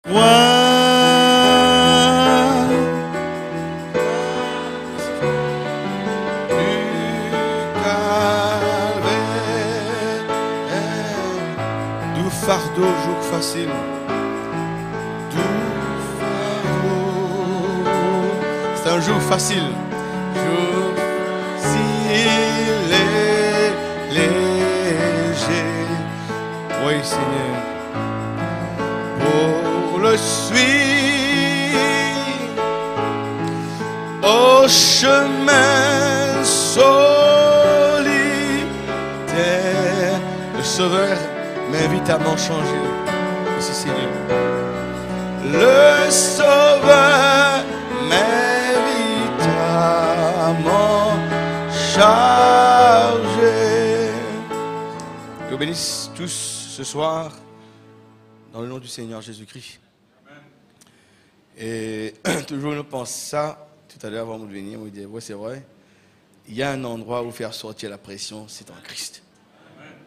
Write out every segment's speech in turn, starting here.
Du fardeau, jour facile. Du fardeau. C'est un jour facile. Jour facile et léger. Oui, Seigneur. Pour le suivre au chemin solitaire, le Sauveur m'invite à m'en changer. Merci Seigneur. Le Sauveur m'invite à m'en charger. Que vous bénisse tous ce soir dans le nom du Seigneur Jésus-Christ. Et toujours nous pense ça, tout à l'heure avant de venir, on me dit, ouais c'est vrai, il y a un endroit où faire sortir la pression, c'est en Christ.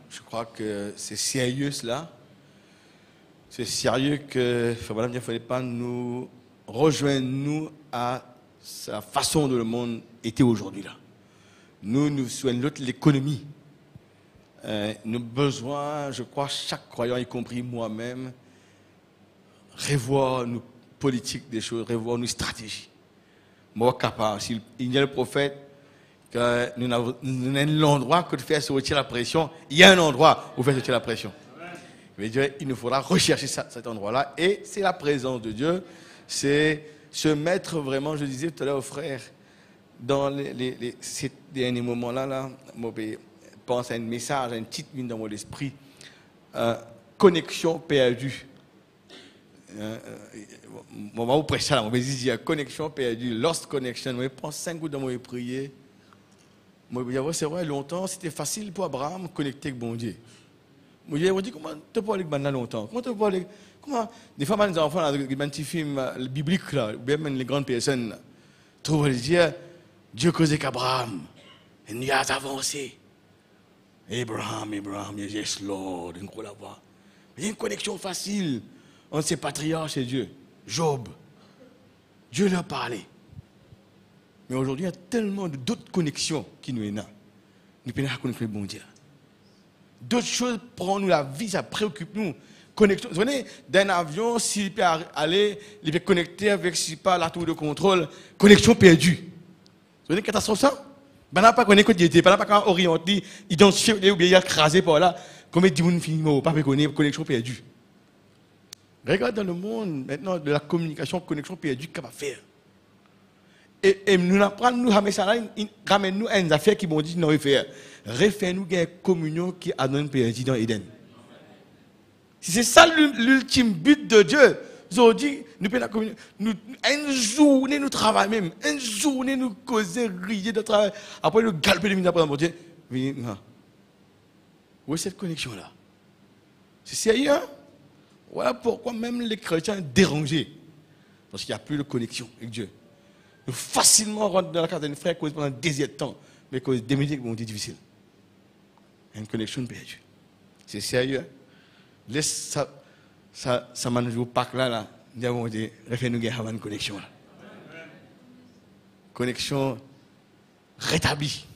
Je crois que c'est sérieux cela. C'est sérieux que, il ne fallait pas nous rejoindre nous à la façon dont le monde était aujourd'hui là. Nous souhaitons l'autre l'économie. Nous avons besoin, je crois, chaque croyant, y compris moi-même, revoir nos politiques des choses, revoir nos stratégies. Moi, capable, s'il y a le prophète, que nous avons l'endroit que de faire sortir la pression, il y a un endroit où faire sortir la pression. Il nous faudra rechercher cet endroit-là, et c'est la présence de Dieu, c'est se mettre vraiment, je disais tout à l'heure aux frères, dans ces derniers moments-là, moi, je pense à un message, à une petite ligne dans mon esprit, connexion perdue. On va vous prêcher là, on va dire connexion perdue, lost connection. Je prends 5 gouttes dans mon prier. Moi, je dis, c'est vrai, longtemps, c'était facile pour Abraham de connecter avec bon Dieu. Moi, je dis, comment tu peux aller avec longtemps? Comment tu peux aller? Comment des fois, les enfants, dans des petits films bibliques, là, ou même les grandes personnes, trouvent dire, Dieu causait qu'Abraham, il y a avancé. Abraham, yes, Lord, une grosse voix. Il y a une connexion facile entre ces patriarches et Dieu. Job, Dieu leur parlait. Mais aujourd'hui, il y a tellement d'autres connexions qui nous sont là. Nous pouvons connecter le bon Dieu. D'autres choses prennent nous la vie, ça préoccupe nous. Connexion. Vous voyez, d'un avion, s'il peut aller, il peut connecter avec la tour de contrôle, connexion perdue. Vous voyez, catastrophe ça? Ben n'a pas connecté côté était, ben n'a pas orienté, identifié ou bien écrasé par là. Comme dit mon film, pas connaître connexion perdue. Regarde dans le monde maintenant de la communication, connexion perdue, qu'est-ce qu'on va faire? Et nous apprenons, nous ramène ça là, ramène nous à une affaire qui m'ont dit non faire. Refais-nous une communion qui a donné perdu dans Éden. Si c'est ça l'ultime but de Dieu, nous dit, nous payons la communion. Une journée nous travaillons même, une journée nous causons, rions de travail. Après nous galper les minutes après mon Dieu. Où est cette connexion là? C'est sérieux, hein? Voilà pourquoi même les chrétiens sont dérangés. Parce qu'il n'y a plus de connexion avec Dieu. Nous facilement rentrons dans la carte d'un frère cause pendant des de temps, mais cause des minutes qui difficile. Une connexion perdue. C'est sérieux. Laisse ça m'a au parc là, nous avons dit, refais-nous une connexion là. Connexion rétablie.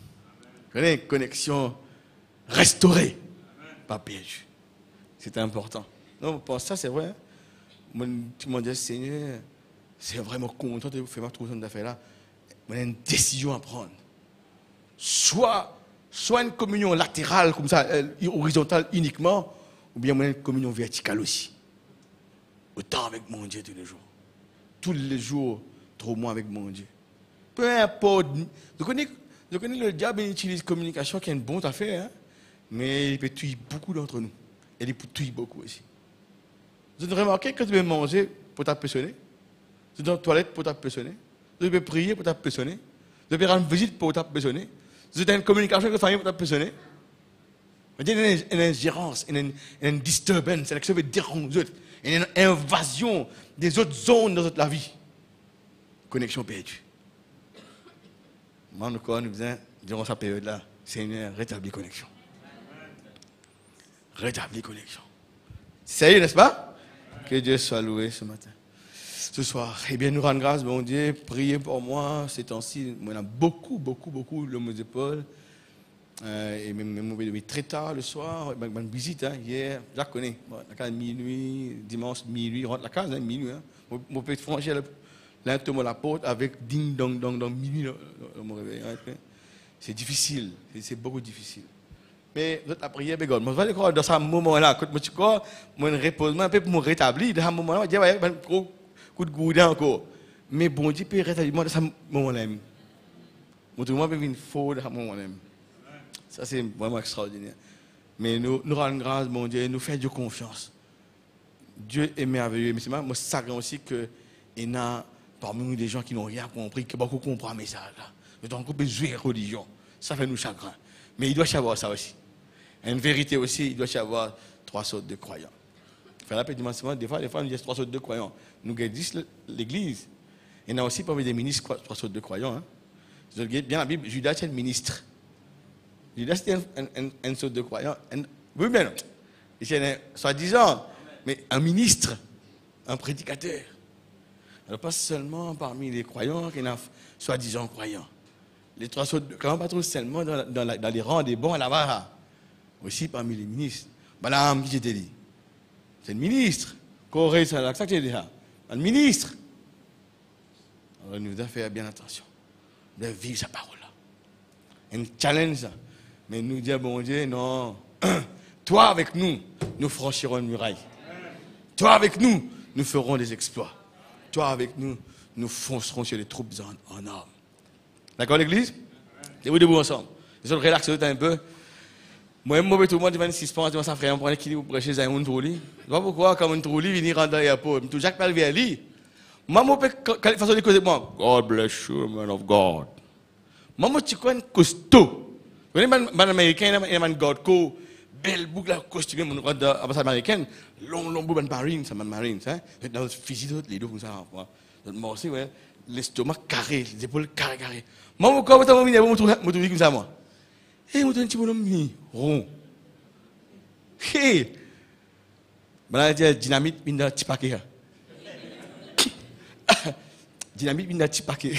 Connexion restaurée. Pas perdue. C'est important. Non, pour ça, c'est vrai. Tu m'as dit, Seigneur, c'est vraiment content de faire ma trousse d'affaires là. On a une décision à prendre. Soit une communion latérale, comme ça, horizontale uniquement, ou bien une communion verticale aussi. Autant avec mon Dieu tous les jours. Tous les jours, trop moins avec mon Dieu. Peu importe. Je connais le diable, il utilise la communication qui est une bonne affaire, hein? Mais il peut tuer beaucoup d'entre nous. Et il peut tuer beaucoup aussi. Vous avez remarqué que tu peux manger pour t'appeler? Tu es dans la toilette pour t'appeler? Tu peux prier pour t'appeler? Tu peux rendre visite pour t'appeler? Tu as une communication avec la famille pour t'appeler? Il y a une ingérence, une disturbance, c'est quelque chose qui dérange, une invasion des autres zones de la vie. Connexion perdue. Moi, nous disons, durant cette période-là, Seigneur, rétablis connexion. Rétablis connexion. Sérieux, n'est-ce pas? Que Dieu soit loué ce matin. Ce soir. Eh bien, nous rendons grâce, bon Dieu. Priez pour moi ces temps-ci. On a beaucoup le mot d'épaule. Et même très tard le soir. Une visite, hier, je la connais. La case minuit, dimanche minuit, rentre la case, minuit. On peut franchir l'intermo la porte avec ding dong dong dong minuit. Mon réveil. C'est difficile. C'est beaucoup difficile. Mais la prière, je vais dire dans ce moment-là, quand je repose un peu pour me rétablir, dans ce moment-là, je vais un coup de goudin encore. Mais bon Dieu peut rétablir dans ce moment-là. Mon Dieu peut venir faux dans ce moment-là. Ça, c'est vraiment extraordinaire. Mais nous rendons grâce, mon Dieu, nous faisons Dieu confiance. Dieu est merveilleux. Mais c'est sacré aussi qu'il y a parmi nous des gens qui n'ont rien compris, qui n'ont pas compris le message. Nous avons besoin de religion. Ça fait nous chagrin. Mais il doit y avoir ça aussi. Une vérité aussi, il doit y avoir 3 sortes de croyants. Faire la dimension, des fois, nous disons 3 sortes de croyants. Nous disons l'Église. Il y en a aussi parmi des ministres 3 sortes de croyants. Vous avez bien la Bible, Judas est un ministre. Judas est une sorte de croyant. Oui, bien non. C'est soi-disant, mais un ministre, un prédicateur. Alors pas seulement parmi les croyants qu'il y a soi-disant croyants. Les 3 sortes de croyants, pas trop seulement dans les rangs des bons là-bas. Aussi parmi les ministres. Balaam, qui j'étais dit? C'est le ministre. Corée, c'est ça que j'ai dit. Un ministre. Alors nous devons faire bien attention. Nous devons vivre sa parole-là. Un challenge. Mais nous disons, bon Dieu, non. Toi avec nous, nous franchirons une muraille. Toi avec nous, nous ferons des exploits. Toi avec nous, nous foncerons sur les troupes en armes. D'accord l'église? Et vous debout ensemble. Nous allons relaxer un peu. Moi, je tout le monde 26 points, je vais faire un point qui vous prêchez à un trouli. Je ne sais pas pourquoi, comme un trouli, venir rentrer dans l'aéroport. Je suis Jacques Palvier à lui. Moi, quelle façon de causer moi? God bless you, man of God. Moi, je suis un costaud. Vous voyez, les Américains, il y a un God co, belle boucle, costume, mon roi d'ambassade américaine, long boucle de marine, ça m'a marine, ça. Dans le physique, les deux comme ça. Moi aussi, ouais, l'estomac carré, les épaules carré. Moi, quand vous avez mon trouve comme ça, moi. Et je suis un petit bonhomme rond. Hé! Je dis dynamite, je suis un petit paquet. Dynamite, je suis un petit paquet.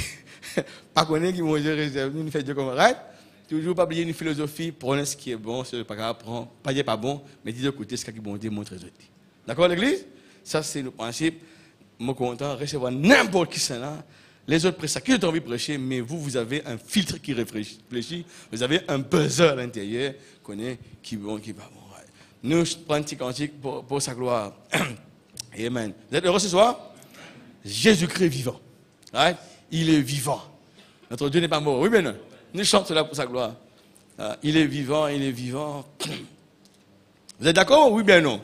Pas qu'on ait qui m'ont dit, nous faisons comme ça. Toujours pas oublier une philosophie, prenez ce qui est bon, ce qui n'est pas grave, pas dire pas bon, mais dis de côté ce qui est bon, montrez le. D'accord l'église? Ça c'est le principe. Je suis content de recevoir n'importe qui c'est là. Les autres prêchent qui ont envie de prêcher, mais vous avez un filtre qui réfléchit. Vous avez un buzzer à l'intérieur, qui est bon, qui n'est pas bon. Nous prenons un petit cantique pour sa gloire. Amen. Vous êtes heureux ce soir? Jésus-Christ vivant. Right? Il est vivant. Notre Dieu n'est pas mort. Oui, mais non. Nous chantons cela pour sa gloire. Il est vivant, il est vivant. Vous êtes d'accord? Oui, bien non.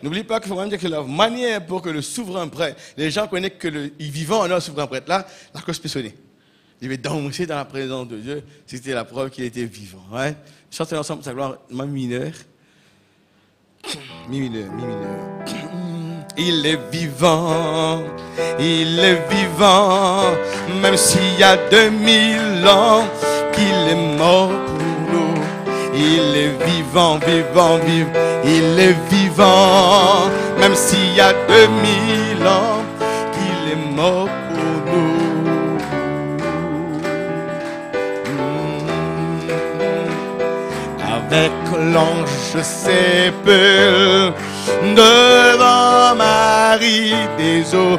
N'oubliez pas qu'il faut même dire que la manière pour que le souverain prêtre, les gens connaissent que le vivant en un souverain prêtre là, la cause peut sonner. Il va danser dans la présence de Dieu. C'était la preuve qu'il était vivant. Ouais? Chantez ensemble sa gloire, ma mineur. Mi mineur. Il est vivant, même s'il y a 2000 ans qu'il est mort pour nous. Il est vivant, il est vivant, même s'il y a 2000 ans qu'il est mort pour nous. Avec l'ange sépulcre devant Marie désolée,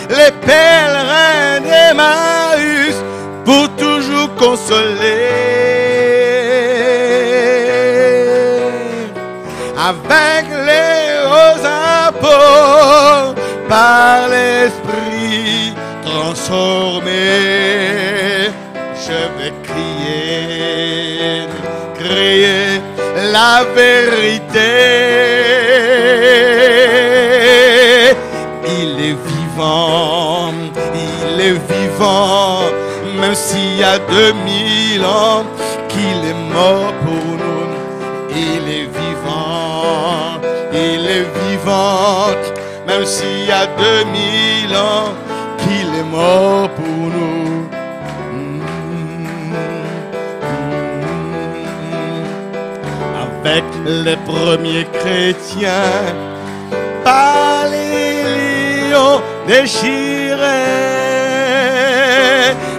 les pèlerins d'Emmaüs pour toujours consoler. Avec les hauts apôtres par l'esprit transformé, je vais crier la vérité. Il est vivant, même s'il y a 2000 ans qu'il est mort pour nous. Il est vivant, même s'il y a 2000 ans qu'il est mort pour nous. avec les premiers chrétiens, par les lions déchirés,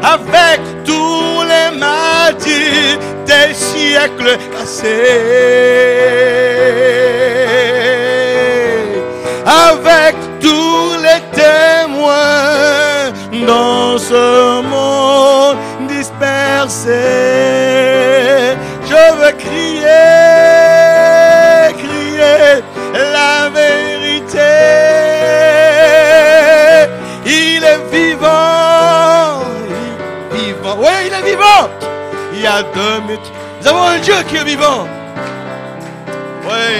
avec tous les martyrs des siècles passés, avec tous les témoins dans ce monde dispersé. Je veux crier, crier la vérité. Il est vivant, vivant. Oui, il est vivant. Il y a 2000. Nous avons un Dieu qui est vivant. Oui,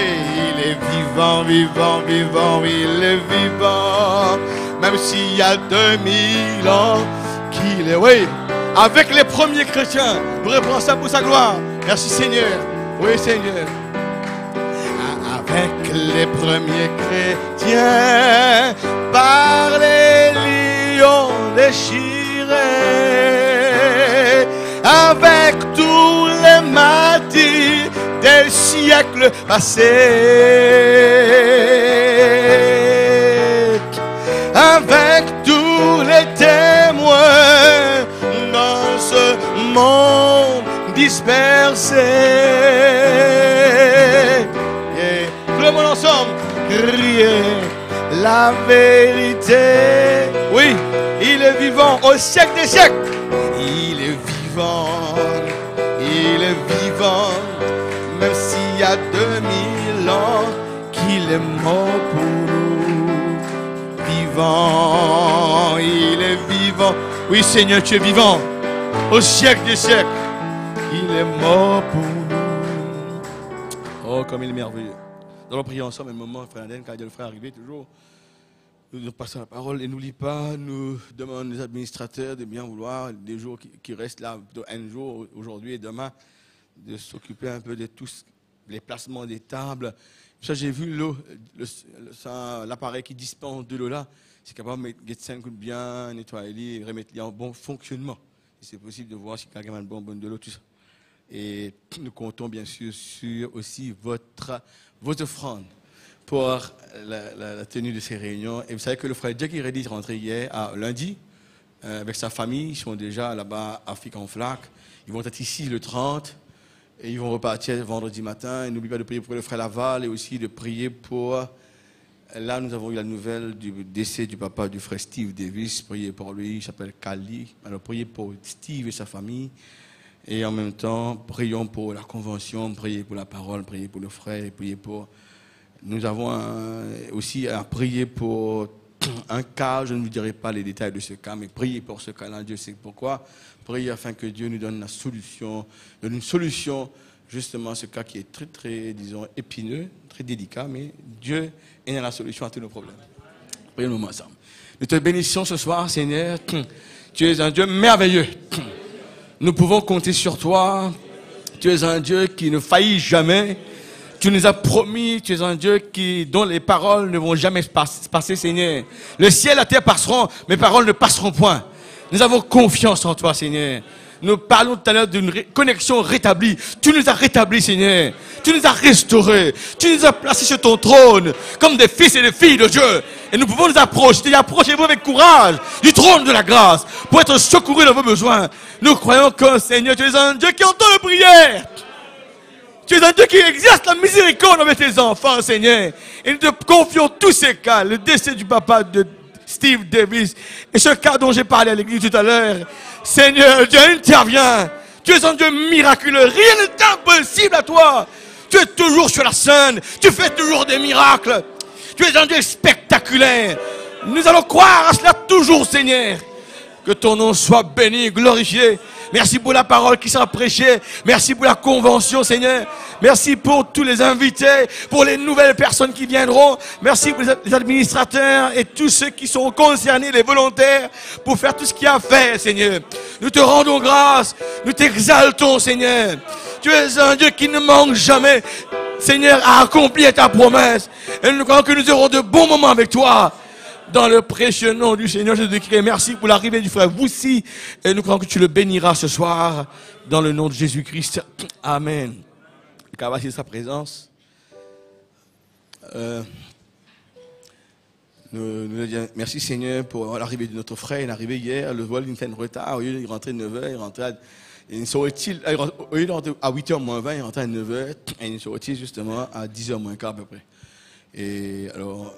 il est vivant, vivant, vivant. Il est vivant. Même s'il y a 2000 ans qu'il est. Oui, avec les premiers chrétiens. Nous reprenons ça pour sa gloire. Merci Seigneur. Oui Seigneur. Avec les premiers chrétiens, par les lions déchirés, avec tous les martyrs des siècles passés, avec tous les témoins dans ce monde dispersé. Tout le monde ensemble, crier la vérité. Oui, il est vivant au siècle des siècles. Il est vivant, il est vivant. Même s'il y a 2000 ans qu'il est mort pour nous. Vivant, il est vivant. Oui Seigneur, tu es vivant au siècle des siècles. Il est mort pour nous. Oh, comme il est merveilleux. Nous allons prier ensemble un moment, frère Aden, quand le frère est arrivé, toujours. Nous passons la parole et n'oublie pas, nous demandons aux administrateurs de bien vouloir, des jours qui restent là, un jour, aujourd'hui et demain, de s'occuper un peu de tous les placements des tables. Ça, j'ai vu l'eau, l'appareil qui dispense de l'eau là, c'est capable de mettre 5 coups bien, nettoyer, remettre en bon fonctionnement. C'est possible de voir si quelqu'un a une bonne de l'eau, tout ça. Et nous comptons bien sûr sur aussi votre offrande pour la tenue de ces réunions. Et vous savez que le frère Jack Reddy est rentré hier, lundi, avec sa famille. Ils sont déjà là-bas à Afrique en Flac. Ils vont être ici le 30 et ils vont repartir vendredi matin. Et n'oubliez pas de prier pour le frère Laval et aussi de prier pour... Là, nous avons eu la nouvelle du décès du papa du frère Steve Davis. Priez pour lui, il s'appelle Kali. Alors priez pour Steve et sa famille. Et en même temps, prions pour la convention, priez pour la parole, priez pour le frère, priez pour... Nous avons aussi à prier pour un cas, je ne vous dirai pas les détails de ce cas, mais priez pour ce cas-là, Dieu sait pourquoi. Priez afin que Dieu nous donne une solution, justement à ce cas qui est très, très, disons, épineux, très délicat, mais Dieu est dans la solution à tous nos problèmes. Prions-nous ensemble. Nous te bénissons ce soir, Seigneur. Tu es un Dieu merveilleux. Nous pouvons compter sur toi. Tu es un Dieu qui ne faillit jamais. Tu nous as promis, tu es un Dieu dont les paroles ne vont jamais passer, Seigneur. Le ciel et la terre passeront, mes paroles ne passeront point. Nous avons confiance en toi, Seigneur. Nous parlons tout à l'heure d'une connexion rétablie. Tu nous as rétablis, Seigneur. Tu nous as restaurés. Tu nous as placés sur ton trône comme des fils et des filles de Dieu. Et nous pouvons nous approcher. Approchez-vous avec courage du trône de la grâce pour être secourus dans vos besoins. Nous croyons que, Seigneur, tu es un Dieu qui entend les prières. Tu es un Dieu qui exerce la miséricorde avec tes enfants, Seigneur. Et nous te confions tous ces cas. Le décès du papa de Steve Davis et ce cas dont j'ai parlé à l'église tout à l'heure. Seigneur, Dieu intervient. Tu es un Dieu miraculeux. Rien n'est impossible à toi. Tu es toujours sur la scène. Tu fais toujours des miracles. Tu es un Dieu spectaculaire. Nous allons croire à cela toujours, Seigneur. Que ton nom soit béni, glorifié. Merci pour la parole qui sera prêchée. Merci pour la convention, Seigneur. Merci pour tous les invités, pour les nouvelles personnes qui viendront. Merci pour les administrateurs et tous ceux qui sont concernés, les volontaires, pour faire tout ce qu'il y a à faire, Seigneur. Nous te rendons grâce. Nous t'exaltons, Seigneur. Tu es un Dieu qui ne manque jamais, Seigneur, à accomplir ta promesse. Et nous croyons que nous aurons de bons moments avec toi. Dans le précieux nom du Seigneur Jésus-Christ. Merci pour l'arrivée du frère Voussi. Et nous croyons que tu le béniras ce soir. Dans le nom de Jésus-Christ. Amen. capacité de sa présence. Nous disons merci Seigneur pour l'arrivée de notre frère. Il est arrivé hier, le vol il fait un retard. Au lieu de rentrer à 9h, il rentrait au lieu de rentrer à 8h moins 20, il rentrait à 9h et il sortit justement à 10h moins quart à peu près. Et alors,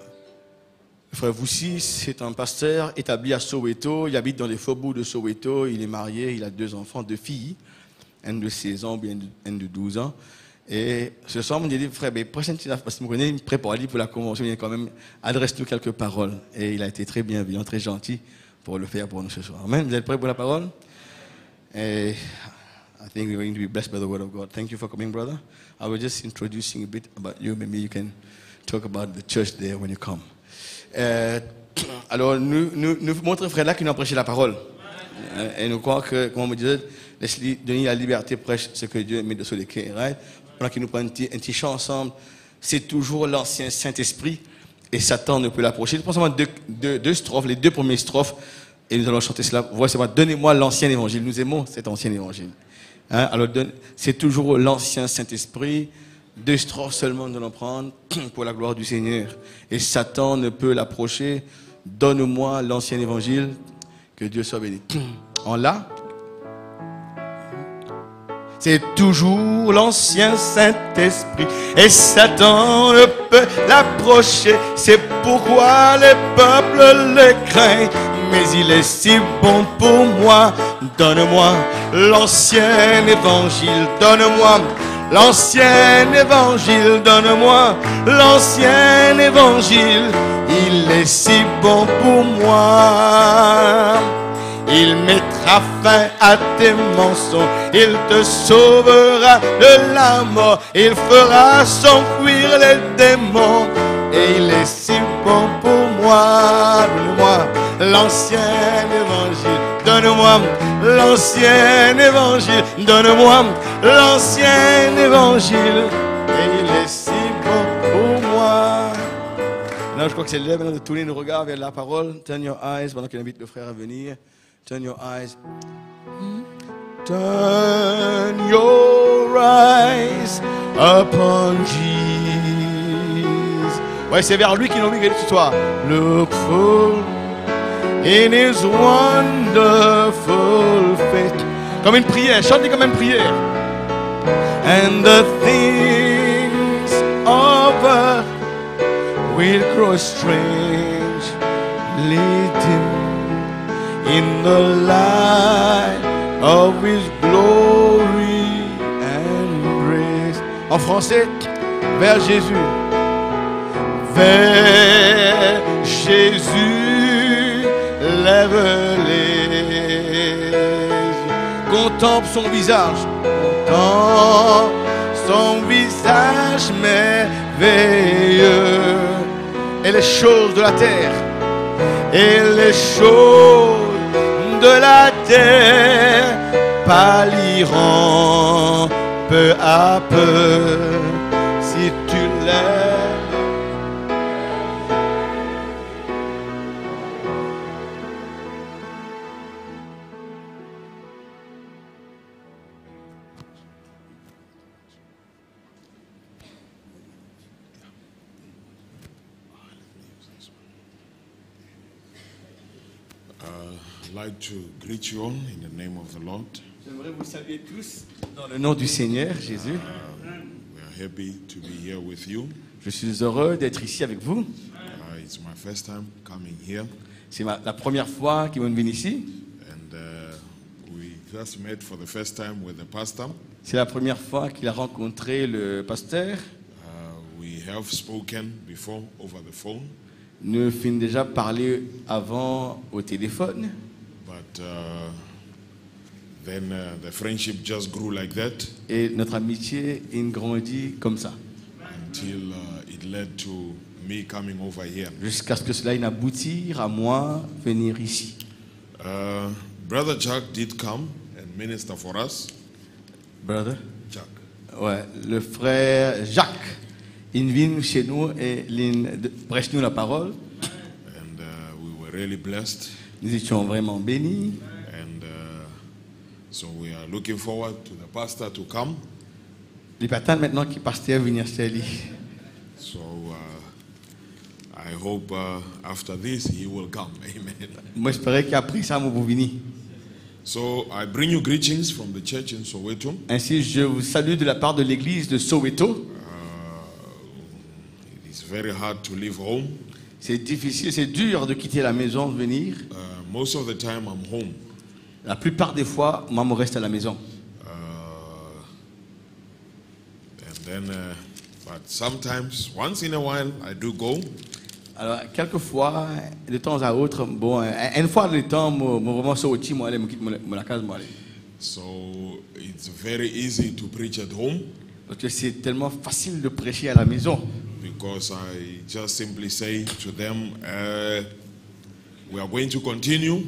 le frère Voussi, c'est un pasteur établi à Soweto. Il habite dans les faubourgs de Soweto. Il est marié, il a 2 enfants, 2 filles. Un de 16 ans, bien un de 12 ans. Et ce soir, on dit, frère, prochaine fois, parce que je connais, prépare pour la convention, il quand même, adresse-nous quelques paroles. Et il a été très bienveillant, très gentil pour le faire pour nous ce soir. Amen. Vous êtes prêts pour la parole? Et I think we're going to be blessed by the word of God. Thank you for coming, brother. I was just introducing a bit about you. Maybe you can talk about the church there when you come. Alors, nous montrons frère là qui nous a prêché la parole. Et nous croyons que, comme on me disait, laisse-lui donner la liberté, prêche ce que Dieu met sur les cœurs. Right? Pendant qu'il nous prend un petit chant ensemble, c'est toujours l'ancien Saint-Esprit et Satan ne peut l'approcher. Nous pensons deux strophes, les 2 premières strophes, et nous allons chanter cela. Voici, donnez-moi l'ancien évangile. Nous aimons cet ancien évangile. Hein? Alors, c'est toujours l'ancien Saint-Esprit. 2 strophes seulement nous allons prendre pour la gloire du Seigneur. Et Satan ne peut l'approcher. Donne-moi l'ancien évangile. Que Dieu soit béni. En là, c'est toujours l'ancien Saint-Esprit et Satan ne peut l'approcher. C'est pourquoi les peuples le craignent. Mais il est si bon pour moi. Donne-moi l'ancien évangile. Donne-moi l'ancien évangile. Donne-moi l'ancien évangile. Il est si bon pour moi. Il mettra fin à tes mensonges. Il te sauvera de la mort. Il fera s'enfuir les démons. Et il est si bon pour moi. Donne-moi l'ancien évangile. Donne-moi l'ancien évangile. Donne-moi l'ancien évangile. Et il est si bon pour moi. Maintenant, je crois que c'est l'heure de tourner nos regards vers la parole. Turn your eyes, pendant qu'il invite le frère à venir. Turn your eyes. Turn your eyes upon Jesus. Ouais, c'est vers lui qu'il nous regarde ce soir. Look full in his wonderful face. Comme une prière, chantez comme une prière. And the things of earth will grow strange, leading in the light of His glory and grace. En français, vers Jésus. Vers Jésus, lève les yeux. Contemple son visage. Contemple son visage merveilleux. Et les choses de la terre. Et les choses de la terre pâliront peu à peu si tu l'aimes. I'd like to greet you all in the name of the Lord. J'aimerais vous saluer tous dans le nom du Seigneur Jésus. We are happy to be here with you. Je suis heureux d'être ici avec vous. It's my first time coming here. C'est la première fois qu'ils vont venir ici. And we just met for the first time with the pastor. C'est la première fois qu'il a rencontré le pasteur. We have spoken before over the phone. Nous finissons déjà parler avant au téléphone. But then the friendship just grew like that. Et notre amitié il grandit comme ça. Until it led to me coming over here. Jusqu'à ce que cela n'aboutisse à moi venir ici. Brother Jack did come and minister for us. Brother? Jack. Ouais, le frère Jacques. Il vient chez nous et il prêche nous la parole. And we were really blessed. Nous étions vraiment bénis. And so we are looking forward to the pastor to come. Les patins maintenant qui pasteur venir Sterling. So I hope after this he will come. Amen. Moi j'espérais qu'après ça vous venir. So I bring you greetings from the church in Soweto. Ainsi je vous salue de la part de l'église de Soweto. It is very hard to leave home. C'est difficile, c'est dur de quitter la maison, de venir. Most of the time I'm home. La plupart des fois, maman reste à la maison. And then, but sometimes, once in a while, I do go. Alors, quelquefois, de temps à autre, bon, une fois de temps, moi vraiment sorti, moi aller, me quitte la case, moi aller. So it's very easy to preach at home Parce que c'est tellement facile de prêcher à la maison. because I just simply say to them, we are going to continue,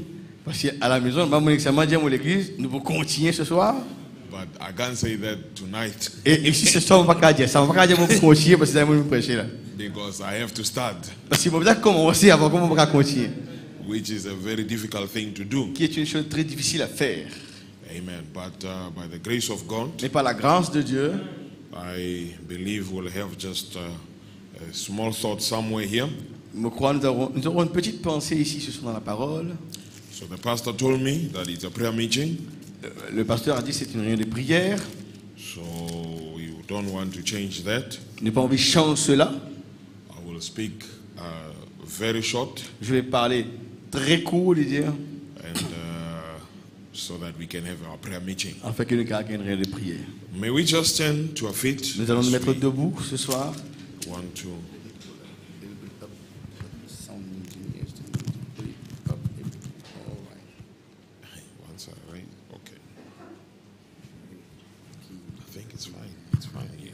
Parce qu'à la maison, maman examen dit à l'église, nous allons continuer ce soir. but I can't say that tonight Et si ce soir, on va pas dire ça, on va pas dire qu'on va continuer parce que c'est moi prêcher là. because I have to start, Parce que bon, déjà commencer avant comment on va continuer, which is a very difficult thing to do. qui est une chose très difficile à faire. Amen. But by the grace of God, Mais par la grâce de Dieu, I believe we'll have just a small thought somewhere here. je crois nous aurons une petite pensée ici ce soir dans la parole. So the pastor told me that it's a prayer meeting, Le pasteur a dit que c'est une réunion de prière. so you don't want to change that. Je n'ai pas envie de changer cela. I will speak very short, Je vais parler très court, de dire, and so that we can have our prayer meeting. afin que nous ayons une réunion de prière. May we just stand to our feet? Nous allons nous as mettre we debout ce soir. want to. Once I right? Okay. I think it's fine. It's fine here.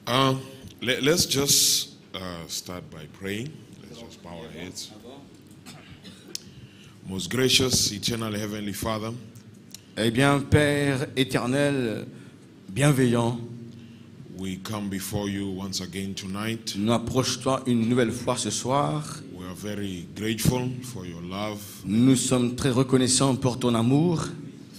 Okay. Let's just start by praying. Let's just bow our heads. Most gracious, eternal Heavenly Father, Eh bien, Père éternel, bienveillant, we come before you once again tonight. nous approchons une nouvelle fois ce soir. We are very grateful for your love. Nous sommes très reconnaissants pour ton amour.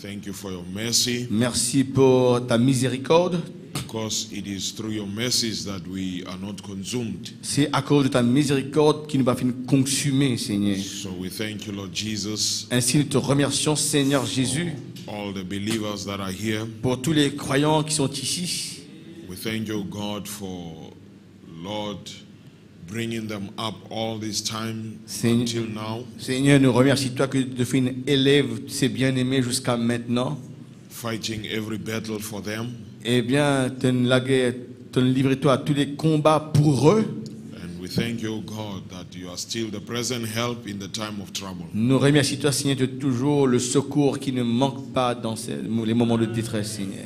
Thank you for your mercy, Merci pour ta miséricorde. because it is through your mercies that we are not consumed. C'est à cause de ta miséricorde qui nous va finir consumer, Seigneur. So we thank you, Lord Jesus, Ainsi, nous te remercions, Seigneur Jésus, all the believers that are here. pour tous les croyants qui sont ici. We thank you, God, for, Lord, bringing them up all this time Seigneur. until now, Seigneur, nous remercions toi que tu fais une élève ces bien-aimés jusqu'à maintenant. fighting every battle for them. Eh bien, tu livres toi à tous les combats pour eux. And we thank you, God, that you are still the present help in the time of trouble. Nous remercions toi, Seigneur, de toujours le secours qui ne manque pas dans les moments de détresse, Seigneur.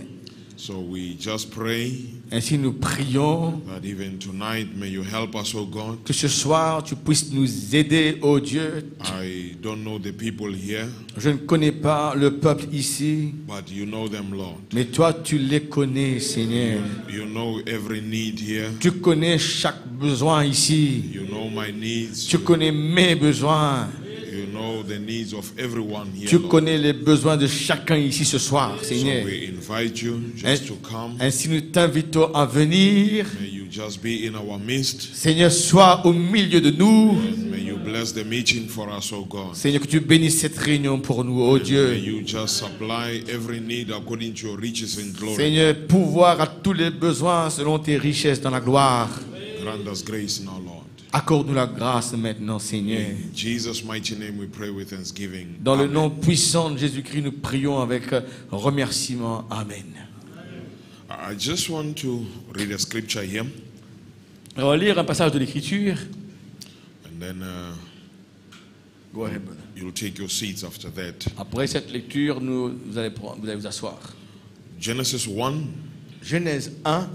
So we just pray Ainsi, nous prions that even tonight, may you help us, oh God. que ce soir, tu puisses nous aider, oh Dieu. I don't know the people here, Je ne connais pas le peuple ici, but you know them, Lord. mais toi, tu les connais, Seigneur. You know every need here. Tu connais chaque besoin ici. You know my needs. Tu connais mes besoins. You know the needs of everyone here, Tu Lord. connais les besoins de chacun ici ce soir, So Seigneur. we invite you just to come. Ainsi, nous t'invitons à venir. May you just be in our midst. Seigneur, sois au milieu de nous. And may you bless the meeting for us, oh God. Seigneur, que tu bénisses cette réunion pour nous, oh May Dieu. you just supply every need according to your riches in glory. Seigneur, pouvoir à tous les besoins selon tes richesses dans la gloire. Grant us grace now, Lord. Accorde-nous la grâce maintenant, Seigneur. In Jesus' mighty name we pray with thanksgiving. Dans le Amen. nom puissant de Jésus-Christ, nous prions avec remerciement. Amen. I just want to read a scripture here, On va lire un passage de l'Écriture. and then Go ahead, brother. you'll take your seats after that. Après cette lecture, vous allez vous asseoir. Genesis 1, Genèse 1.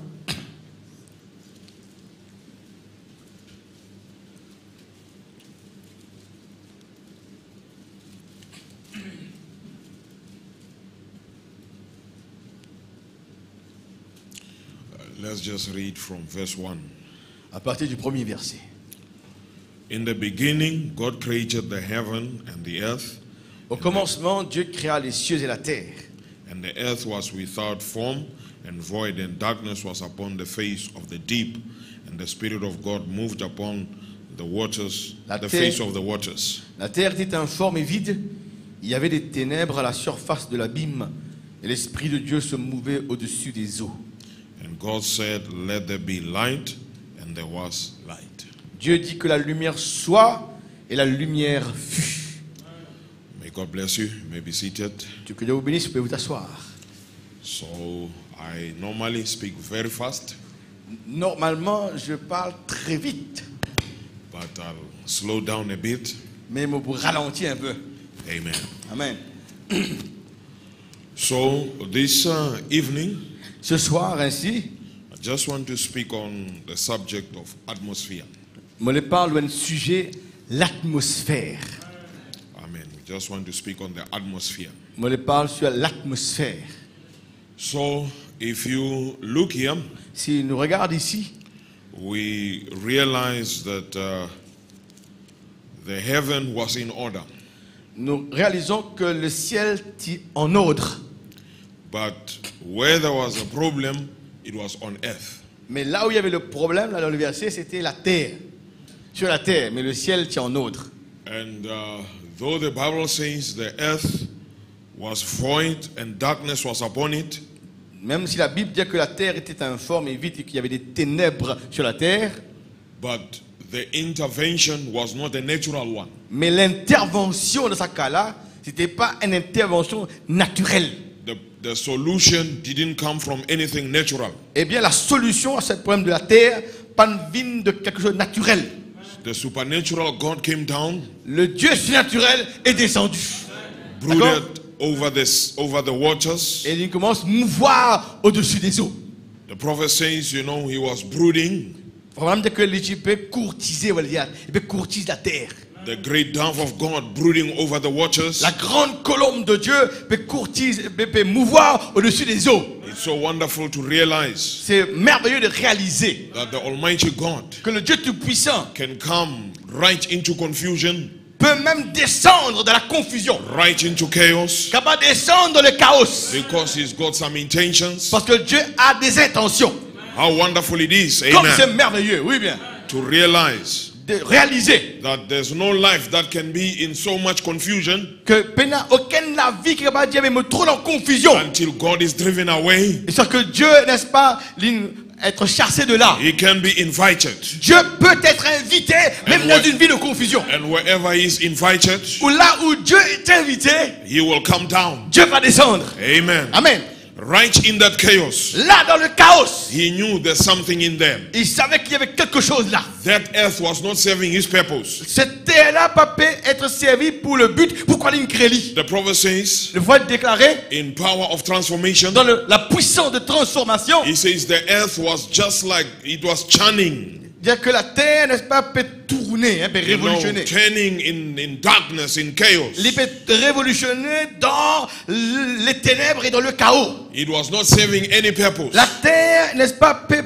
let's just read from verse 1. À partir du premier verset. In the beginning, God created the heaven and the earth. Au commencement, Dieu créa les cieux et la terre. And the earth was without form and void, and darkness was upon the face of the deep, and the Spirit of God moved upon the waters, the face of the waters. La terre était informe et vide. Il y avait des ténèbres à la surface de l'abîme, et l'Esprit de Dieu se mouvait au-dessus des eaux. And God said, "Let there be light," and there was light. Dieu dit que la lumière soit, et la lumière fut. May God bless you. You may be seated. Dieu que Dieu vous bénisse, vous pouvez vous asseoir. So I normally speak very fast, Normalement, je parle très vite, but I'll slow down a bit. mais je vous ralentis un peu. Amen. Amen. So this evening, Ce soir, ainsi, I just want to speak on the subject of atmosphere. je me parle d'un sujet, l'atmosphère. Amen. We just want to speak on the atmosphere. Je me parle sur l'atmosphère. So if you look here, Si nous regardons ici, we realize that the heaven was in order, nous réalisons que le ciel est en ordre. but where there was a problem, it was on earth. Mais là où il y avait le problème, là dans le verset, c'était la terre. Sur la terre, mais le ciel est en ordre. And though the Bible says the earth was void and darkness was upon it, Même si la Bible dit que la terre était informe et vide et qu'il y avait des ténèbres sur la terre, but the intervention was not a natural one. mais l'intervention de ce cas-là, ce n'était pas une intervention naturelle. The solution didn't come from anything natural. Eh bien, la solution à ce problème de la terre, pas vient de quelque chose de naturel. The supernatural God came down, Le Dieu surnaturel est descendu. brooded over the waters. Et il commence à mouvoir au-dessus des eaux. The prophet says, you know, he was brooding. Probablement que l'Égypte courtisait, il peut courtiser la terre. The great dove of God brooding over the waters. La grande colombe de Dieu peut courtiser, peut mouvoir au-dessus des eaux. It's so wonderful to realize C'est merveilleux de réaliser that the Almighty God que le Dieu Tout-Puissant can come right into confusion, peut même descendre dans la confusion, right into chaos, capable de descendre dans le chaos. because he's got some intentions. Parce que Dieu a des intentions. How wonderful it is, Comme c'est amen, merveilleux, oui bien, to realize de réaliser that there's no life that can be in so much confusion que pena aucune la vie qui est capable de dire me trop en confusion. until God is driven away. Et c'est que Dieu, n'est-ce pas, être chassé de là. He can be invited. Dieu peut être invité même dans une vie de confusion. And wherever he is invited, Ou là où Dieu est invité, he will come down. Dieu va descendre. Amen. Amen. Right in that chaos, Là dans le chaos, he knew there's something in them. il savait qu'il y avait quelque chose là. That earth was not serving his purpose. Cette terre-là peut être servie pour le but. Pourquoi il crée? The prophet says, Le voit déclaré in power of transformation, dans la puissance de transformation. he says the earth was just like it was churning, Dire que la terre, n'est-ce pas, peut tourner, peut you know, révolutionner. turning in darkness, in chaos. Il peut révolutionner dans les ténèbres et dans le chaos. It was not serving any purpose. La terre, n'est-ce pas, peut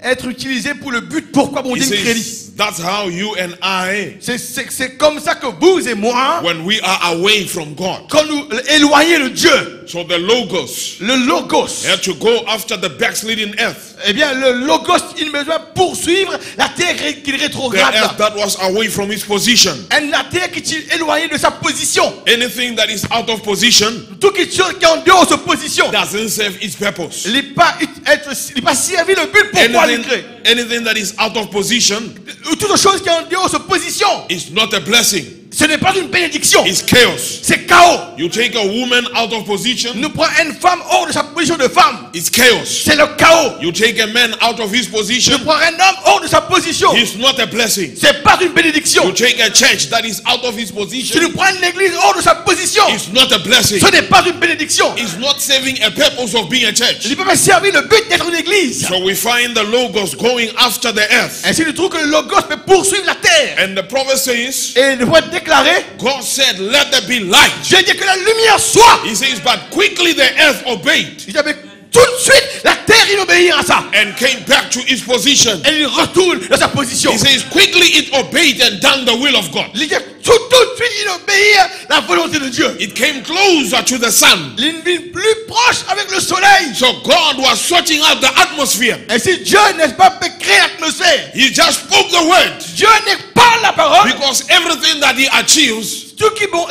être utilisée pour le but. Pourquoi bon He Dieu crée? says that's how you and I, C'est comme ça que vous et moi, when we are away from God. quand nous éloignons de Dieu, So the Logos le logos, had to go after the backsliding earth. eh bien le logos, il besoin poursuivre la terre qui est The rétrograde. earth that was away from its position. Et la terre qui est éloignée de sa position. Anything that is out of position Tout quelque chose qui est en dehors de sa position. doesn't serve its purpose. Il n'est pas servi le but pourquoi il crée. Anything that is out of position Toute chose qui est en dehors de sa position, is not a blessing. ce n'est pas une bénédiction. It's chaos. C'est chaos. You take a woman out of position, Nous prenons une femme hors de sa position de femme. it's chaos. C'est le chaos. You take a man out of his position, Nous prenons un homme hors de sa position. it's not a blessing. C'est pas une bénédiction. You take a church that is out of his Si position, nous prenons l'église hors de sa position, it's not a blessing. ce n'est pas une bénédiction. It's not serving a purpose of being a church. Il ne peut pas servir le but d'être une église. So we find the Logos going after the earth. Ainsi, nous trouvons que le logos peut poursuivre la terre. And the prophet says, Et il va déclarer, God said, let there be light. Dieu dit que la lumière soit. He says, but quickly the earth obeyed. Il dit, mais tout de suite, la terre il obéit à ça. and came back to his position. Et il retourne dans sa position. He says, quickly it obeyed and done the will of God. Il dit tout de suite il obéit à la volonté de Dieu. It came closer to the sun. Il vient plus proche avec le soleil. So God was sorting out the atmosphere. Et si Dieu n'est pas peut créer l'atmosphère, He just spoke the word. Dieu n'est pas la parole. Because everything that he achieves, Tout qui vont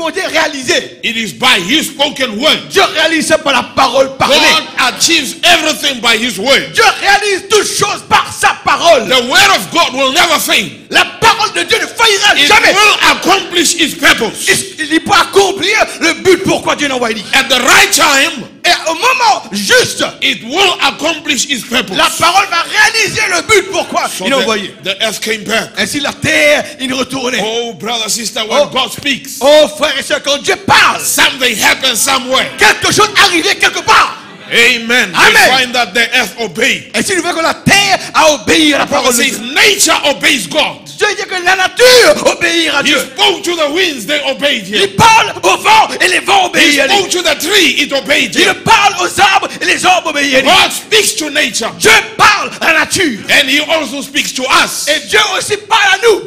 être réalisé, it is by his spoken word. Dieu réalise ça par la parole parlée. God achieves everything by his word. Dieu réalise toutes choses par sa parole. The word of God will never fail. La parole de Dieu ne faillira It jamais. will accomplish its purpose. Il peut accomplir le but pourquoi Dieu l'a envoyé. At the right time, Et au moment juste, it will accomplish its purpose. la parole va réaliser le but pourquoi So il l'a envoyé. the earth came back. Ainsi la terre, il retournait. Oh, brother, sister, when God speaks, Oh frère et soeur, quand Dieu parle, something happens somewhere. quelque chose arrivait quelque part. Amen. Amen. We find that the earth obeyed. Et si nous voyons que la terre a obéi à la The Bible parole de says Dieu. nature obeys God. Dieu dit que la nature obéit à He Dieu. spoke to the winds, they obeyed him. Il parle au vent et les vents He obéissent à lui. spoke to the tree, it obeyed Il him. parle aux arbres et les arbres obéissent à lui. God speaks to nature, Dieu parle à la nature. and he also speaks to us. Et Dieu aussi parle à nous.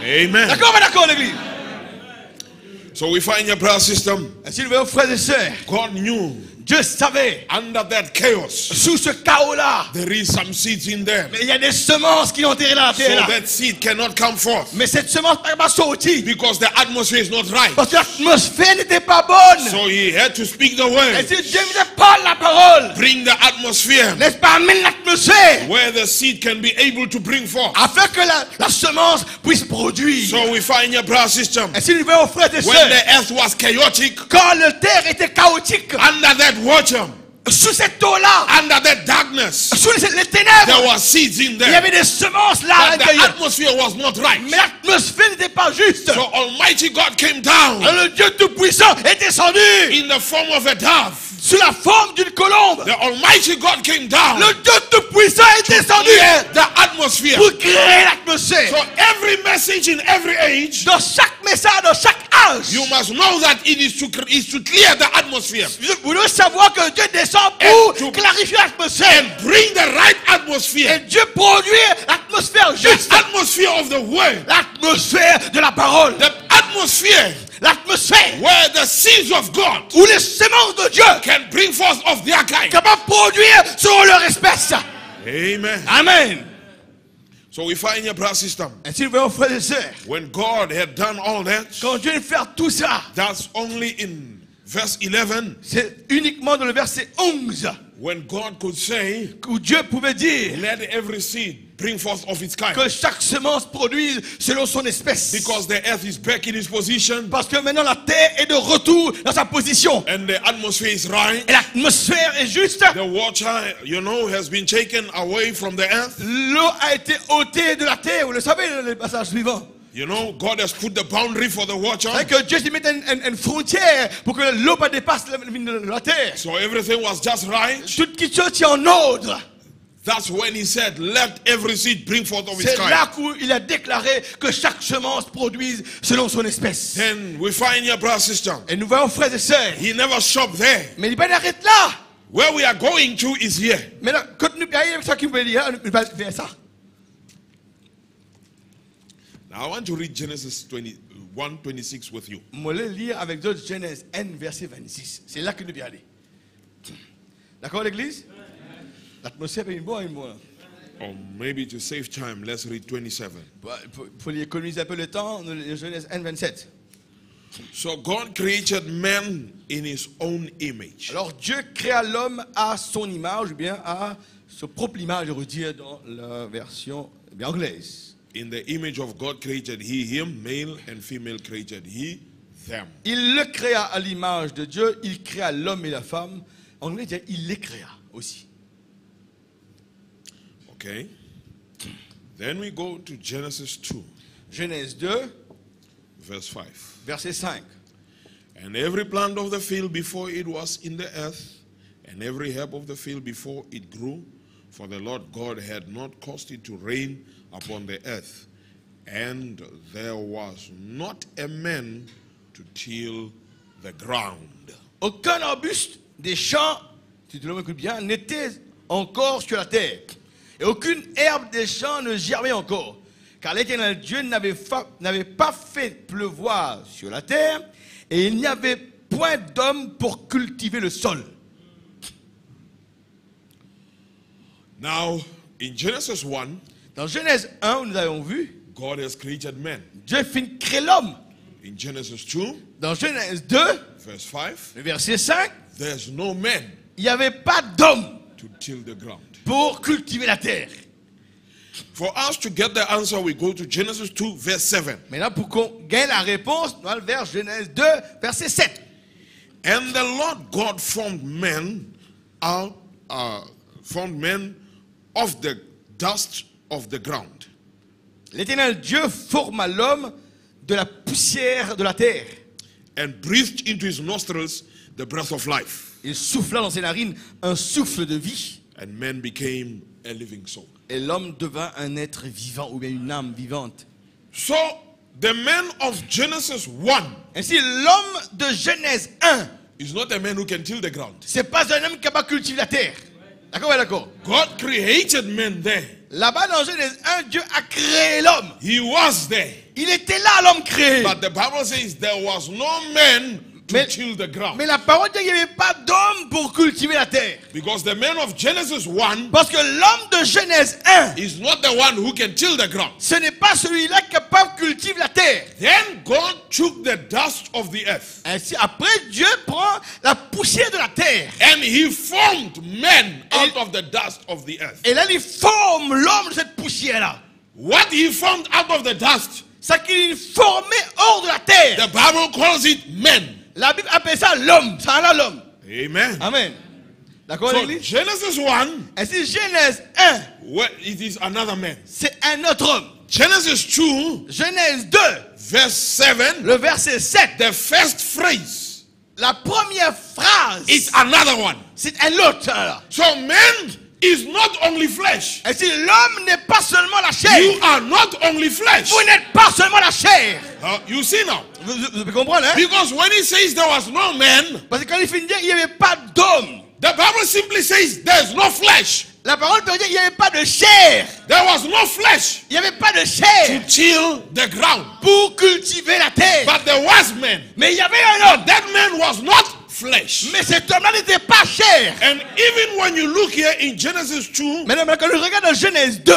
Amen. D'accord, mais d'accord, l'église. So we find your prayer system. Ainsi, nous voyons, frères et sœurs, God knew Dieu savait, under that chaos, sous ce chaos-là, there is some seeds in there. mais il y a des semences qui ont enterré dans la So terre. Là. that seed cannot come forth Mais cette semence n'est pas sortie. because the atmosphere is not right. Parce que l'atmosphère n'était pas bonne. So he had to speak the Et word, si Dieu ne parle la parole, bring the atmosphere n'est-ce pas, amène l'atmosphère, where the seed can be able to bring forth. afin que la semence puisse produire. So we find your prayer system. Et si nous voyons, frères et When sœurs, the earth was chaotic, quand la terre était chaotique, under that water, sous cette eau-là, under that darkness, sous les there ténèbres, were seeds in il y there. avait des semences là à But the l'intérieur. atmosphere was not right. Mais l'atmosphère n'était pas juste. So Almighty God came down Alors le Dieu Tout-Puissant est descendu in the form of a dove. sous la forme d'une colombe. The Almighty God came down Le Dieu Tout-Puissant est descendu clear the atmosphere. pour créer l'atmosphère. So every message in every age, Dans chaque message, dans chaque âge, you must know that it is to clear the atmosphere vous devez savoir que Dieu descend pour And to- clarifier l'atmosphère. and bring the right Et atmosphere. Dieu produit l'atmosphère The juste. atmosphere of the word. L'atmosphère de la parole. The atmosphere L'atmosphère where the seeds of God où les semences de Dieu can bring forth of their kind. capables de produire selon leur espèce. Amen. Amen. So we find your prayer system. Ainsi, nous voyons, frères et sœurs, When God had done all that, quand Dieu fait tout ça, that's only in verse 11 c'est uniquement dans le verset 11 when God could say, où Dieu pouvait dire let every seed bring forth of its kind. que chaque semence produise selon son espèce. Because the earth is back in its position Parce que maintenant la terre est de retour dans sa position. and the atmosphere is right. Et l'atmosphère est juste. The water, has been taken away from the earth. L'eau a été ôtée de la terre. Vous le savez, le passage suivant. God has put the boundary for the water. C'est que Dieu s'est mis une frontière pour que l'eau ne dépasse la terre. So everything was just right. Toute chose est en ordre. That's when he said, let every seed bring forth of its C'est là kind. qu'il a déclaré que chaque semence produise selon son espèce. Then we find your brother system. Et nous voyons, frères et sœurs, He never stopped there. mais il va arrêter là. Where we are going to is here. Maintenant, quand nous voyons ça qui veut dire, nous allons faire ça. Now I want to read Genesis 1:26 with you. Je vais lire avec d'autres Genèse 1, verset 26. C'est là que nous allons aller. D'accord, l'église? L'atmosphère est bonne. Or maybe to save time, let's read 27. Pour économiser un peu le temps, nous lisons Genèse 1, 27. So God created man in his own image. Alors Dieu créa l'homme à son image, ou bien à sa propre image, je redire dans la version anglaise. In the image of God created he him, male and female created he them. Il le créa à l'image de Dieu, il créa l'homme et la femme. En anglais, il les créa aussi. Okay. Then we go to Genesis 2, Genèse 2, verse 5. verset 5. And every plant of the field before it was in the earth, and every herb of the field before it grew, for the Lord God had not caused it to rain upon the earth, and there was not a man to till the ground. Aucun arbuste des champs, si tu le écoutes bien, n'était encore sur la terre. Et aucune herbe des champs ne germait encore. Car l'Éternel Dieu n'avait pas fait pleuvoir sur la terre. Et il n'y avait point d'homme pour cultiver le sol. Now, in Genesis 1, Dans Genèse 1, nous avons vu, God has created man. Dieu finit créer l'homme. In Genesis 2, Dans Genèse 2, verse 5, le verset 5, there's no man il n'y avait pas d'homme to till the ground. pour cultiver la terre. For us to get the answer, we go to Genesis 2, verse 7. Maintenant, pour qu'on gagne la réponse, nous allons vers Genèse 2, verset 7. And the Lord God formed man of the dust of the ground, L'Éternel Dieu forma l'homme de la poussière de la terre. and breathed into his nostrils the breath of life, Il souffla dans ses narines un souffle de vie. and man became a living soul. Et l'homme devint un être vivant ou bien une âme vivante. So the man of Genesis 1 Ainsi, l'homme de Genèse 1, is not a man who can till the ground. c'est pas un homme qui va cultiver la terre. D'accord, ouais, d'accord. God created man there. Là-bas dans Genèse 1, Dieu a créé l'homme. He was there. Il était là, l'homme créé. But the Bible says there was no man to till the ground. Mais la parole dit qu'il n'y avait pas d'homme pour cultiver la terre. Because the man of Genesis 1 Parce que l'homme de Genèse 1, is not the one who can till the ground. ce n'est pas celui-là capable de cultiver la terre. Then God took the dust of the earth Ainsi, après, Dieu prend la poussière de la terre. and he formed man out of the dust of the earth. Et là, il forme l'homme de cette poussière-là. What he formed out of the dust, C'est qu'il formait hors de la terre. the Bible calls it man. La Bible appelle ça l'homme. Ça là l'homme. Amen. Amen. D'accord, So l'église? Genesis 1, Ainsi, Genèse 1, well, it is another man. c'est un autre homme. Genesis 2, Genèse 2, verse 7, le verset 7. the first phrase La première phrase, is another one. c'est un autre. Là. So man is not only flesh. Ainsi, l'homme n'est pas seulement la chair. You are not only flesh. Vous n'êtes pas seulement la chair. You see now. Vous comprenez, hein? Because when he says there was no man, Parce que quand il finit de dire, il n'y avait pas d'homme. the Bible simply says there's no flesh. La parole peut dire qu'il n'y avait pas de chair. There was no flesh Il n'y avait pas de to chair till the ground. pour cultiver la terre. But there was man. Mais il y avait un homme. That man was not flesh. Mais cet homme-là n'était pas chair. And even when you look here in Genesis 2, Maintenant, quand on regarde dans Genèse 2,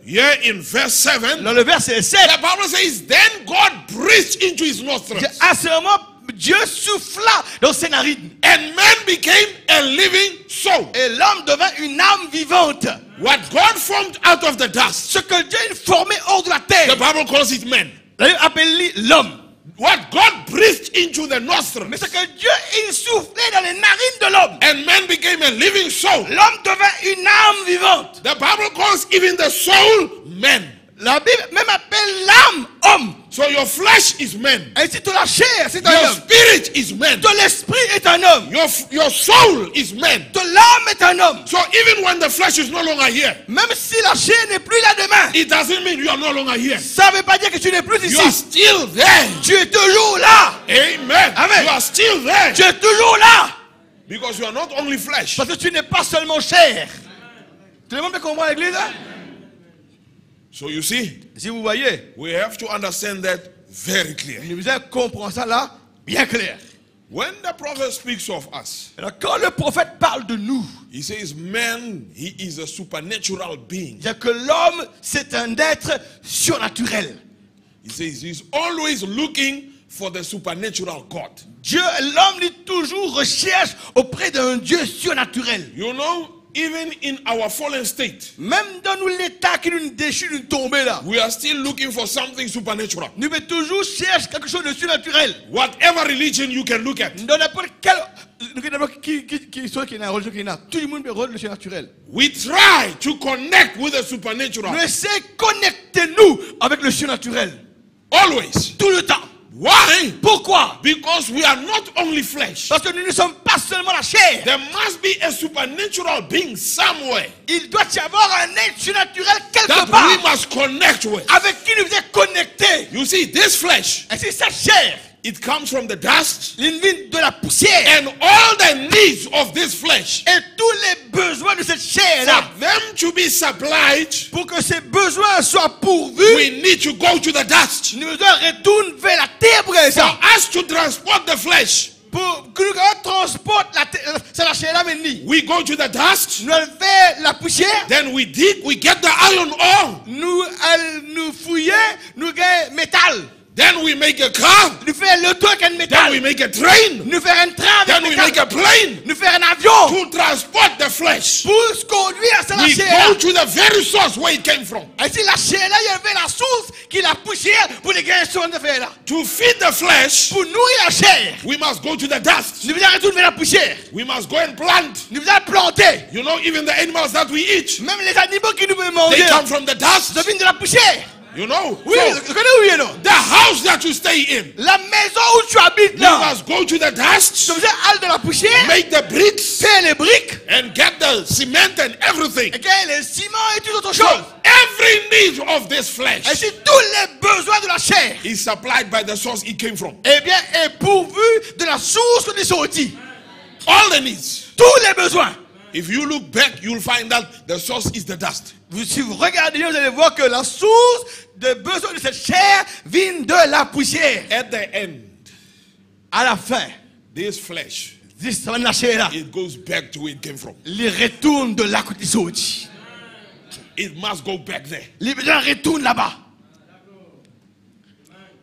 here in verse 7, dans le verset 7, the Bible says, then God breathed into his nostrils, à ce moment, Dieu souffla dans ses narines. and man became a living soul. Et l'homme devint une âme vivante. What God formed out of the dust, Ce que Dieu a formé hors de la terre, the Bible calls it man. la Bible appelle l'homme. What God breathed into the nostrils, Mais ce que Dieu il soufflait dans les narines de l'homme, and man became a living soul. l'homme devint une âme vivante. The Bible calls even the soul man. La Bible même appelle l'âme homme. So your flesh is man. Ainsi, toute la chair, c'est un Your homme. spirit is man. Tout l'esprit est un homme. Your soul is man. Tout l'âme est un homme. So even when the flesh is no longer here, Même si la chair n'est plus là demain, it doesn't mean you are no longer here. ça ne veut pas dire que tu n'es plus You are ici. still there. Tu es toujours là. Amen. Amen. You are still there. Tu es toujours là. Because you are not only flesh. Parce que tu n'es pas seulement chair. Tout le monde peut comprendre l'église, hein? So you see, Si vous voyez, we have to understand that very clear. nous devons comprendre ça là, bien clair. When the prophet speaks of us, Alors, quand le prophète parle de nous, he says, man, he is a supernatural being. il dit que l'homme, c'est un être surnaturel. He says he's always looking for the supernatural God. Dieu, l'homme, lui, toujours recherche auprès d'un Dieu surnaturel. You know, even in our fallen state, Même dans nous, l'état qui nous déchire, nous tomber là, we are still looking for something supernatural. nous devons toujours chercher quelque chose de surnaturel. Whatever religion you can look at, Dans n'importe quel qui soit qui est dans la religion qui est là, tout le monde veut le surnaturel. we try to connect with the supernatural. Nous essayons de connecter nous avec le surnaturel. Always. Tout le temps. Why? Pourquoi? Because we are not only flesh. Parce que nous ne sommes pas seulement la chair. There must be a supernatural being somewhere Il doit y avoir un être surnaturel quelque that part we must connect with. avec qui nous sommes connectés. You see, this flesh Et c'est cette chair It comes from the dust. Il vient de la poussière. And all the needs of this flesh, Et tous les besoins de cette for chair-là, them to be supplied, pour que ces besoins soient pourvus, we need to go to the dust. nous devons retourner vers la terre pour For ça. us to transport the flesh, Pour que nous transporte la chair-là maintenant. we go to the dust. Nous allons vers la poussière. Then we dig, we get the iron ore. Nous fouillons, nous gagnons métal. Then we make a car. Nous faisons le truc en Then métal. we make a train. Nous faisons un train Then avec we make a métal. plane Nous faisons un avion to transport the flesh. pour se conduire à la We chair. go to the very source where it came from. Ainsi, la chair là, il y avait la source qui est la poussière pour les gagner sur de faire là. To feed the flesh, Pour nourrir la chair, we must go to the dust. nous devons retourner vers la poussière. We must go and plant. Nous devons planter. You know, even the animals that we eat, Même les animaux qui nous peuvent they manger, come from the dust. ça vient de la poussière. You know, Oui, so vous connaissez oui et non? the house that you stay in, La maison où tu habites you là, must go to the dust, tu faisais aller de la poussière, make the bricks, faire les briques, and get the cement and everything. et gagner les ciments et toute autre So chose. every need of this flesh Ainsi, tous les besoins de la chair, is supplied by the source it came from. eh bien, est pourvu de la source des sorties. All the needs. Tous les besoins. If you look back, you'll find that the source is the dust. Si vous regardez bien, vous allez voir que la source des besoins de cette chair vient de la poussière. At the end, À la fin, this flesh, ça va de la chair là. it goes back to where it came from. Il retourne de là où il sorti. It must go back there. Il retourne là-bas.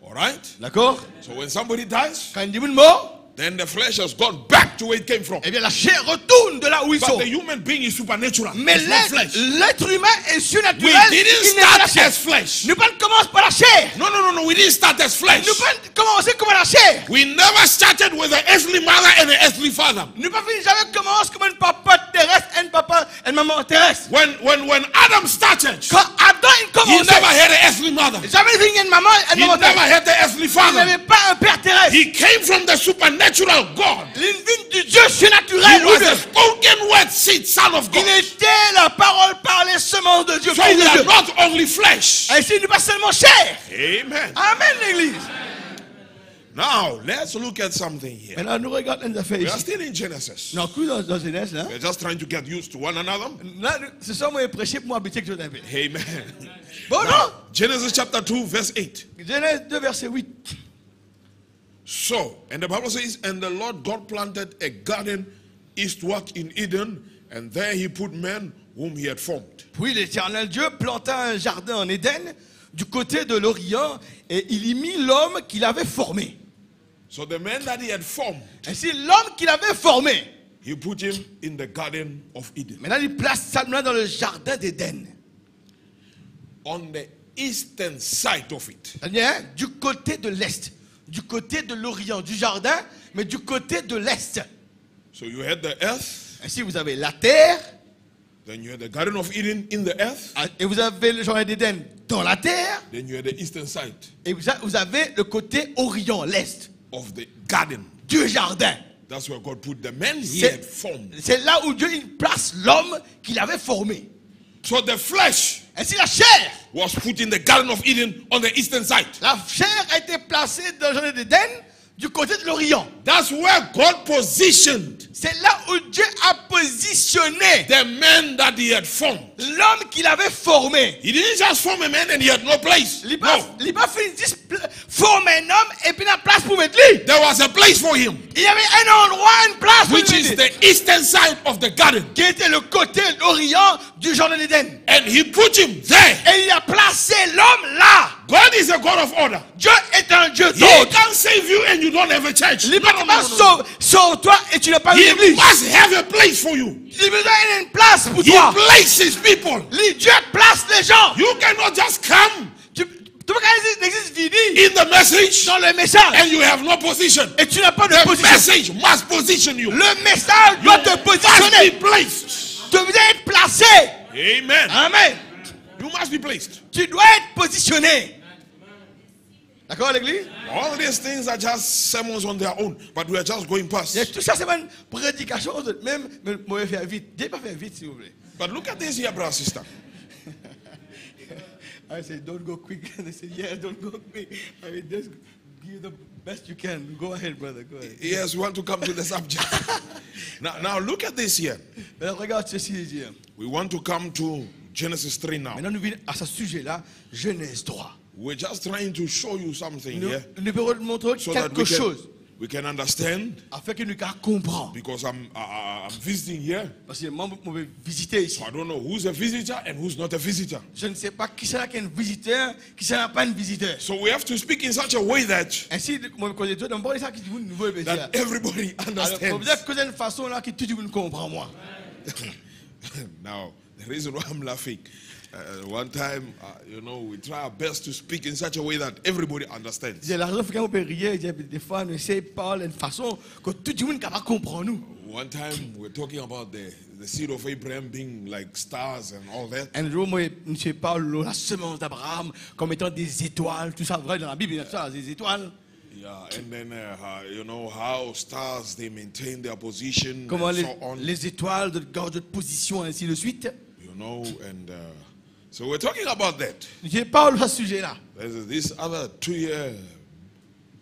All right? D'accord? So when somebody dies, Quand il dit mort, then the flesh has gone back to where it came from. eh bien la chair retourne de là où ils But sont. the human being is supernatural. Mais It's not flesh. l'être humain est We surnaturel. didn't Il n'est pas la start chair. as flesh. Nous ne commençons pas la chair. No. We didn't start as flesh. Nous ne commençons comme la chair. We never started with an earthly mother and an earthly father. Nous ne jamais commencer comme un papa terrestre, un papa et une maman terrestre. When Adam started, Quand Adam il he commençait, never had an earthly mother. jamais il y a une maman et He une maman never terrestre. had the earthly Il father. n'avait pas un père terrestre. He came from the supernatural God. Il vient du Dieu He surnaturel. was a spoken word seed, son of God. Il était la parole par les semences de Dieu. So Fils we de are Dieu. not only flesh. Ainsi, nous pas seulement chair. Amen. Amen, l'église. Now, let's look at something here. Maintenant, nous regardons les affaires We are ici. still in Genesis. Non, plus dans Genèse, là. We're just trying to get used to one another. Là, ce sont moi prêcher pour m'habituer que je t'appelle. Amen. Bon, non? Genesis chapter 2, verse 8. Genèse 2, verset 8. So, and the Bible says, and the Lord God planted a garden eastward in Eden, and there he put man whom he had formed. Puis l'Éternel Dieu planta un jardin en Éden, du côté de l'Orient, et il y mit l'homme qu'il avait formé. So the man that he had formed, Ainsi, l'homme qu'il avait formé, he put him in the garden of Eden. maintenant il place ça dans le jardin d'Éden. On the eastern side of it. C'est-à-dire, hein, du côté de l'Est, du côté de l'Orient, du jardin, mais du côté de l'Est. So you had the earth, Ainsi, vous avez la terre, then you had the garden of Eden in the earth, et vous avez le jardin d'Éden dans la terre, then you had the eastern side et vous avez le côté Orient, l'Est, of the garden. du jardin. That's where God put the man he C'est had formed. c'est là où Dieu il place l'homme qu'il avait formé. So the flesh Ainsi, la chair, was put in the garden of Eden on the eastern side. la chair a été placée dans le jardin d'Éden du côté de l'Orient. That's where God positioned C'est là où Dieu a positionné the man that he had formed. l'homme qu'il avait formé. He didn't just form a man and he had no place. Il No, n'a pas fait juste former un homme et puis la place pour mettre lui. there was a place for him, Il y avait un endroit, une place pour which lui, is the eastern side of the garden. qui était le côté d'Orient du jardin d'Éden. And he put him there. Et il a placé l'homme là. God is a God of order. Dieu est un Dieu He d'ordre. can save you and you don't have a church. Il No, no, no, no, no. sauve-toi et tu n'as pas une He église. must have a place for you. Il besoin d'une place pour He toi. places people. Dieu place les gens. You cannot just come Tu peux pas l'existe vide in the message dans le message and you have no position. et tu n'as pas de The position. message must position you. Le message doit te Must positionner. be placed. Tu dois être placé. Amen. Amen. You must be placed. Tu dois être positionné. D'accord, l'église? All these things are just sermons on their own, but we are just going past. Et tout ça, c'est une prédication. Même, moi, faire vite. Dieu pas faire vite, s'il vous plaît. But look at this here, brother, sister. I say, don't go quick. They say, yeah, don't go quick. I mean, just give the Best you can. Go ahead, brother. Go ahead. Yes, we want to come to the subject. Now look at this here. Maintenant, regarde ceci ici. We want to come to Genesis 3 now. Maintenant, nous venons à ce sujet-là, Genèse 3. We're just trying to show you something Nous here voulons montrer so that quelque chose we can understand, afin que nous comprenions. because I'm visiting here. Parce que moi, je vais visiter ici. So I don't know who's a visitor and who's not a visitor. Je ne sais pas qui sera un visiteur, qui sera pas un visiteur. So we have to speak in such a way that Ainsi, moi, quand je dis, d'abord, ça qui vous nouveau that everybody alors, understands. que d'une façon là que tout le monde comprend moi. Now, the reason why I'm laughing, one time, we try our best to speak in such a way that everybody understands. J'ai la raison pour peut rire, des fois, on essaie de parler d'une façon que tout le monde capable comprendre nous. One time, we're talking about the seed of Abraham being like stars and all that. Un jour, moi, je parle la semence d'Abraham comme étant des étoiles, tout ça vrai dans la Bible, il y a ça, des étoiles. Yeah, and then how stars they maintain their position Comment and so on. les étoiles gardent leur position, ainsi de suite. So we're talking about that. Je parle de ce sujet-là. There's this other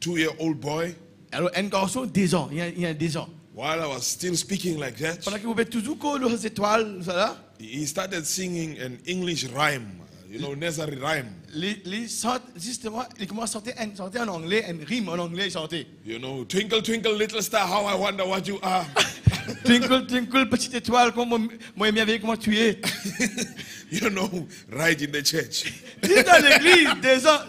two-year-old boy. Alors, un garçon, 10 ans, il y a 10 ans. While I was still speaking like that, Pendant qu'il pouvait toujours coller les étoiles, ça là. he started singing an English rhyme, nursery rhyme. Justement, il commence à chanter en anglais, un rime en anglais, il chantait. Twinkle, twinkle, little star, how I wonder what you are. Twinkle, twinkle, petite étoile, comment moi merveille, comment tu es. Right in the church. Dans l'église, des ans,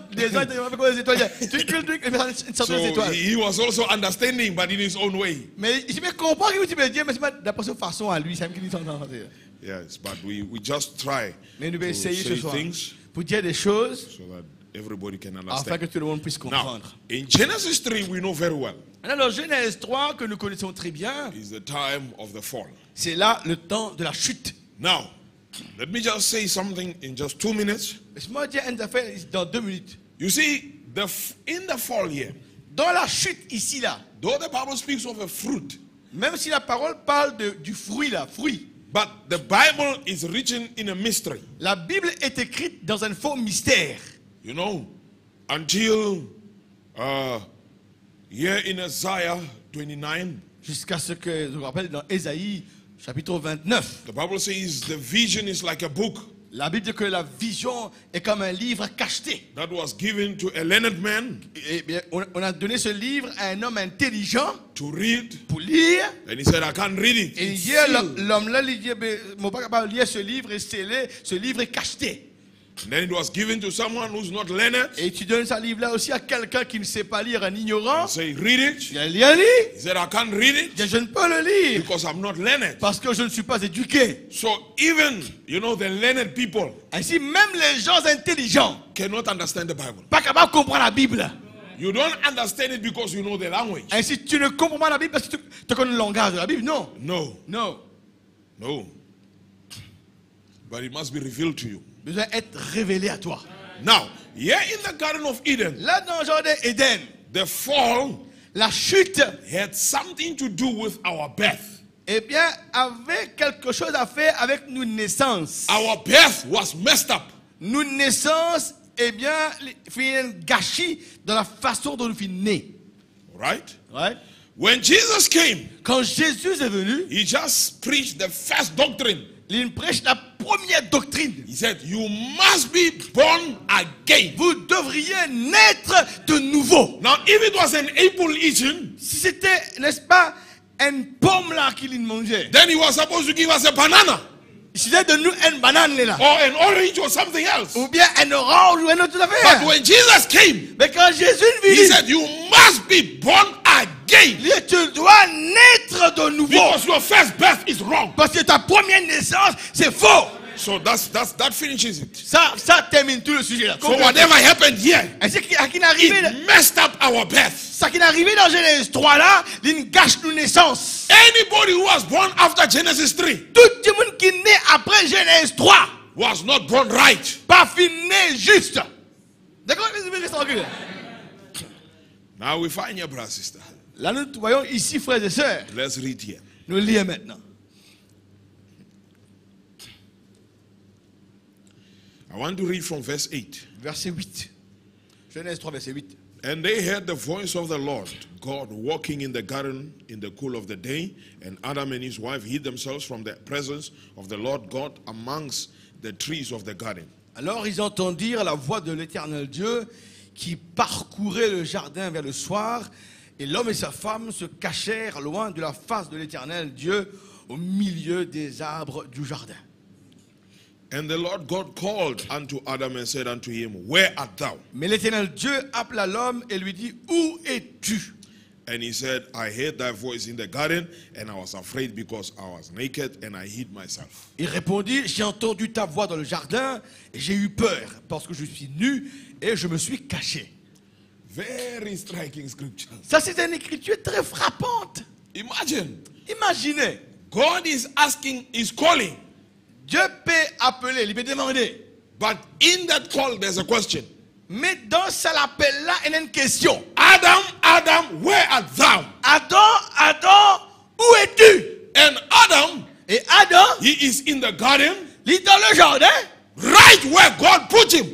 avec les étoiles. Twinkle, twinkle, il chantait les So étoiles. he was also understanding, but in his own way. Mais je me comprends ce que tu veux dire, mais c'est pas d'après sa façon à lui, c'est même qu'il dit en français. Yes, but we just try Mais nous to allons essayer ce say soir things pour dire des choses so that everybody can afin understand. que tout le monde puisse Now, comprendre. in Genesis 3, we know very well, Alors, Genèse 3, que nous connaissons très bien, is the time of the fall. c'est là le temps de la chute. Now, let me just say something in just 2 minutes. Laisse-moi dire une affaire dans 2 minutes. You see, in the fall here, Dans la chute ici, là, though the Bible speaks of a fruit, même si la parole parle du fruit, là, fruit, but the Bible is written in a mystery. la Bible est écrite dans un faux mystère. Until here in Isaiah 29, Jusqu'à ce que, je me rappelle, dans Ésaïe, chapitre 29, the Bible says the vision is like a book la Bible dit que la vision est comme un livre cacheté. that was given to a learned man Et bien, on a donné ce livre à un homme intelligent to read, pour lire. and he said, I can't read it. Et It's hier, sealed. l'homme-là, il dit, je ne peux pas capable de lire ce livre est scellé, ce livre est cacheté. And then it was given to someone who's not learned. Et tu donnes ce livre-là aussi à quelqu'un qui ne sait pas lire, un ignorant. Say, read it. Il a lu. He said, I can't read Il it dit, je ne peux le lire because I'm not learned. parce que je ne suis pas éduqué. So even, the learned people Ainsi, même les gens intelligents, cannot understand the Bible. pas capables de comprendre la Bible. You don't understand it because you know the language. Ainsi, tu ne comprends pas la Bible parce que tu connais le langage de la Bible. Non. No, Non. no. But it must be revealed to you. Besoin d'être révélé à toi. Now, here in the Garden of Eden, Là, dans le jardin d'Éden, the fall la chute, had something to do with our birth. eh bien, avait quelque chose à faire avec nos naissances. Our birth was messed up. Nos naissances, eh bien, fait un gâchis dans la façon dont nous sommes nés. Right? Right? When Jesus came, Quand Jésus est venu, he just preached the first doctrine. il prêche la première doctrine. He said, you must be born again. Vous devriez naître de nouveau. Now, if it was an apple eating, Si c'était, n'est-ce pas, une pomme là qu'il mangeait, then he was supposed to give us a banana c'était de nous une banane là. or an orange or something else. Ou bien un orange ou un autre But affaire. when Jesus came, Mais quand Jésus he vit, said, you must be born again tu dois naître de nouveau. because your first birth is wrong. Parce que ta première naissance, c'est faux. So that finishes it. Ça termine tout le sujet là. So whatever happened here, Et ce qui est arrivé, it messed up our birth. ça qui est arrivé dans Genèse 3 là, il gâche nos naissances. Anybody who was born after Genesis 3 Tout le monde qui est né après Genèse 3, was not born right. pas né juste. D'accord? Now we find here, brother, sister. Là, nous voyons ici, frères et sœurs. Let's read here. Nous lisons maintenant. I want to read from verse 8. Verset 8. Genèse 3, verset 8. And they heard the voice of the Lord God walking in the garden in the cool of the day, and Adam and his wife hid themselves from the presence of the Lord God amongst the trees of the garden. Alors ils entendirent la voix de l'Éternel Dieu qui parcourait le jardin vers le soir, et l'homme et sa femme se cachèrent loin de la face de l'Éternel Dieu au milieu des arbres du jardin. And the Lord God called unto Adam and said unto him, Where art thou? Mais l'Éternel Dieu appela l'homme et lui dit, où es-tu? And he said, I heard thy voice in the garden, and I was afraid because I was naked, and I hid myself. Il répondit, j'ai entendu ta voix dans le jardin, et j'ai eu peur, parce que je suis nu, et je me suis caché. Very striking scripture. Ça, c'est une écriture très frappante. Imagine, Imaginez, God is asking, is calling, Dieu peut appeler, il peut demander. but in that call there's a question. Mais dans cet appel-là, il y a une question. Adam, Adam, where art thou? Adam, Adam, où es-tu? And Adam, Et Adam, he is in the garden, il est dans le jardin, right where God put him.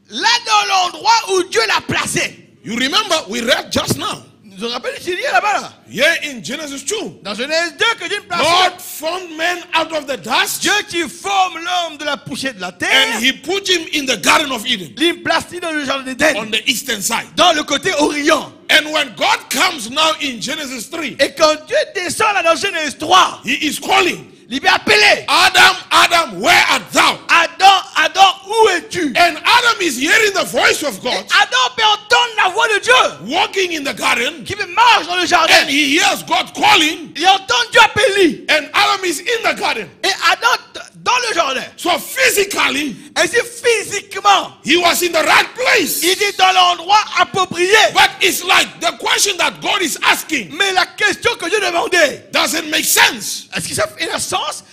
là dans l'endroit où Dieu l'a placé. You remember, we read just now. Vous vous rappelez ce qu'il y a là-bas là? Here in Genesis 2. Dans Genèse 2, que Dieu place God formed man out of the dust, Dieu qui forme l'homme de la poussière de la terre, and he put him in the Garden of Eden, il place dans le jardin d'Éden, on the eastern side. dans le côté orient. And when God comes now in Genesis 3, Et quand Dieu descend là dans Genèse 3, he is calling, il va appeler Adam, Adam, where art thou? Adam, Adam, où es-tu? And Adam is hearing the voice of Et God, Adam peut entendre la voix de Dieu walking in the garden, qui marche dans le jardin. and he hears God calling, Il entend Dieu appeler. and Adam is in the garden. Et Adam dans le jardin. So physically, Ainsi physiquement, he was in the right place. il est dans l'endroit approprié. But it's like the question that God is asking Mais la question que Dieu demandait, doesn't make sense. est-ce que ça fait un sens?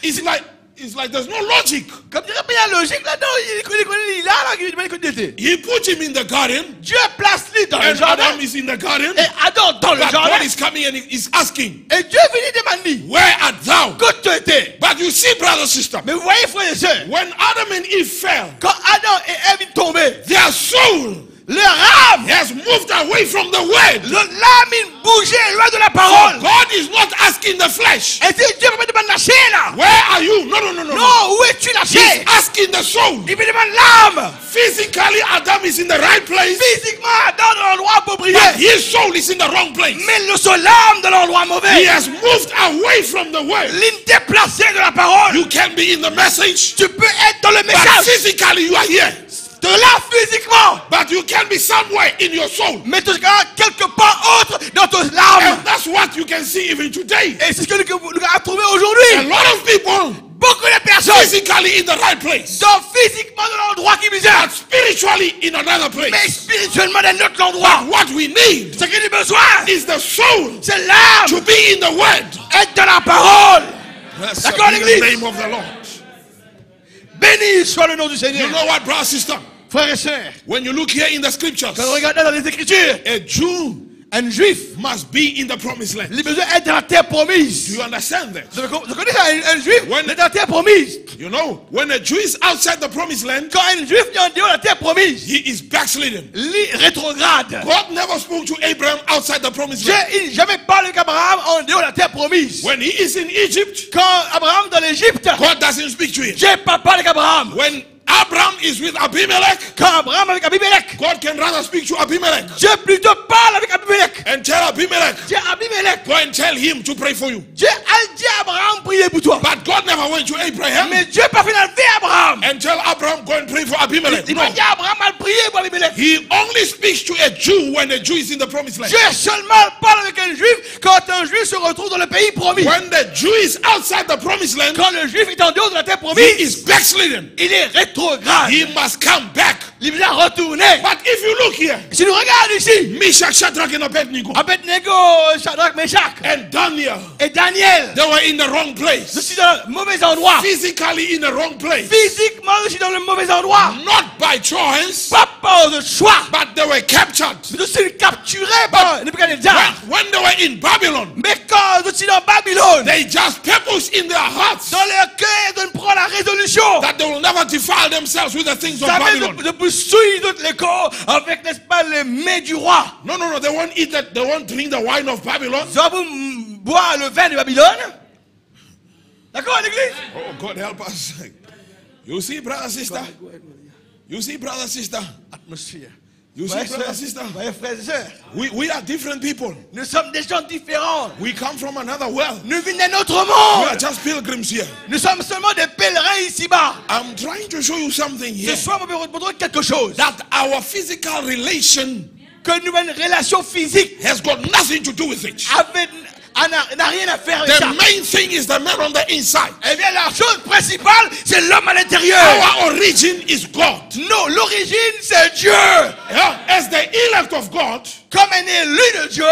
It's like there's no logic. Comme dirait, il y a la logique là-dedans. Il est là, il était. He put him in the garden, Dieu place lui dans le and jardin. Adam is in the garden. Et Adam dans le But jardin. God is coming and is asking, Et Dieu vient demander, Where art thou? quand tu étais? But you see, brother, sister, Mais vous voyez, frères et sœurs, when Adam and Eve fell, quand Adam et Ève sont tombés, their soul leur âme, has moved away from the word. l'âme, il bougeait loin de la parole. God is not asking the flesh, Et si Dieu me demande la chair là, Where are you? No. non, où es-tu la He's chair? asking the soul. Il me demande l'âme. Physically, Adam is in the right place, Physiquement, Adam dans l'endroit approprié. but his soul is in the wrong place. Mais l'âme dans l'endroit He mauvais. has moved away from the word. L'île déplacée de la parole. You can be in the message, Tu peux être dans le but message. physically you are here. De là physiquement. But you can be somewhere in your soul. Mais tu seras quelque part autre dans ton âme. And that's what you can see even today. Et c'est ce que nous avons trouvé aujourd'hui. A lot of people Beaucoup de personnes physically in the right place, sont physiquement dans l'endroit qui misère. but spiritually in another Mais place. spirituellement dans un autre endroit. What we need Ce que nous avons besoin, is the soul c'est l'âme. to be in the word. Être dans la parole. Blessed D'accord, be the l'église. name of the Lord. Béni soit le nom du Seigneur. You know what, brother, sister? Frères et sœurs, When you look here in the scriptures, quand on regarde dans les Écritures, a Jew un juif, must be in the promised land. il a besoin d'être dans la terre promise. Do you understand that? Vous connaissez ça, un juif, When- il est dans la terre promise. You know, when a Jew is outside the promised land, Quand un juif est en dehors de la terre promise, he is backslidden. il rétrograde. God never spoke to Abraham outside the promised Dieu land. n'a jamais parlé avec Abraham en dehors de la terre promise. When he is in Egypt, Quand Abraham dans l'Égypte, God doesn't speak to him. Dieu n'a pas parlé avec Abraham. When Abraham is with Abimelech, Quand Abraham avec Abimelech, God can rather speak to Abimelech Dieu plutôt parle avec Abimelech. and tell Abimelech, Dieu Abimelech, go and tell him to pray for you. Dieu a dit à Abraham prier pour toi. But God never went to Abraham Mais Dieu n'a pas fait enlever Abraham. and tell Abraham, go and pray for Abimelech. Il No. m'a dit à Abraham à prier pour Abimelech. He only speaks to a Jew when a Jew is in the promised land. Dieu seulement parle avec un juif quand un juif se retrouve dans le pays promis. When the Jew is outside the promised land, Quand le juif est en dehors de la terre he promise, is backslidden. il est rétrograde. He must come back. Il doit retourner. But if you look here, Si nous regardons ici, Meshach, Shadrach, and Abednego, Abednego, Shadrach, Meshach and Daniel, et Daniel, they were in the wrong je place. suis dans le mauvais endroit. Physically in the wrong place. Physiquement, je suis dans le mauvais endroit. Not by choice, Pas par de choix. but they were captured. Je suis capturé par Nebuchadnezzar. When they were in Babylon, Mais quand je suis dans Babylone, they just purpose in their hearts dans leur cœur, ils prennent la résolution. that they will never defile themselves with the things of Ça Babylon. de souillent les corps avec, n'est-ce pas, les mains du roi. No, no, no. They won't eat that. They won't drink the wine of Babylon. Ils vont boire le vin de Babylone. D'accord, l'église? Oh, God help us. You see, brother, sister? You see, brother, sister? Atmosphère. You see, brother, sister? Voyez, frères et sœurs. We are different people. Nous sommes des gens différents. We come from another world. Nous venons d'un autre We are monde. just pilgrims here. Nous sommes seulement des pèlerins ici-bas. I'm trying to show you something here. Ce soir, on va vous montrer quelque chose. That our physical relation Que nous avons une relation physique has got nothing to do with it. n'a rien à faire avec ça. The main thing is the man on the inside. Eh bien, la chose principale, c'est l'homme à l'intérieur. Our origin is God. Non, l'origine, c'est Dieu. Yeah, as the elect of God, Comme un élu de Dieu,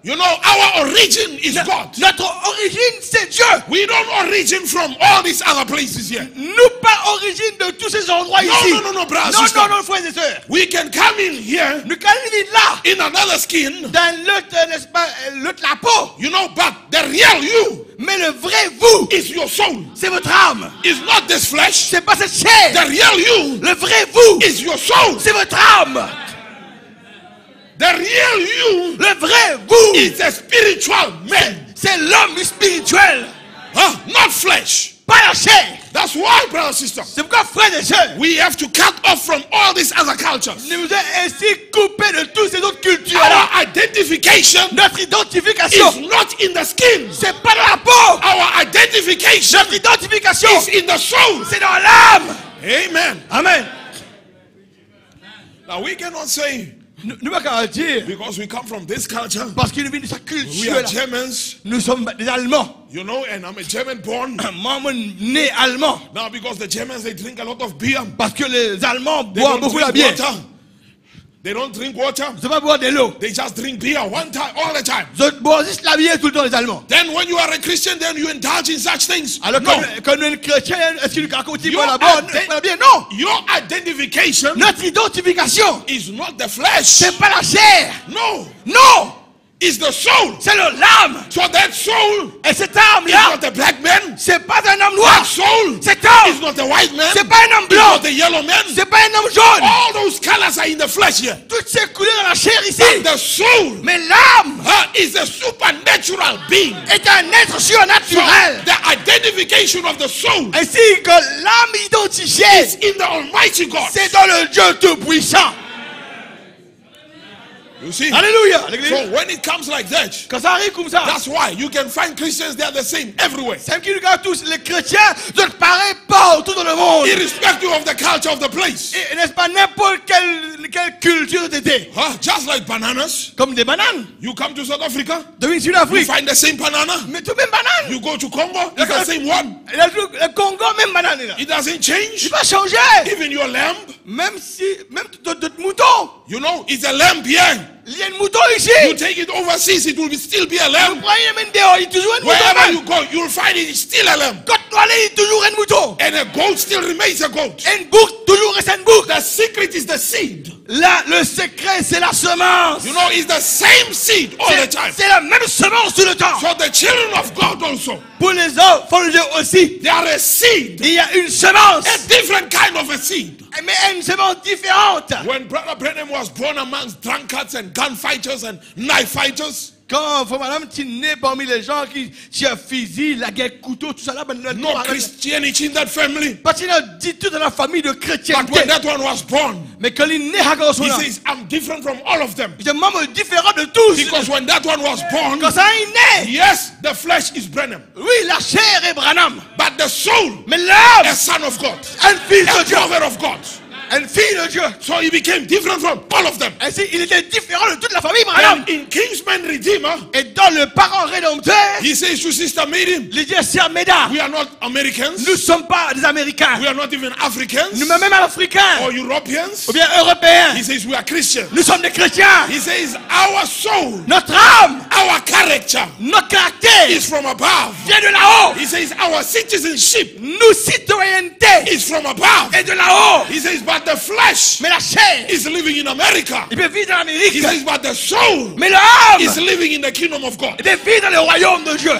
you know, our origin is God. notre origine, c'est Dieu. We don't origin from all these other places here. Nous pas origine de tous ces endroits ici. No, brother, Non, sister. non, non, frères et sœurs. We can come in here Nous vivons là, in another skin, dans l'autre, n'est-ce pas, l'autre la peau. you know, but the real you Mais le vrai vous, is your soul. c'est votre âme. It's not this flesh. C'est pas cette chair. The real you Le vrai vous, is your soul. c'est votre âme. The real you Le vrai vous, is a spiritual man. c'est l'homme spirituel, Not flesh. pas la chair. That's why, brother, sister, C'est pourquoi, frères et sœurs, we have to cut off from all these other cultures. nous nous sommes ainsi coupés de toutes ces autres cultures. Our identification Notre identification, is not in the skin. c'est pas dans la peau. Our identification Notre identification, is in the soul. c'est dans l'âme. Amen. Amen. Now we cannot say, Nous ne pouvons pas dire, because we come from this culture, parce qu'il nous vient de sa we culture, are là. Germans, Nous sommes des Allemands. you know, and I'm a German born. Moi, né allemand. Now because the Germans, they drink a lot of beer. Parce que les Allemands They boivent don't beaucoup la drink bière. water. They don't drink water. Ils ne sont pas boire de l'eau. They just drink beer one time, all the time. Ils boivent juste la bière tout le temps, les Allemands. Then when you are a Christian, then you indulge in such things. Alors, No. quand nous sommes chrétiens, est-ce que nous racontons You pas la are bonne, dead. pas la bière? Non. Your identification Notre identification, is not the flesh. c'est pas la chair. No. Non. It's the soul. C'est l'âme. So that soul Et cette is âme-là, not a black man. c'est pas un homme That noir. soul Cet is homme, not a white man. c'est pas un homme It's blanc. not a yellow man. C'est pas un homme jaune. All those colors are in the flesh here. Toutes ces couleurs dans la chair ici. But the soul Mais l'âme is a supernatural being. est un être So surnaturel. the identification of the soul Ainsi que l'âme identifiée, is in the Almighty God. c'est dans le Dieu Tout-Puissant. You see? Alléluia. L'église. So when it comes like that, Quand ça arrive comme ça, that's why you can find Christians, they are the same everywhere. c'est qui regarde tous les chrétiens de pareil partout dans le monde. Irrespective of the culture of the place. Et n'est-ce pas n'importe quelle culture c'était. Just like bananas. Comme des bananes. You come to South Africa, De you Sud-Afrique. find the same banana. Mais tout même banane. You go to Congo, it's the same one. Le Congo, même banane. Là. It doesn't Il change. va changer. Even your lamb, Même de mouton. you know, it's a lamb here. Il y a un mouton ici. You take it overseas, it will still be a Vous lamb. croyez même dehors, il y a toujours un mouton. Wherever même. you go, you'll find it is still a lamb. Quand tu allez, il y a toujours un mouton. And a goat still remains a goat. Une boucle, toujours reste une boucle. The secret is the seed. Là, le secret, c'est la semence. You know, it's the same seed all the time. C'est la même semence tout le temps. So the children of God also, Pour les enfants de Dieu aussi, they are a seed. il y a une semence. A different kind of a seed. Mais une semence différente. When Brother Branham was born amongst drunkards and gunfighters and knife fighters, Quand madame tu nais parmi les gens qui tirent fusil, la guerre, couteau, tout ça là, no Christianity in that family. parce qu'il a dit tout dans la famille de chrétiens. But when that one was born, Mais quand il naît à Garçon, he says, I'm different from all of them. il est membre différent de tous. Because when that one was born, Quand ça il naît, yes, the flesh is Branham. oui, la chair est Branham. But the soul, Mais l'âme, a son of God, un fils de a Dieu, brother of God. un fille de Dieu. So he became different from all of them. Ainsi, il était différent de toute la famille Branham. And in Kingsman Redeemer, Et dans le parent rédempteur, he says to Sister Miriam, il dit à Sœur Méda, we are not Americans, nous ne sommes pas des Américains, we are not even Africans nous même Africains, or Europeans. ou bien Européens. He says we are Christians. Nous sommes des chrétiens. He says our soul, Notre âme, our character notre caractère is from above. vient de là-haut. He says our citizenship Nous, citoyenneté, is from above. est de là-haut. He says but the flesh Mais la chair, is living in America. il peut vivre dans He l'Amérique. says but the soul Mais l'âme, is living in the kingdom of God. il peut vivre dans le royaume de Dieu.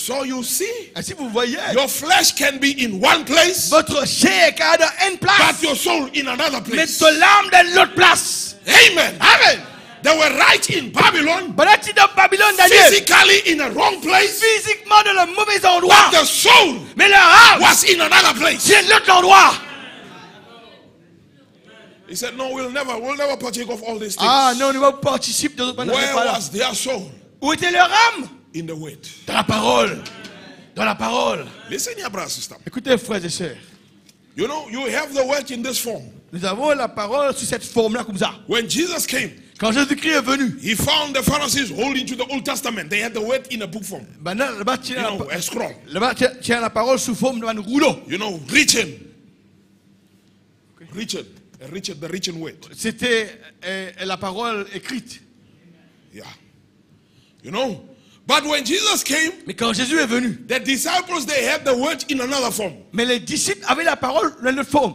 So you see, Ainsi vous voyez, your flesh can be in one place, votre chair est dans une place, but your soul in another mais place. ton âme dans l'autre place. Amen. Amen. They were right in Babylon, Pendant que tu es dans Babylone, Daniel, physically in a wrong place, physiquement dans le mauvais endroit, but the soul mais leur âme, was in another place. c'est l'autre endroit. He said, no, we'll never partake of all these things. Ah non, on ne va pas participer de l'autre Where endroit. was their soul? Où était leur âme? In the word. Dans la parole. Dans la parole. Listen here, brother, sister. Écoutez, frères et sœurs. You know, you have the word in this form. Nous avons la parole sous cette forme-là comme ça. When Jesus came, Quand Jésus-Christ est venu, he found the Pharisees holding to the Old Testament. They had the word in a book form. maintenant, là-bas, tu You know, a scroll. as la parole sous forme d'un rouleau. You know, written. Written. The written word. C'était la parole écrite. Yeah. You know, but when Jesus came, Mais quand Jésus est venu, the disciples, they had the word in another form. mais les disciples avaient la parole dans une autre forme.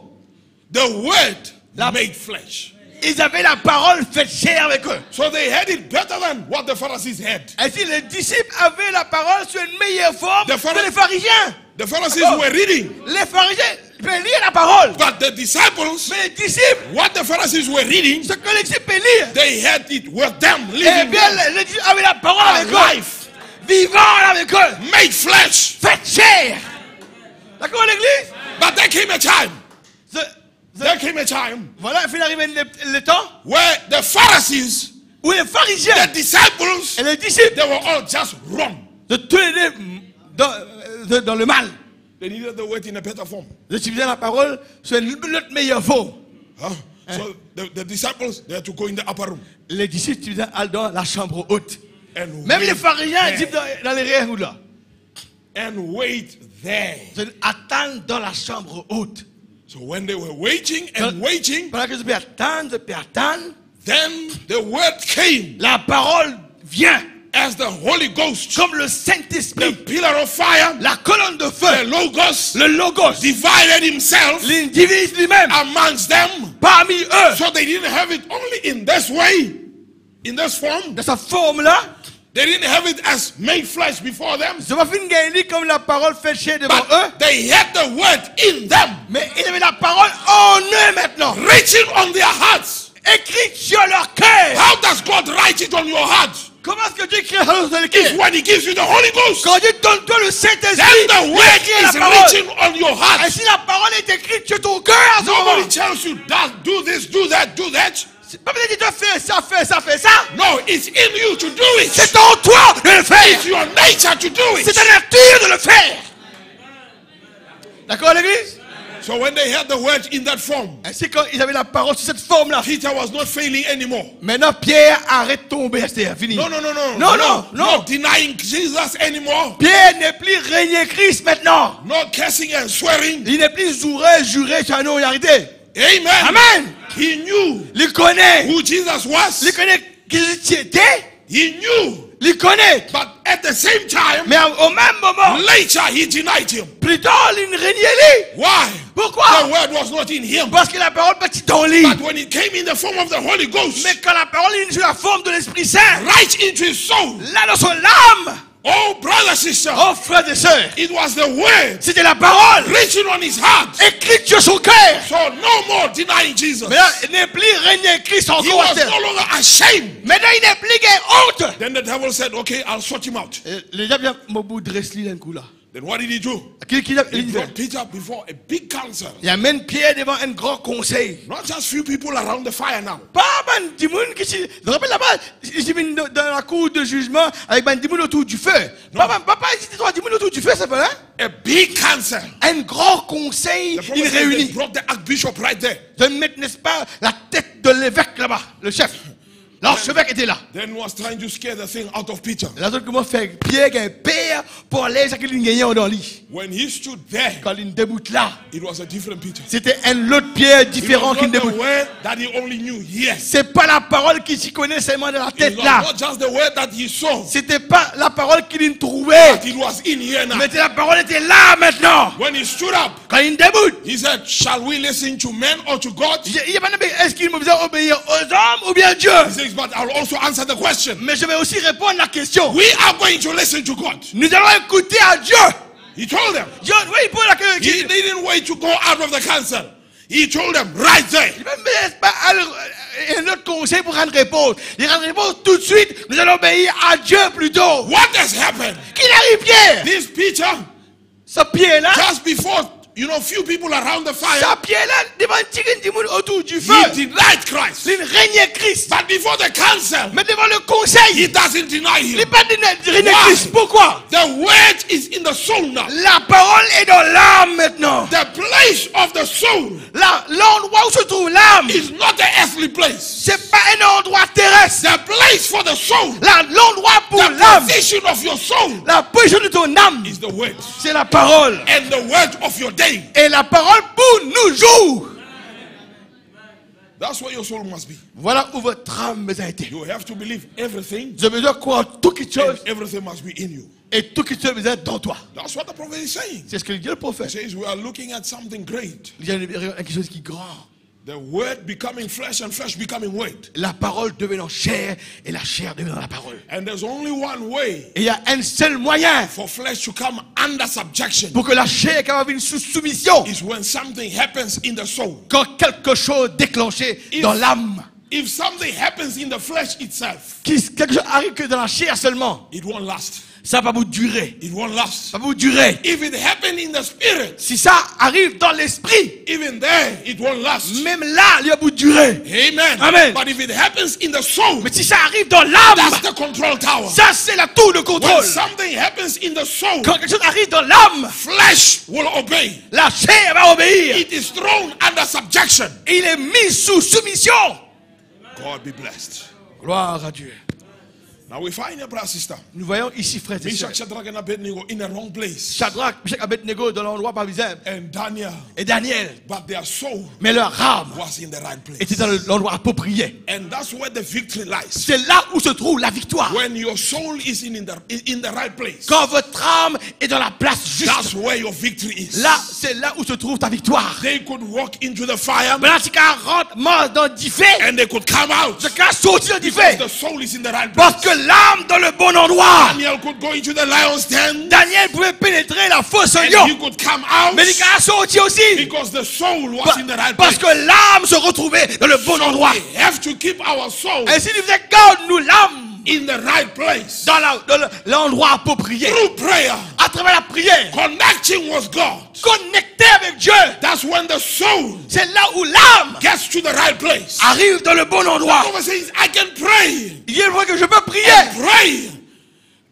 The word La- made flesh. Ils avaient la parole faite chair avec eux. So they had it better than what the Pharisees had. Ainsi, les disciples avaient la parole sur une meilleure forme que les pharisiens. The Pharisees D'accord. were reading, Les pharisiens peuvent lire la parole. but the disciples, Mais les disciples, what the Pharisees were reading, ce que les disciples peuvent lire, they had it with them, eh living bien, les disciples avaient la parole avec eux. life, Vivant avec eux. made flesh. Faites chair. D'accord, l'église? But there came a time, Ce- there came a time Voilà, il fait arriver le temps where the Pharisees, où les pharisiens the disciples, et les disciples they were all just wrong. de tous les deux dans le mal. They needed the word in a better form. Ils utilisaient la parole sur notre meilleure forme. Huh? So the disciples, they had to go in the upper room Les disciples utilisaient dans la chambre haute. and Même les wait pharisiens there. disent dans les réels là. And wait there. Attendre dans la chambre haute. So when they were waiting and waiting, Pendant que je peux attendre, then the word came la parole vient as the Holy Ghost, comme le the Saint-Esprit, pillar of fire, la colonne de the feu, Logos, le logos, divided himself l'individu lui-même amongst them. parmi eux. So they didn't have it only in this way, in this form. De cette forme-là, They didn't have it as made flesh before them, je vais finir gagner comme la parole fait chair devant eux. but they had the word in them, Mais ils avaient la parole en eux maintenant. written on their hearts. Écrite sur leur cœur. How does God write it on your heart? Comment est-ce que Dieu écrit sur le It's cœur? when He gives you the Holy Ghost. Quand Dieu donne toi le Saint-Esprit, Then the il word écrit la is parole. written on your heart. Et si la parole est écrite sur ton cœur, à ce Nobody moment, tells you that, do this, do that, do that. c'est pas peut-être que tu dois faire ça, faire ça, faire ça. No, it's in you to do it. C'est en toi de le faire. It's your nature to do C'est it. ta nature de le faire. D'accord, l'église? So when they had the word in that form, Ainsi quand ils avaient la parole sur cette forme-là. Peter was not failing anymore. Maintenant, Pierre arrête de tomber. C'est fini. No. Non. Not denying Jesus anymore. Pierre n'est plus régné Christ maintenant. Not cursing and swearing. Il n'est plus juré sur une autorité. Amen. Amen. He knew Il connaît. who Jesus Il was. connaît qui il était. He knew. Il connaît. But at the same time, Mais au même moment, later he denied him. plus tard, il ne régnait lui. Why? Pourquoi? The word was not in him. Parce que la parole petit dans lui. But when it came in the form of the Holy Ghost, Mais quand la parole est sur la forme de l'Esprit Saint, right into his soul. là dans son âme, Oh, brother, sister, oh frères et sœurs, it was the word c'était la parole written on his heart. écrite sur son cœur. So no more denying Jesus. Mais là, il n'est plus régné Christ He encore. was no longer ashamed. Maintenant, il n'est plus qu'un honte. Then the devil said, okay, I'll sort him out. Le diable vient me dresse-lui un coup là. Then what did he do? He He brought Peter before a big council. Il amène Pierre devant un grand conseil. Not just few people around the fire now. Pas ben du monde qui se rappelle là-bas, j'ai mis dans la cour de jugement avec ben du monde autour du feu. Pas hésiter toi du monde autour du feu, ça fait là. A big council. Un grand conseil, The prophet il said they réunit. brought the archbishop right there. De mettre, n'est-ce pas, la tête de l'évêque là-bas, le chef. L'archevêque était là. Then was trying to scare the thing out of Peter. La autre comment faire Pierre un père pour aller chaque ligne gagnant dans lui. When he stood there, Quand il déboute là, it was a different Peter. c'était un autre Pierre It différent was qui not the déboute. word that he only knew. Yes. C'est pas la parole qui s'y connaît seulement dans la It tête was là. not just the word that he saw. C'était pas la parole qu'il trouvait. But it was in here now. Mais la parole était là maintenant. When he stood up, Quand il déboute, he said, shall we listen to men or to God? il y a pas est-ce qu'il me faisait obéir aux hommes ou bien Dieu? He said, place, but I'll also answer the question. Mais je vais aussi répondre à la question. We are going to listen to God. Nous allons écouter à Dieu. He told them. Dieu, oui, il pose la question. He didn't wait to go out of the council. He told them right there. Il ne me laisse pas un autre conseil pour rendre réponse. Il rend réponse tout de suite. Nous allons obéir à Dieu plutôt. What has happened? Qu'il arrive, Pierre? This Peter, Ce Pierre-là, just before, few people around the fire, ce Pierre-là, devant un monde autour du feu, he denied Christ. il régnait Christ. But before the council, Mais devant le conseil, he doesn't deny il him. n'est pas régné Why? Christ. Pourquoi? The word is in the soul now. La parole est dans l'âme maintenant. The place of the soul L'endroit où se trouve l'âme, is not the earthly place. c'est pas un endroit terrestre. The place for the soul, L'endroit pour the l'âme, position of your soul, la position de ton âme, is the word. c'est la parole. And the word of your day. Et la parole pour nous jours. That's where your soul must be. Voilà où votre âme a été. You have to believe everything, Je besoin de croire tout quelque chose and everything must be in you. et tout quelque chose besoin dans toi. That's what the prophet is saying. C'est ce que dit le He prophète. says we are looking at something great. Il y a quelque chose qui est grand. The word becoming flesh and flesh becoming word. La parole devenant chair et la chair devenant la parole. And there's only one way Et il y a un seul moyen for flesh to come under subjection, pour que la chair vienne sous soumission. is when something happens in the soul. Quand quelque chose déclenché dans l'âme, If something happens in the flesh itself, quelque chose arrive que dans la chair seulement, it won't last. ça va vous durer. It won't last. Ça va vous durer. If it happened in the spirit, Si ça arrive dans l'esprit, even there, it won't last. même là, il va vous durer. Amen. Amen. But if it happens in the soul, Mais si ça arrive dans l'âme, that's the control tower. ça c'est la tour de When contrôle. something happens in the soul, Quand quelque chose arrive dans l'âme, flesh will obey. la chair va obéir. It is thrown under subjection. Il est mis sous soumission. God be blessed. Gloire à Dieu. Now we find your brother, sister, Nous voyons ici, frères et sœurs, Meshach, Shadrach, and Abednego in the wrong place. Shadrach, Meshach, Abednego dans l'endroit pas visible, And Daniel, et Daniel, but their soul mais leur âme was in the right était place. dans l'endroit approprié. And that's where the victory lies. C'est là où se trouve la victoire. When your soul is in the right place, Quand votre âme est dans la place that's juste, where your victory is. là, c'est là où se trouve ta victoire. They could walk into the fire Mais là, si quelqu'un rentre mort dans du feu, and they could come out ce cas sortir du because feu, the soul is in the right parce place. que l'âme dans le bon endroit. Daniel could go into the lion's den Daniel pouvait pénétrer la fosse au and lion, he could come out mais il a sorti aussi because the soul was in the right parce place. que l'âme se retrouvait dans le bon endroit. We have to keep our soul Ainsi, nous faisons garde nous l'âme in the right place dans l'endroit approprié, through prayer, à travers la prière, connecting with God. connecté avec Dieu. That's when the soul C'est là où l'âme gets to the right place. arrive dans le bon endroit. Someone says, I can pray Il y a une fois que je peux prier, and pray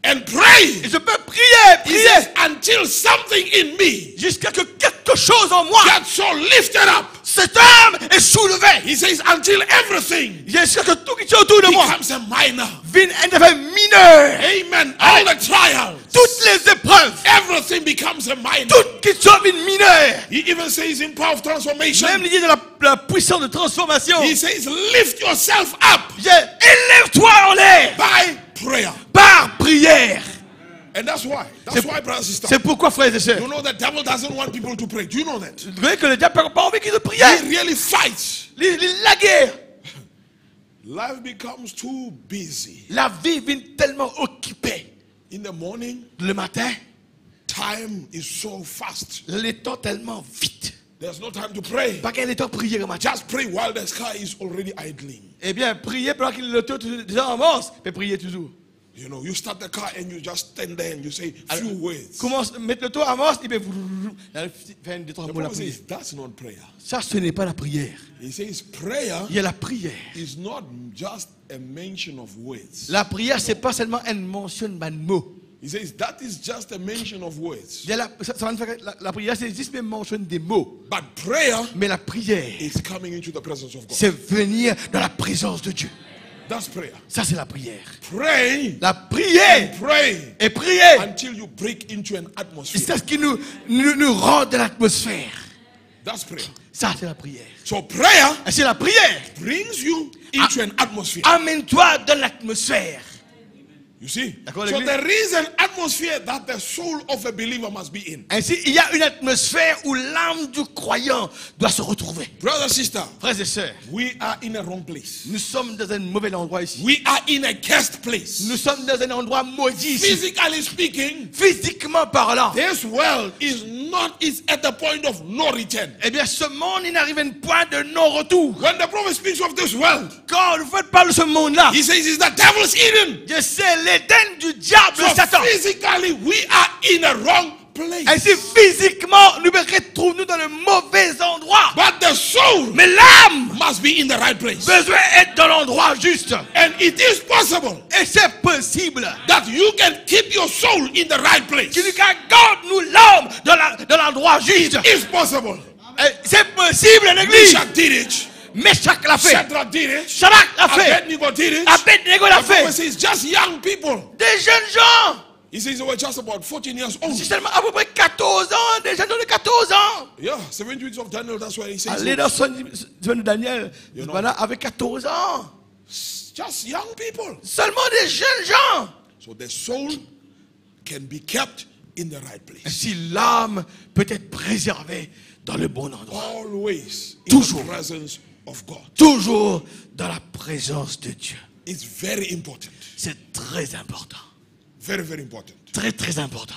and pray. et je peux prier, He says, prier, until something in me jusqu'à ce que quelque chose en moi, gets so lifted up. cette âme est soulevée. He says, until everything Jusqu'à ce que tout qui est autour de moi becomes a minor. vienne un effet mineur. Amen. All the trials, Toutes les épreuves, everything becomes a minor. toutes qui sont une mineure. He even says in power of transformation, Même l'idée de la puissance de transformation. he says, lift yourself up Élève-toi en l'air by prayer. par prière. And that's why. That's why, brothers and sisters. C'est pourquoi, frères et sœurs, You know the devil doesn't want people to pray. Do you know that? vous voyez que le diable n'a pas envie qu'ils de prier. He really fights. La guerre, Life becomes too busy. la vie vient tellement occupée. In the morning, Le matin, time is so fast. le temps tellement vite. There's no time to pray. Pas qu'il y ait le temps de prier le matin. Just pray while the sky is already idling. Eh bien, prier pendant que le temps déjà avance, mais prier toujours. You know, you start the car and you just stand there and you say few words. Commence, mettre le temps avance, et bien, faire deux, trois The mots la prophet prière. says that's not prayer. Ça, ce n'est pas la prière. He says prayer Il y a la prière. is not just a mention of words. La prière, c'est pas seulement une mention de mots. He says that is just a mention of words. Il y a la prière, c'est juste une mention des mots. But prayer Mais la prière, is coming into the presence of God. c'est venir dans la présence de Dieu. That's prayer. Ça, c'est la prière. Pray La prière and pray et prier, until you break into an atmosphere. c'est ce qui nous rend de l'atmosphère. That's prayer. Ça, c'est la prière. So prayer Et c'est la prière. brings you into an atmosphere. Amène-toi dans l'atmosphère. You see? D'accord, So l'église? there is an atmosphere that the soul of a believer must be in. Ainsi, il y a une atmosphère où l'âme du croyant doit se retrouver. Brother, sister, Frères et sœurs, we are in a wrong place. nous sommes dans un mauvais endroit ici. We are in a cursed place. Nous sommes dans un endroit maudit ici. Physically speaking, Physiquement parlant, this world is at the point of no return. eh bien, ce monde, il n'arrive à un point de non-retour. When the prophet speaks of this world, Quand le prophète parle de ce monde-là, he says it's the devil's Eden. je sais, l'Éden du diable, So Satan. physically, we are in a wrong place. Ainsi, physiquement, nous retrouvons dans le mauvais endroit. But the soul Mais l'âme must be in the right place. besoin d'être dans l'endroit juste. And it is possible Et c'est possible that you can keep your soul in the right place. que nous garde-nous l'âme dans l'endroit juste. It's possible. Et c'est possible, l'église. Meshach did it. Meshach l'a fait. Shadrach did it. Shadrach l'a fait. Abednego did it. Abednego l'a The prophet fait. says just young people. Des jeunes gens. He says they were just about 14 years old. C'est seulement à peu près 14 ans. Des jeunes de 14 ans. Yeah, 7 weeks of Daniel, that's why he says Allez it. dans son de Daniel. You know. Voilà, avec 14 ans. Just young people. Seulement des jeunes gens. So the soul can be kept in the right place. Ainsi, l'âme peut être préservée dans le bon endroit. Always in Toujours. the presence of God. Toujours dans la présence de Dieu. It's very important. C'est très important. Very, very important. Très, très important.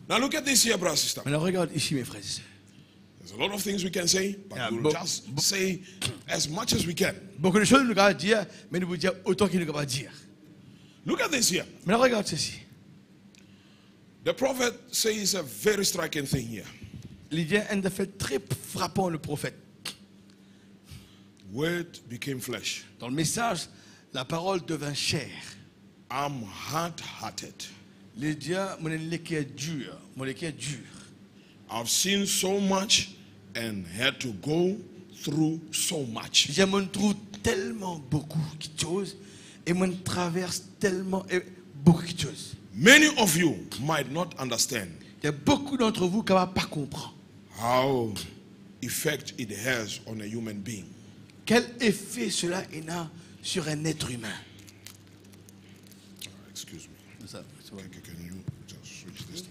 Now look at this here, brother, sister. Maintenant, regarde ici, mes frères et sœurs. There's a lot of things we can say, but Yeah, we'll but- just say as much as we can. Beaucoup de choses nous pouvons dire, mais nous pouvons dire autant qu'il nous pouvons dire. Look at this here. Maintenant, regarde ceci. The prophet says a very striking thing here. Il y a un fait très frappant, le prophète. Word became flesh. Dans le message, la parole devint chair. I'm hard-hearted. Il dit, mon cœur est dur. Mon cœur est dur. I've seen so much and had to go through so much. Je me trouve tellement beaucoup de choses et je traverse tellement beaucoup de choses. Many of you might not understand Il y a beaucoup d'entre vous qui ne vont pas comprendre how effect it has on a human being. quel effet cela a sur un être humain. Excuse me. Ça, ça va. Can you just switch this?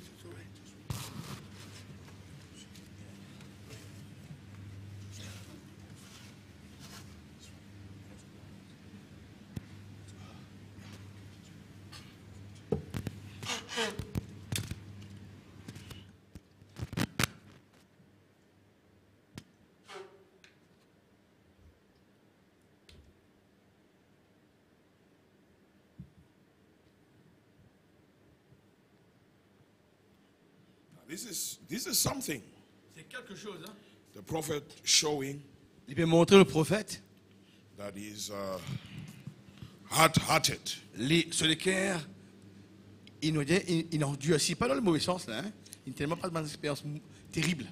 This is something. C'est quelque chose. Hein? The prophet showing Il peut montrer le prophète that is hard-hearted. sur le cœur. Il endure aussi, pas dans le mauvais sens là. Hein? Il n'a tellement pas de expérience terrible.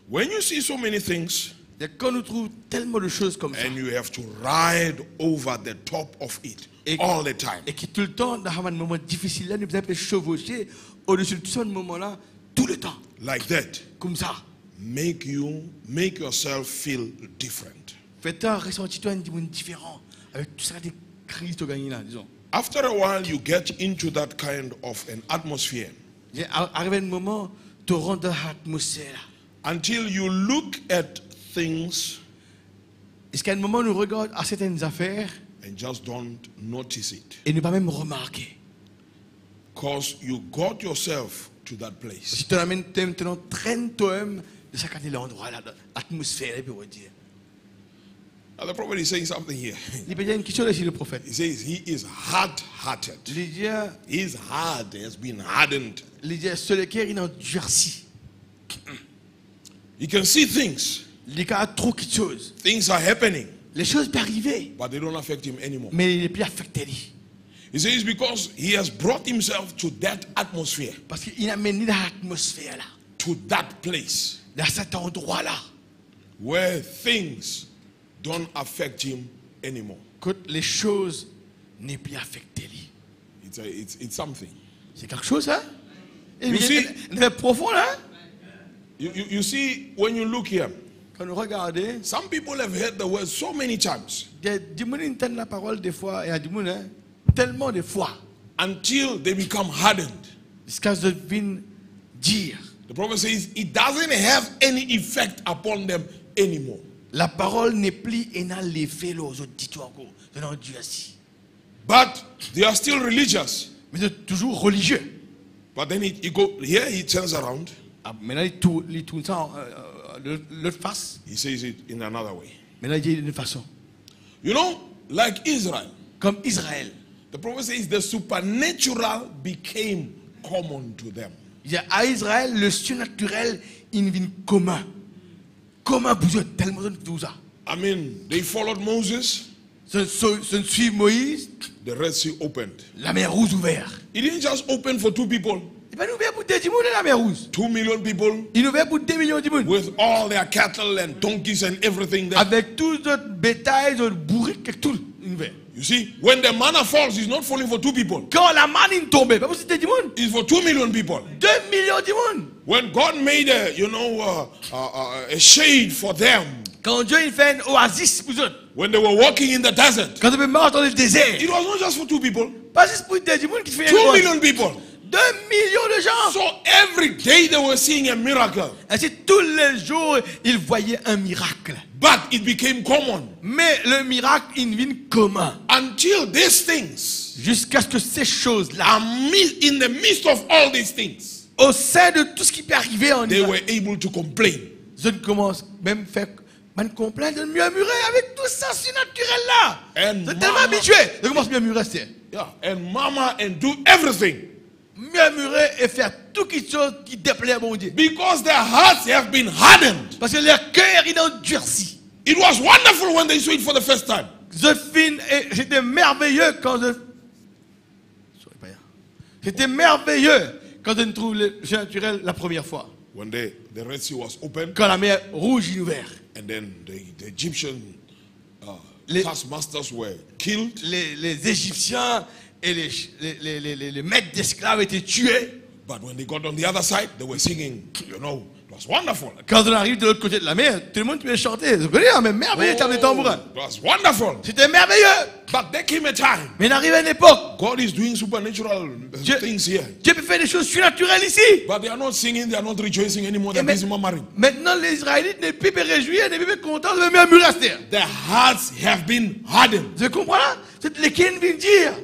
When you see so many things Et quand nous trouvons tellement de choses comme ça, and you have to ride over the top of it all the time, et qui tout le temps, dans un moment difficile là, nous avons chevaucher au-dessus de tout ce moment-là, tout le temps, like that, comme ça. make yourself feel different. Faites-en ressentir un monde différent, avec tout ça des crises de gagner là, disons. After a while, you get into that kind of an atmosphere Arrivé un moment, tu rentres dans l'atmosphère là. until you look at things Est-ce qu'à un moment, nous regardons à certaines affaires and just don't notice it, et ne pas même remarquer. because you got yourself to that Si place. tu l'amènes maintenant, traîne toi-même de chaque endroit là, l'atmosphère, et puis on va dire. Now the prophet is saying something here. Il peut dire une question ici, le prophète. He says he is hard-hearted. Il dit, His heart has been hardened. sur le cœur, il est endurci. He can see things. Il a trop de choses. Things are happening, Les choses peuvent arriver, but they don't affect him anymore. mais il n'est plus affecté. He says because he has brought himself to that atmosphere, Parce qu'il a mené dans l'atmosphère là, to that place dans cet endroit là, where things don't affect him anymore. que les choses n'est plus affectées. It's something. C'est quelque chose, hein? You see- C'est profond, là. You see, when you look here, Quand nous regardons, some people have heard the word so many times des gens entendent la parole des fois, et il y a des gens, tellement de fois, until they become hardened. jusqu'à ce qu'ils viennent dire. The prophet says it doesn't have any effect upon them anymore. La parole n'est plus et n'a l'effet aux auditeurs de notre Dieu ici. But they are still religious. Mais c'est toujours religieux. But then he turns around. Ah, maintenant, il tourne ça de l'autre face. He says it in another way. Maintenant, il dit d'une façon. You know, like Israel, Comme Israël. the prophet says the supernatural became common to them. Il y a à Israël, le surnaturel, il vient commun. Comment vous êtes tellement de tout ça? I mean, they followed Moses, Ce ne suit Moïse, the Red Sea opened. la mer rouge ouverte. It didn't just open for 2 people, Il va nous ouvrir pour 2 personnes la mer rouge. 2 million people Il nous ouvert pour 2 millions de personnes. with all their cattle and donkeys and everything there. Avec tout notre bétail, notre bourrique, et tout. Il nous ouvert. You see, when the manna falls, it's not falling for 2 people. Quand la manne tombe, pas pour 2 personnes. It's for 2 million people. 2 millions de personnes. When God made a shade for them, Quand Dieu il fait un oasis pour eux. when they were walking in the desert, Quand ils marchent dans le désert. it was not just for 2 people, Pas juste pour 2 personnes qui font 2 un oasis. million people. 2 millions de gens. So every day they were seeing a miracle, Ainsi, tous les jours, ils voyaient un miracle. but it became common Mais le miracle, il vient commun. until these things, Jusqu'à ce que ces choses-là, in the midst of all these things, au sein de tout ce qui peut arriver en they Israël, were able to complain. je commence même à faire une complainte de murmurer avec tout ça surnaturel-là. And Je suis tellement mama- habitué. Je commence à murmurer. Yeah, and mama and do everything Murmurer et faire toute chose qui déplaît à mon Dieu. because their hearts have been hardened. Parce que leur cœur est endurci. It was wonderful when they saw it for the first time. C'était merveilleux quand je... C'était merveilleux quand je trouve le surnaturel la première fois. When the Red Sea was open, Quand la mer rouge est ouverte. and then the Egyptian Les- taskmasters were killed, Les Égyptiens et les maîtres d'esclaves étaient tués. but when they got on the other side, they were singing, it was wonderful. Quand on arrive de l'autre côté de la mer, tout le monde pouvait chanter. Vous connaissez, mais merveilleux, tape des tambourins. It was wonderful. C'était merveilleux. But there came a time, Mais il arrive à une époque, God is doing supernatural Dieu- things here. Dieu peut faire des choses surnaturelles ici. But they are not singing, they are not rejoicing anymore, they're Et busy murmuring. Maintenant, les Israélites n'est plus réjouis, n'est plus contents de murmurer à terre. Their hearts have been hardened. Vous comprenez? C'est les qui viennent dire.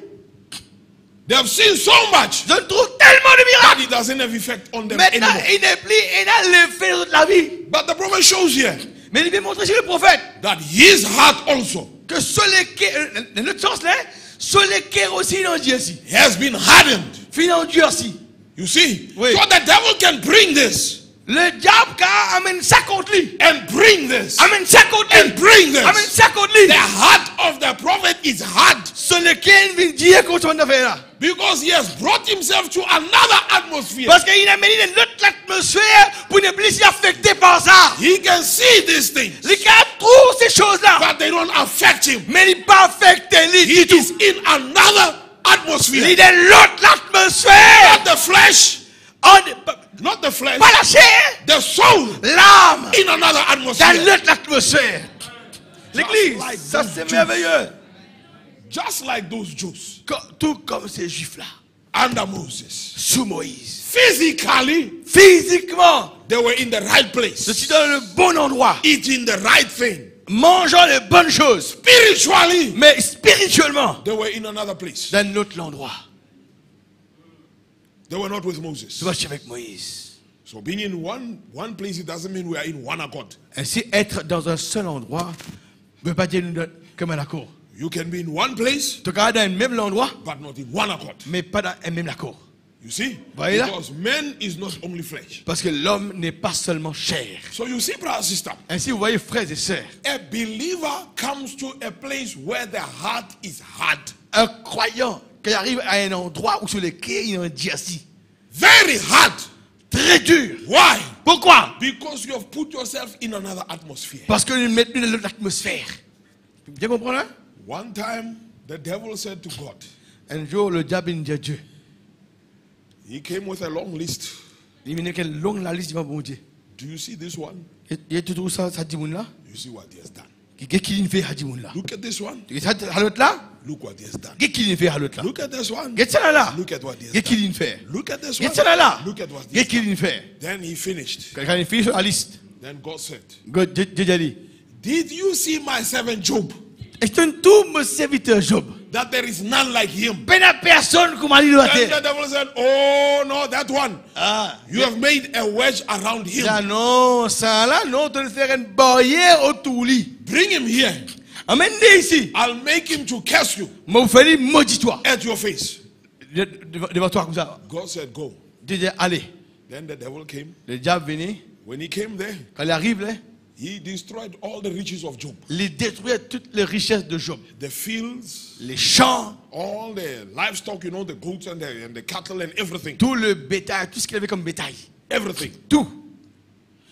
They have seen so much Je trouve tellement de that miracles. it doesn't have effect on them Maintenant, anymore. il n'est plus, il a l'effet de la vie. But the prophet shows here Mais il vient montrer chez le prophète that his heart also que sur les quais, dans notre sens là, sur les quais aussi, il en dit ici. has been hardened. Fin endurci. You see? Oui. So the devil can bring this Le diable car amène ça contre lui. and bring this Amène ça contre lui. and bring this. Amène ça contre lui. The heart of the prophet is hard Sur le quais, il vient dire contre son affaire là. because he has brought himself to another atmosphere. Parce qu'il a amené de l'autre atmosphère pour ne plus s'y affecter par ça. He can see these things, Les gars trouvent ces choses-là. but they don't affect him. Mais il n'est pas affecté. He is in another Il atmosphere. est dans l'autre atmosphère. Not the flesh, Pas not the flesh, la chair. the soul L'âme. in another Dans atmosphere. l'autre atmosphère. L'église. like Ça those c'est Jews. merveilleux. Just like those Jews Tout comme ces juifs-là. under Moses. Sous Moïse. Physically, Physiquement. they were in the right Je place, suis dans le bon endroit. eating the right thing. Mangeant les bonnes choses. Spiritually, Mais spirituellement. they were in another place. Dans l'autre endroit. They were not with Moses. Tu vas avec Moïse. So being in one place, it doesn't mean we are in one accord. Ainsi, être dans un seul endroit ne veut pas dire nous comme un accord. You can be in one place, Tu regardes dans un même endroit, but not in one accord. mais pas dans un même accord. You see? Voyez là? Because man is not only flesh. Parce que l'homme n'est pas seulement chair. So you see, brother, sister, Ainsi, vous voyez, frères et sœurs, a believer comes to a place where the heart is hard. un croyant qui arrive à un endroit où sur le quai, il en dit assis. Very hard. Très dur. Why? Pourquoi? Because you have put yourself in another atmosphere. Parce que nous mettons dans l'autre atmosphère. Vous bien comprendre? Hein? One time, the devil said to God, Un jour, le diable dit à Dieu. he came with a long list. Il m'a dit quelle longue la liste devant mon Dieu. Do you see this one? Il y a tout ça, ça dit là. You see what he has done. Qu'est-ce qu'il fait à dit là? Look at this one. Tu sais à l'autre là? Look what he has done. Qu'est-ce qu'il fait à l'autre là? Look at this one. Qu'est-ce qu'il là? Look at what he has Qu'est-ce done. qu'il fait? Look at this Qu'est-ce one. qu'il là? Look at what he Qu'est-ce has done. qu'il fait? Then he finished. Quand il fait sur la liste, Then God said, Dieu dit, did you see my servant Job? est-ce que tout mon serviteur Job? That there is none like him. Ben à personne comme Ali doit And the être. devil said, oh no, that one. Ah, You have made a wedge around him. là non, ça là non, tu dois faire une barrière autour de lui. Bring him here. Amène-le ici. I'll make him to curse you Mais vous faites maudit-toi. at your face. Devant toi comme ça. God said, go. Dieu dit, allez. Then the devil came. Le diable venait. When he came there, Quand il arrive là, he destroyed all the riches of Job. il détruit toutes les richesses de Job. The fields, Les champs, all the livestock, you know, the goats and the cattle and everything. tout le bétail, tout ce qu'il avait comme bétail. Everything. Tout.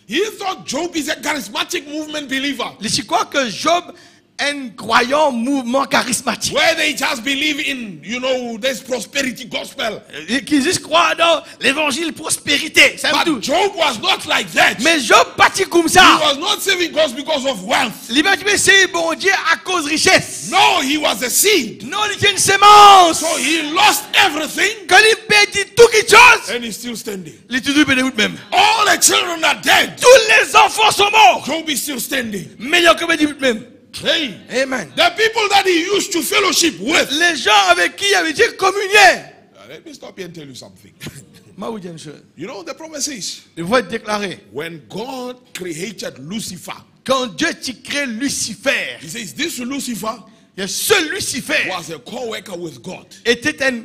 He thought Job is a charismatic movement believer. Je crois que Job est un croyant mouvement charismatique. Where they just believe in, you know, this prosperity gospel. Qui juste croit dans l'évangile prospérité. C'est tout. But Job was not like that. Mais Job partit comme He ça. was not serving God because of wealth. Il va c'est bon Dieu à cause de richesse. No, he was a seed. Non, il est une sémence. So he lost everything Quand il perdit tout quelque chose, and he's still standing. il est toujours pédé même. All the children are dead. Tous les enfants sont morts. Job is still standing. Mais il y a que pédé même. Hey, Amen. the people that he used to fellowship with. Les gens avec qui il avait dit communier. Let me stop here and tell you something. Moi, vous dis une chose. You know, the promise is Il faut être déclaré. when God created Lucifer, Quand Dieu t'y crée Lucifer, he says this Lucifer il y a ce Lucifer was a co-worker with God. était un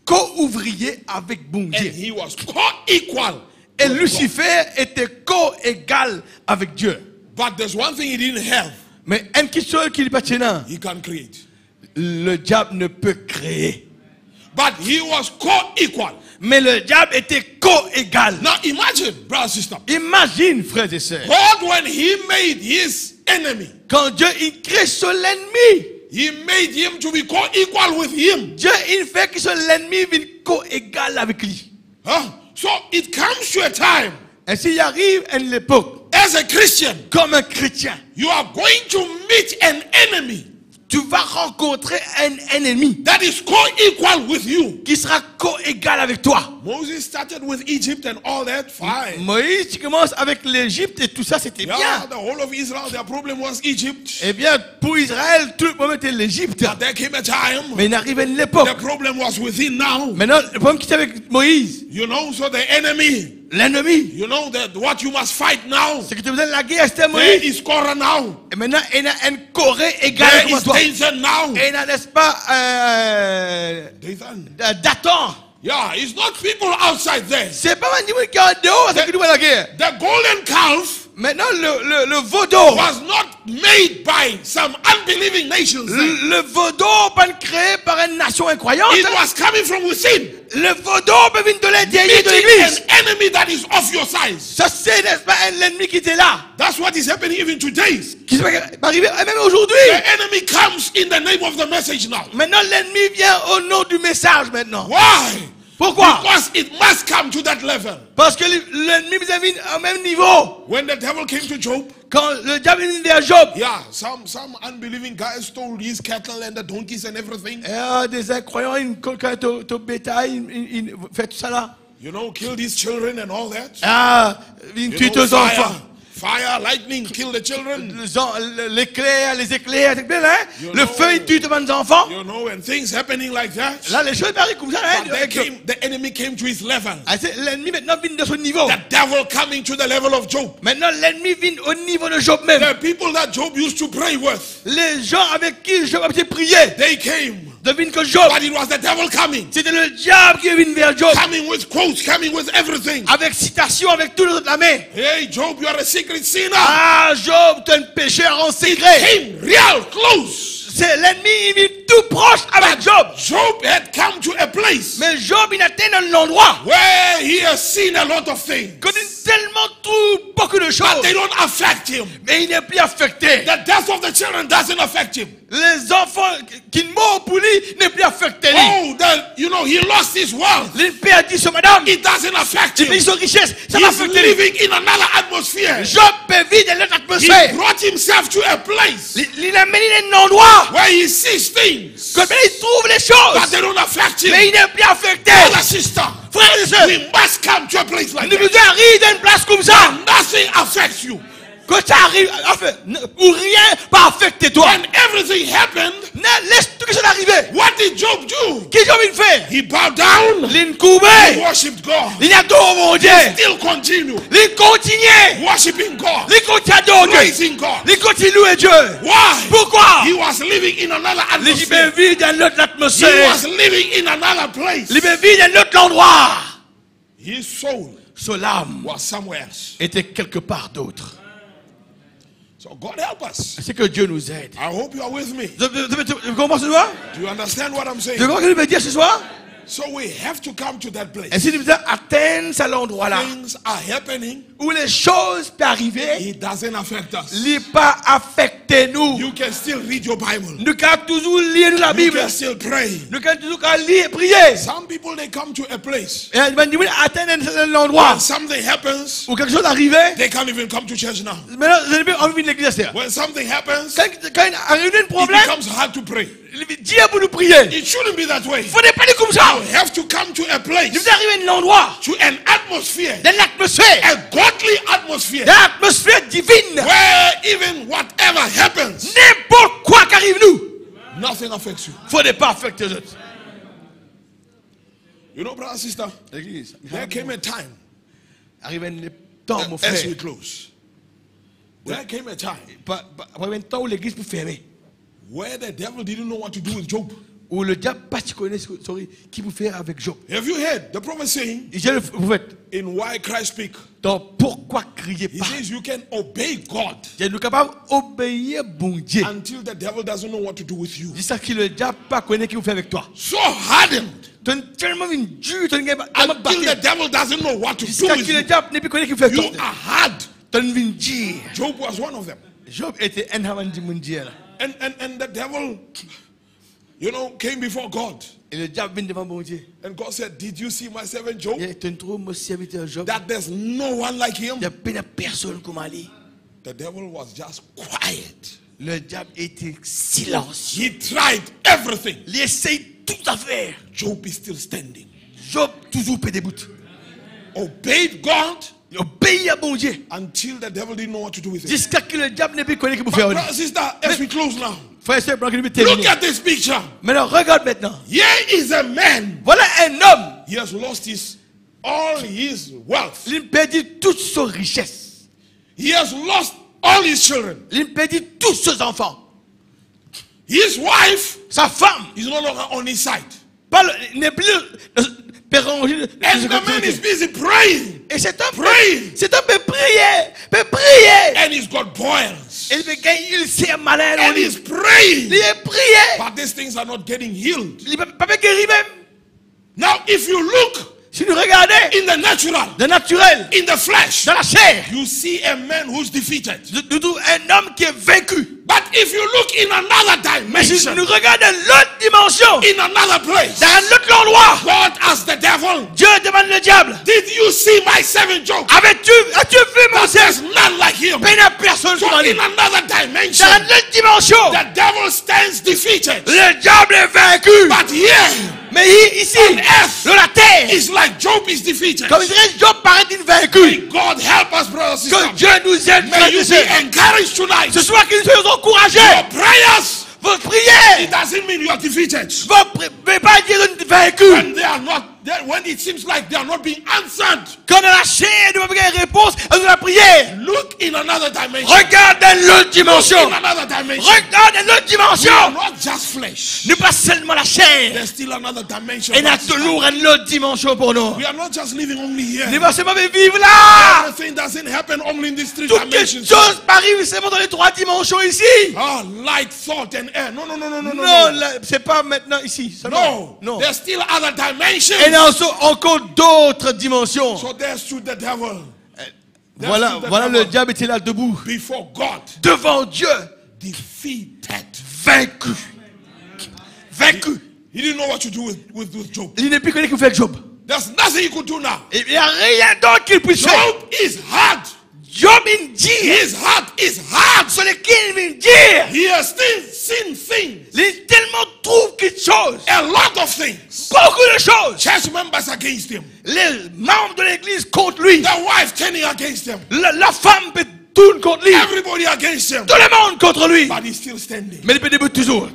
co-ouvrier avec bon And Dieu. he was co-equal. Et with God. Lucifer était co-égal avec Dieu. But there's one thing he didn't have. Mais une question qu'il pas là, He can create. le diable ne peut créer. But he was co-equal. Mais le diable était co-égal. Now imagine, brother, sister. Imagine, frères et sœurs, God, when he made his enemy, quand Dieu il crée son ennemi, he made him to be co-equal with him. Dieu il fait que son ennemi vienne co-égal avec lui. Huh? So it comes to a time, Et s'il arrive à une époque, as a Christian, comme un chrétien, you are going to meet an enemy tu vas rencontrer un ennemi that is co-equal with you. qui sera co-égal avec toi. Moses started with Egypt and all that, fine. Moïse, tu commences avec l'Égypte et tout ça, c'était Yeah, bien. the whole of Israel, their problem was Egypt. Eh bien, pour Israël, tout le problème était l'Égypte. But there came a time, Mais il arrive à une époque. the problem was within now. Maintenant, le problème qui était avec Moïse, You know, so the enemy, l'ennemi, you know that what you must fight now. c'est que tu as besoin de la guerre, c'était There Moïse. is Korah now. Et maintenant, il y a un Corée égal There avec is toi. Dathan now. Et il y a, n'est-ce pas, Dathan. Dathan. Yeah, it's not people outside there. C'est pas un niveau qui est en dehors, c'est que nous la guerre. The golden calf Maintenant, le vaudeau. was not made by some unbelieving nations. Le vaudeau pas créé par une nation incroyante. It was coming from within. Le vaudeau peut venir de l'intérieur de Meeting l'église. an enemy that is of your size. Ça, c'est, n'est-ce pas, l'ennemi qui était là. That's what is happening even today. Qui va arriver même aujourd'hui. The enemy comes in the name of the message now. Maintenant, l'ennemi vient au nom du message maintenant. Why? Pourquoi? Because it must come to that level. Parce que l'ennemi vient au même niveau. When the devil came to Job, Quand le diable est vers Job, yeah, some unbelieving guys stole his cattle and the donkeys and everything. des incroyants, ils colquent ton bétail, ils font tout ça là. You know, killed his children and all that. Ils You tuent know, aux enfants. fire, lightning, kill the children. L'éclair, les éclairs, c'est bien, hein? You Le know, feu, il tue les enfants. You know, and things happening like that. Là, les choses arrivent comme ça, hein? But the enemy came to his level. L'ennemi maintenant vient de son niveau. The devil coming to the level of Job. Maintenant, l'ennemi vient au niveau de Job même. The people that Job used to pray with, Les gens avec qui Job a prié, they came. devinent que Job, But it was the devil coming. c'était le diable qui est venu vers Job. Coming with quotes, coming with everything. Avec citation, avec tout le la main. Hey, Job, you are a secret sinner. Ah, Job, tu es un pécheur en secret. Came real close. C'est l'ennemi, il vit tout proche avec Job. Job had come to a place Mais Job, il atteint un endroit. where he has seen a lot of things. Il connaît tellement beaucoup de choses. But they don't affect him. Mais il n'est plus affecté. The death of the children doesn't affect him. Les enfants qui meurent pour lui ne plus affectés. Oh, then, you know, he lost his wealth. Il perdit son madame. It doesn't affect Il him. perdit son richesse. Ça va He's affecter lui. living in another atmosphere. Job peut vivre dans notre He atmosphère. brought himself to a place Il a mené un endroit. where he sees things, Comme il trouve les but choses. they don't affect him. Mais il n'est plus affecté. Brother, sister, Frères et sœurs, we must come to a place like nous that. devons arriver dans une place comme ça. Nothing affects you. Quand ça arrive, enfin, où rien pas affecter toi. When everything happened, Laisse tout ça arriver. what did Job do? Qu'est-ce qu'il a fait? He bowed down. Il He coupait. worshipped God. Il adore mon Dieu. Still continue Il continue. worshiping God, Il continue à adorer Dieu. praising God. Il continue à louer Dieu. Why? Pourquoi? He was living in another Il atmosphere. vit dans l'autre He atmosphère. was living in another place. Il vit dans l'autre endroit. His soul Son âme was somewhere else. était quelque part d'autre. So God help us. C'est que Dieu nous aide. I hope you are with me. Vous comprenez ce soir? Do you understand what I'm saying? Tu comprends ce que je veux dire ce soir? So we have to come to that Et place. si nous devons atteindre cet endroit-là, Things are happening. où les choses peuvent arriver, It doesn't affect us. il n'est pas affecté nous. You can still read your Bible. Nous pouvons toujours lire la You Bible. can still pray. Nous pouvons toujours lire et prier. Some people, they come to a place. Et nous atteindre un endroit When something happens, où quelque chose arrive. they can't even come to church now. Maintenant, vous n'avez pas envie de l'église. When something happens, Quand il arrive un it problème, becomes hard to pray. Dieu pour nous prier. It shouldn't be that way. Il ne faut pas dire comme ça. You have to come to a place, Nous arrivons à un endroit, to an atmosphere, dans l'atmosphère, a godly atmosphere, dans l'atmosphère divine. where even whatever happens, N'importe quoi qui arrive nous, nothing affects you. il ne faut pas affecter les autres. You know, brother, sister, L'église. there came a time, Arrive un temps, mon as frère. we close, there came a time Arrive un temps où l'église peut fermer. where the devil didn't know what to do with Job. Où le diable pas tu connais qui peut faire avec Job. Have you heard the prophet saying Je le prophète. in Why Christ Speak? Donc pourquoi crier He pas? says you can obey God Je suis capable d'obéir bon Dieu. until the devil doesn't know what to do with you. Dis ça que le diable pas connaît qui vous fait avec toi. So hardened Tu es tellement une dure, tu es until the devil doesn't know what to do jusqu'à with que le you. diable ne peut connaître qui vous fait You avec toi. are hard. Tu es une dure. Job was one of them. Job était un avant du monde Dieu. And the devil, you know, came before God. Et le diable vient devant bon Dieu. And God said, did you see my servant Job? Et tu trouves mon serviteur Job. That there's no one like him. Il n'y a pas de personne comme lui. The devil was just quiet. Le diable était silencieux. He tried everything. Il essaye tout à faire. Job is still standing. Job toujours peut debout. Obeyed God Il obéit à bon Dieu. until the devil didn't know what to do with it. Jusqu'à que le diable ne peut connaître qui vous But fait. brother, sister, as we close now, Frère et sœur, blanc, il peut look terminer. at this picture. Maintenant, regarde maintenant. Here is a man. Voilà un homme. He has lost all his wealth. Il perdit toute sa richesse. He has lost all his children. Il perdit tous ses enfants. His wife Sa femme. is no longer on his side. N'est plus pérangé. And the man is busy praying. Et cet homme, Praying. cet homme peut prier. And he's got boils. Il peut gagner, il s'est malade. And he's praying. Il est prié. But these things are not getting healed. Il ne peut pas guérir même. Now, if you look Si nous regardons in the natural, le naturel, in the flesh, dans la chair, you see a man who's defeated. nous trouvons un homme qui est vaincu. But if you look in another Mais si dimension, nous regardons l'autre dimension, in another place, dans l'autre endroit, God asked the devil, Dieu demande le diable, did you see my servant Job? as-tu vu mon But there's Dieu? none like him. Mais il n'y a personne So comme lui. in another dimension, Dans l'autre dimension, the devil stands defeated. le diable est vaincu. But here, Mais ici, on earth, dans la terre, it's like Job is defeated. comme dirait Job paraît vaincu. May God help us, brothers and Que sisters. Dieu nous aide, May frères you et be sœurs. encouraged tonight. Ce soir, que nous soyons encouragés. Your prayers, Vos prières it doesn't mean you are defeated. ne veulent pas dire vaincu. When they are not, when it seems like they are not being answered, Quand dans la chair, nous avons une réponse à la prière. look in another dimension. Regarde dans l'autre dimension. In another dimension. Regarde dans l'autre We are dimension. not just flesh. Ne pas seulement la chair. There's still another dimension. Et nous avons toujours une autre dimension pour nous. We are not just living only Nous here. ne pas seulement vivre là. Everything doesn't happen only in these three Toutes les dimensions. choses arrivent seulement dans les trois dimensions ici. Ah, light, thought, and air. No, no, no, no, no, no. Non, No. là, c'est pas maintenant ici. No. Non. There's still other dimensions. Et il y a encore d'autres dimensions. So there stood the devil Voilà le diable était là debout. before God, Devant Dieu. defeated. vaincu. Vaincu. He didn't know what to do with Job. Il n'est plus connu qu'il fait Job. There's nothing he could do now. Il n'y a rien d'autre qu'il puisse faire. Job is hard. Job in dit. His heart is hard. Sur lequel il vient dire. He has still seen things. Il tellement trouve quelque chose. A lot of things. Beaucoup de choses. Church members against him. Les membres de l'église contre lui. The wife turning against him. La femme peut tourner contre lui. Everybody against him. Tout le monde contre lui. But he's still standing. Mais il peut debout toujours.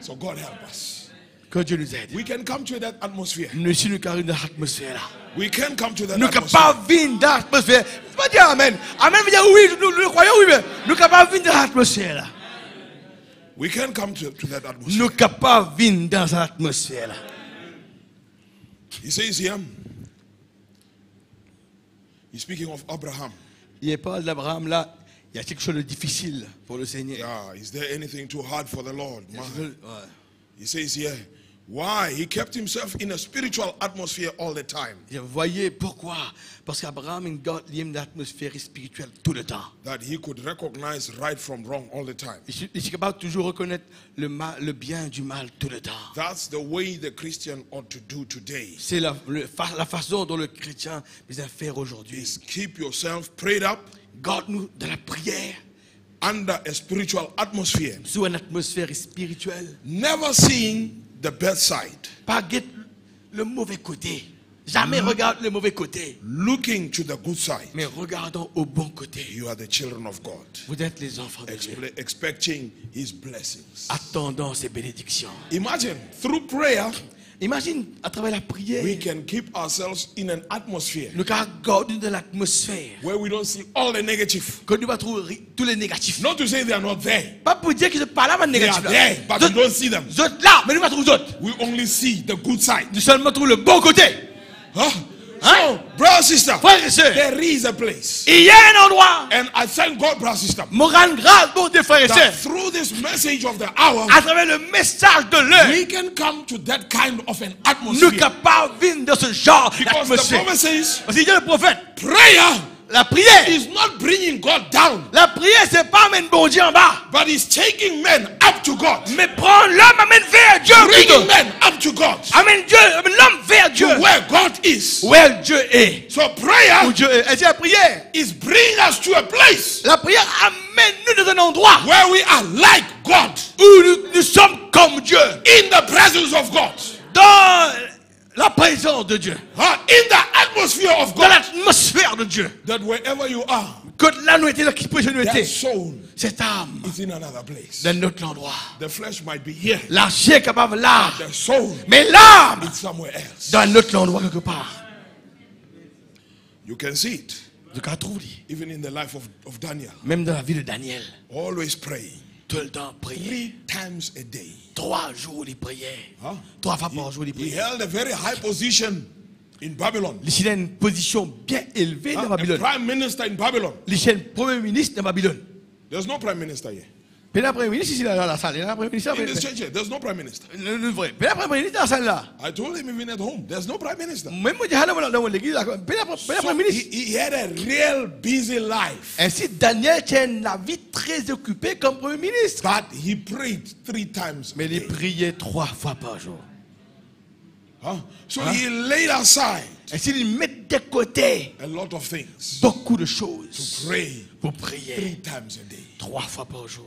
So God help us. Que Dieu nous aide. We can come to that atmosphere. Nous sommes dans l'atmosphère là. We can come to that Nous ne atmosphere. pouvons pas vivre dans l'atmosphère. Tu vas dire Amen. Amen veut dire oui, nous croyons oui, mais nous ne pouvons pas vivre dans l'atmosphère là. We can come to that atmosphere. Nous ne pouvons pas vivre dans cette atmosphère là. He says here, he's speaking of Abraham. Il parle d'Abraham là. Il y a quelque chose de difficile pour le Seigneur. Yeah, is there anything too hard for the Lord? Ouais. He says here, why? He kept himself in a spiritual atmosphere all the time. Vous voyez pourquoi? Parce qu'Abraham il aime l'atmosphère spirituelle tout le temps. That he could recognize right from wrong all the time. Il est capable de toujours reconnaître le bien du mal tout le temps. That's the way the Christian ought to do today. C'est la façon dont le chrétien doit faire aujourd'hui. Is keep yourself prayed up. Garde-nous dans la prière. Under a spiritual atmosphere. Sous une atmosphère spirituelle. Never seeing the bad side. Pas guette le mauvais côté. Jamais regarde le mauvais côté. Looking to the good side. Mais regardons au bon côté. You are the children of God. Vous êtes les enfants de Dieu. Expecting His blessings. Attendons ses bénédictions. Imagine, through prayer, imagine, à travers la prière, we can keep ourselves in an atmosphere nous gardons de l'atmosphère. where we don't see all the negative. Que nous va trouver tous les négatifs. Not to say they are not there. Pas pour dire que je parle à They are négatif. there, but we don't see them. Vous êtes là, mais nous va trouver d'autres. We only see the good side. Nous seulement trouvons le bon côté. Huh? So, brother, sister, Frères et sœurs, there is a place. il y a un endroit. And I thank God, brother, sister, Me rendre grâce, bon Dieu, frères et that sœurs, through this message of the hour, à travers le message de l'heure, we can come to that kind of an nous atmosphere. sommes capables de vivre dans ce genre Because the d'atmosphère. prophet says, Parce qu'il dit le prophète, prayer la prière, is not bringing God down, la prière, c'est pas amener bon Dieu en bas, but it's taking men up to God. mais prendre l'homme, amène vers Dieu. Bringing men up to God. Amène Dieu, amène l'homme vers Dieu. To where God is. Où Dieu est. So prayer Où Dieu est. Et c'est la prière. is bringing us to a place La prière amène-nous dans un endroit where we are like God. où nous sommes comme Dieu. In the presence of God. Dans la présence de Dieu. In the atmosphere of Dans God. l'atmosphère de Dieu. That wherever you are, Que là nous étions, là qui peut nous that était. soul Cette âme is in another place. dans notre endroit. The flesh might be here. La chair est capable là. The soul Mais l'âme is somewhere else. dans notre endroit quelque part. You can see it. Donc à trouver. Even in the life of Daniel. Même dans la vie de Daniel. Always praying. Tout le temps prier. 3 times a day. 3 jours il priait. Huh? 3 fois par jour il He priait. held a very high position in Babylon. Il a une position bien élevée dans A Babylone. prime minister in Babylon. Il est premier ministre dans Babylone. There's no prime minister here. Mais le premier ministre ici dans la salle. Il y a un premier ministre. In this church here, there's no prime minister. Le vrai. Mais le premier ministre dans la salle là. I told him even at home, there's no prime minister. Même moi, j'ai dans l'église. Mais le premier ministre. He had a real busy life. Ainsi, Daniel tient la vie très occupée comme premier ministre. But he prayed 3 times. Mais a il day. priait 3 fois par jour. So he laid aside Ainsi, il met de côté a lot of things beaucoup de choses to pray pour prier 3 times a day. 3 fois par jour.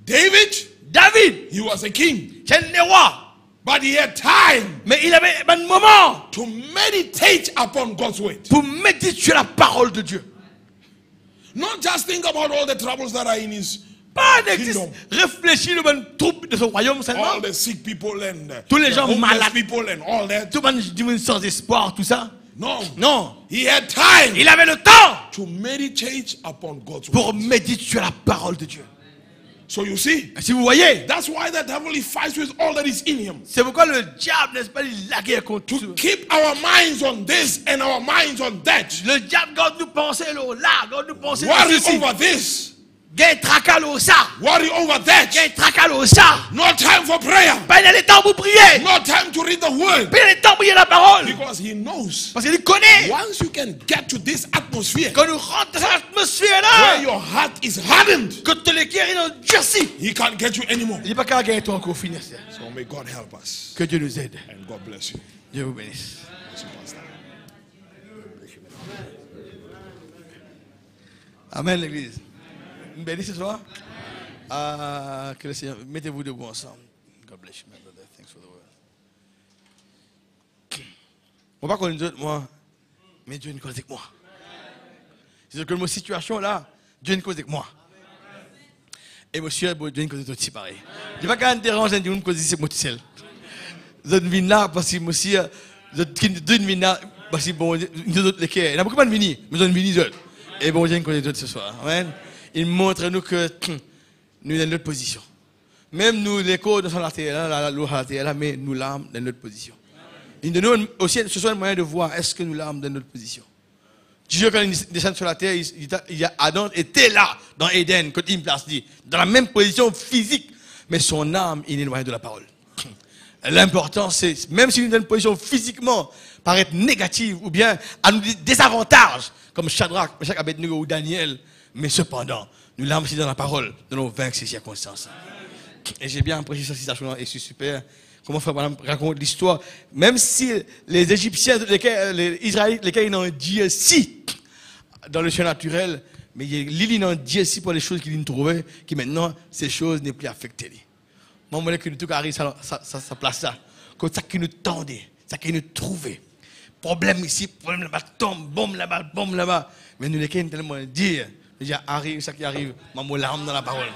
David, David, he was a king, c'est le roi. but he had time Mais il avait un moment to meditate upon God's word. pour méditer sur la parole de Dieu. Not just think about all the troubles that are in his Pas d'existe. kingdom. Réfléchir le bon troupe de son royaume seulement. All the sick people and Tous les the gens homeless malades. people and all that. Tout le monde sans espoir, tout ça. No. Non. He had time Il avait le temps to meditate upon God's pour word. méditer sur la parole de Dieu. So you see, Si vous voyez, that's why the devil he fights with all that is in him. c'est pourquoi le diable, n'est-ce pas, il la guerre contre tout. Keep our minds on this and our minds on that. Le diable garde nous penser là, garde nous penser Worry ceci. over this Gain tracalo ça. Worry over that. Gain tracalo ça. No time for prayer. Pas de temps pour prier. No time to read the word. Pas de temps pour lire la parole. Because he knows. Parce qu'il connaît. Once you can get to this atmosphere. Quand nous rentrons dans cette atmosphère Where là. your heart is hardened. Quand le cœur est endurci. He can't get you anymore. Il n'est pas qu'à gagner toi encore fini. So may God help us. Que Dieu nous aide. And God bless you. Dieu vous bénisse. Bless you, Pastor. Amen l'église. Une bénisse ce soir. Que le Seigneur, mettez-vous debout ensemble. God bless you, my brother. Thanks for the word. On va pas connaître d'autres, moi, mais Dieu ne cause avec moi. C'est que ma situation là, Dieu ne cause avec moi. Et monsieur, Dieu ne cause avec aussi pareil. Je ne vais pas déranger, Dieu ne cause avec moi tout seul. Je ne viens là parce que monsieur, je ne viens là parce que bon, nous autres les cœurs. Il y a beaucoup de venir, mais je ne viens pas. Et bon, Dieu ne cause avec ce soir. Amen. Il montre nous que nous sommes dans notre position. Même nous, les corps de la terre, la terre, mais nous l'âmes dans notre position. Il nous donne aussi ce soit un moyen de voir est-ce que nous l'âmes dans notre position. Dieu, quand il descend sur la terre, Adam était là, dans Éden, quand il me place dit, dans la même position physique, mais son âme, il est loin de la parole. L'important, c'est, même si nous sommes dans une position physiquement, paraître négative, ou bien à nous des avantages, comme Shadrach, Meshach, Abednego ou Daniel, mais cependant, nous l'âmes aussi dans la parole, dans nos vaincre ces circonstances. Et j'ai bien apprécié cette citation et c'est super. Comment Frère Branham raconte l'histoire. Même si les Égyptiens, les Israélites, lesquels ils ont Dieu si dans le surnaturel, mais ils ont Dieu si pour les choses qu'ils ont trouvées, qui maintenant, ces choses n'est plus affectées. Moi, je veux que tout arrive à sa place là. Comme ça qui nous tendait, ça qui nous trouvait. Problème ici, problème là-bas, tombe, bombe là-bas. Mais nous, lesquels tellement dire, déjà arrive, ça qui arrive, maman l'arme dans la parole.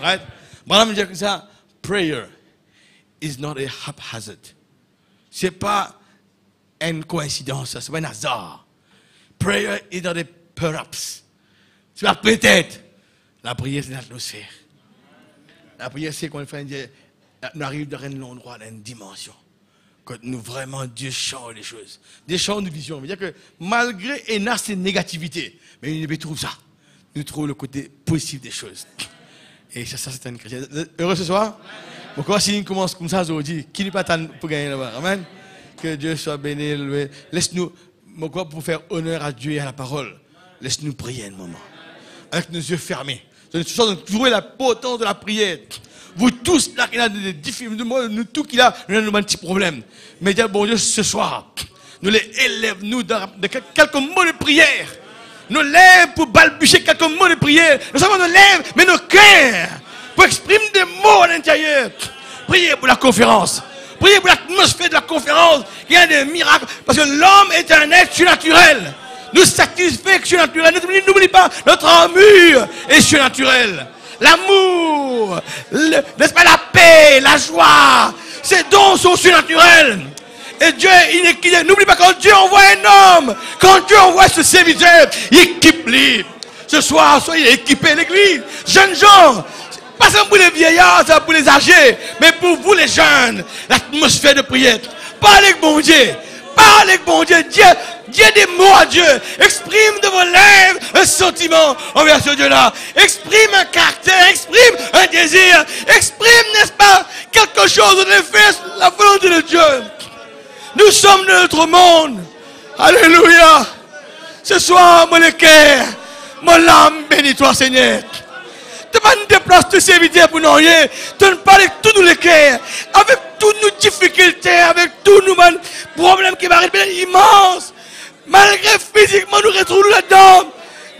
Right? Branham dit que ça, prayer is not a haphazard. Ce n'est pas une coïncidence, ce n'est pas un hasard. Prayer is not a perhaps. Ce n'est pas peut-être. La prière, c'est l'atmosphère. La prière, c'est quand on arrive dans un endroit, dans une dimension. Quand nous vraiment, Dieu change les choses. Dieu change nos visions. C'est-à-dire que malgré une négativité, mais nous trouvons ça. Nous trouvons le côté positif des choses. Et ça c'est un chrétien. Heureux ce soir? Pourquoi si nous commençons comme ça aujourd'hui, qui n'est pas tant pour gagner là-bas? Amen. Que Dieu soit béni. Laisse-nous, pour faire honneur à Dieu et à la parole, laisse-nous prier un moment. Avec nos yeux fermés. Nous trouver la potence de la prière. Vous tous là qui avez des difficultés, nous tous qui là, nous avons un petit problème. Mais Dieu, bon Dieu, ce soir, nous les élève, nous, de quelques mots de prière. Nos lèvres pour balbutier quelques mots de prière. Nous avons nos lèvres, mais nos cœurs pour exprimer des mots à l'intérieur. Priez pour la conférence. Priez pour l'atmosphère de la conférence. Il y a des miracles. Parce que l'homme est un être surnaturel. Nous satisfait surnaturel. N'oublie pas, notre armure est surnaturelle. L'amour, n'est-ce pas, la paix, la joie. Ces dons sont surnaturels. Et Dieu, n'oublie pas, quand Dieu envoie un homme, quand Dieu envoie ce serviteur, il équipe lui. Ce soir, soyez équipés, l'église. Jeunes gens, pas seulement pour les vieillards, c'est pour les âgés, mais pour vous les jeunes, l'atmosphère de prière. Parlez avec bon Dieu. Parlez avec bon Dieu. Dis des mots à Dieu. Exprime de vos lèvres un sentiment envers ce Dieu-là. Exprime un caractère, exprime un désir. Exprime, n'est-ce pas, quelque chose de fait la volonté de Dieu. Nous sommes de notre monde. Alléluia. Ce soir, mon cœur, mon âme, bénis-toi, Seigneur. Tu vas nous déplacer tes serviteurs pour nous rien. Tu nous parles avec tous nos cœurs, avec toutes nos difficultés, avec tous nos problèmes qui m'arrivent immenses. Malgré physiquement, nous retrouvons là-dedans.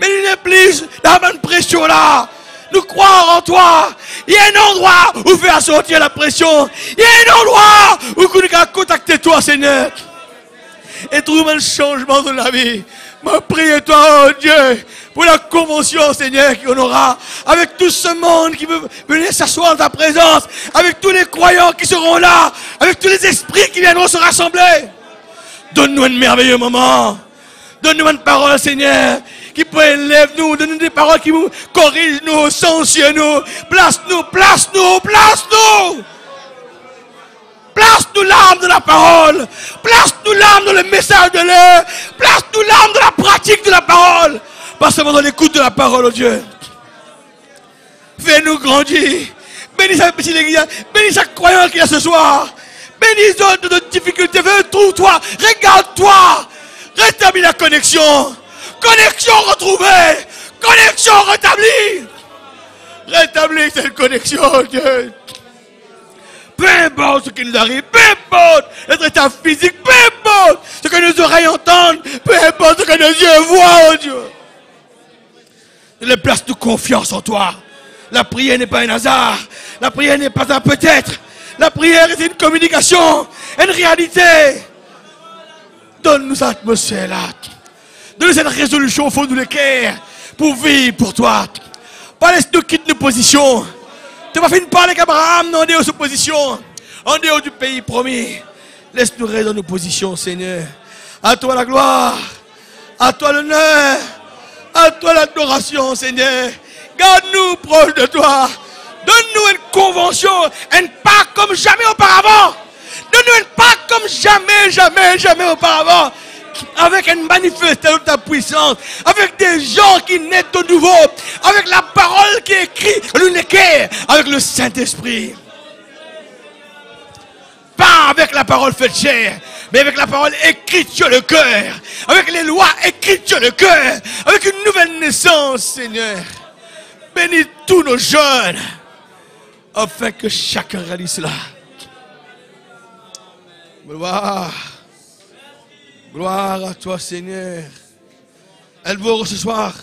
Mais il n'est plus dans la pression là. Nous croyons en toi. Il y a un endroit où faire sortir la pression. Il y a un endroit où nous pouvons contacter toi, Seigneur. Et trouver un changement dans la vie. Je prie toi, oh Dieu, pour la convention, Seigneur, qu'on aura. Avec tout ce monde qui veut venir s'asseoir dans ta présence. Avec tous les croyants qui seront là. Avec tous les esprits qui viendront se rassembler. Donne-nous un merveilleux moment. Donne-nous une parole, Seigneur, qui peut élever nous. Donne-nous des paroles qui nous corrigent, nous, sanctionnent nous. Place-nous, place-nous, place-nous. Place-nous l'âme de la parole. Place-nous l'âme dans le message de l'heure. Place-nous l'âme de la pratique de la parole. Pas seulement dans l'écoute de la parole, oh Dieu. Fais-nous grandir. Bénis sa petite église. Bénis chaque croyant qui est là ce soir. Bénis notre difficulté. Trouve-toi. Regarde-toi. Rétablis la connexion. Connexion retrouvée. Connexion rétablie. Rétablis cette connexion, Dieu. Peu importe ce qui nous arrive, peu importe notre état physique, peu importe ce que nos oreilles entendent, peu importe ce que nos yeux voient, oh Dieu. Nous les place de confiance en toi. La prière n'est pas un hasard. La prière n'est pas un peut-être. La prière est une communication, une réalité. Donne-nous cette atmosphère-là. Donne-nous cette résolution au fond de nos cœurs pour vivre pour toi. Pas laisse-nous quitter nos positions. Tu vas finir parler avec Abraham en dehors de nos positions, en dehors du pays promis. Laisse-nous rester dans nos positions, Seigneur. À toi la gloire, à toi l'honneur, à toi l'adoration, Seigneur. Garde-nous proche de toi. Donne-nous une convention, un pacte comme jamais auparavant. Donne-nous un pacte comme jamais auparavant. Avec une manifestation de ta puissance, avec des gens qui naissent de nouveau, avec la parole qui est écrite dans les cœurs, avec le Saint-Esprit. Pas avec la parole faite chair, mais avec la parole écrite sur le cœur, avec les lois écrites sur le cœur, avec une nouvelle naissance, Seigneur. Bénis tous nos jeunes, afin que chacun réalise cela. Gloire. Gloire à toi, Seigneur. Élevons ce soir.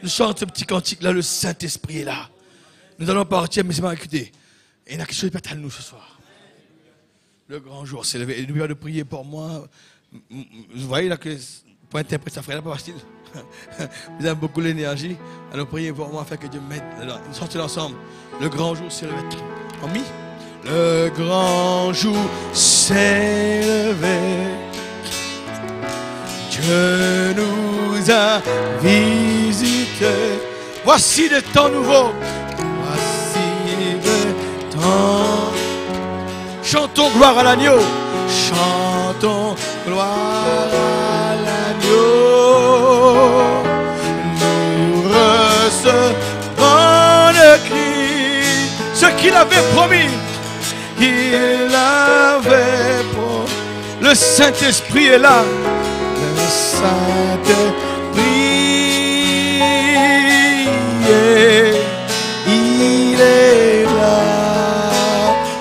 Nous chantons ce petit cantique-là, le Saint-Esprit est là. Nous allons partir, mais c'est pas écouter. Et il y a quelque chose de à nous ce soir. Le grand jour s'est levé. Et n'oubliez pas de prier pour moi. Vous voyez là que pour interpréter ça ferait là pas facile. Vous avez beaucoup d'énergie. Alors priez pour moi afin que Dieu m'aide. Nous sortons ensemble. Le grand jour s'est levé. Ami? Le grand jour s'est levé. Dieu nous a visités. Voici des temps nouveaux. Voici des temps. Chantons gloire à l'agneau. Chantons gloire à l'agneau. Nous recevons le Christ. Ce qu'il avait promis. Il avait promis. Le Saint-Esprit est là. Le Saint-Esprit, il est là.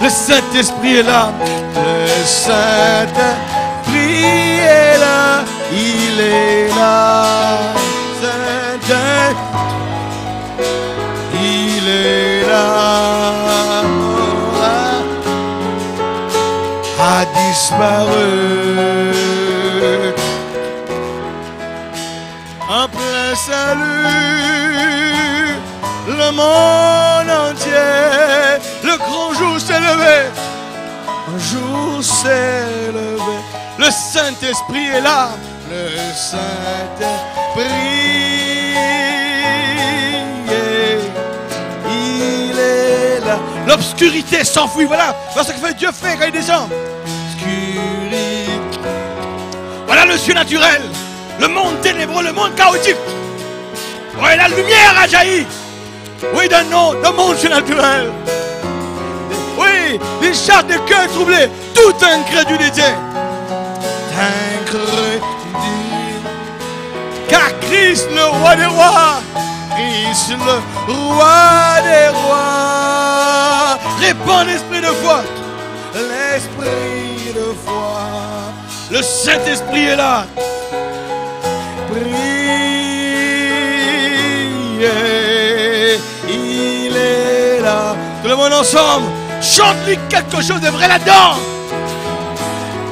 Le Saint-Esprit est là. Le Saint-Esprit est là. Il est là. Saint-Esprit, il est là. A disparu. En plein salut, le monde entier, le grand jour s'est levé, un jour s'est levé, le Saint-Esprit est là, le Saint-Esprit, il est là. L'obscurité s'enfuit, voilà ce que Dieu fait quand il descend. Obscurité, voilà le surnaturel. Le monde ténébreux, le monde chaotique. Oui, la lumière a jailli. Oui, d'un monde surnaturel. Oui, les chartes de cœur troublés. Toute incrédulité. Incrédulité. Car Christ, le roi des rois. Christ, le roi des rois. Répand l'esprit de foi. L'esprit de foi. Le Saint-Esprit est là. Priez, il est là. Tout le monde ensemble, chante-lui quelque chose de vrai là-dedans.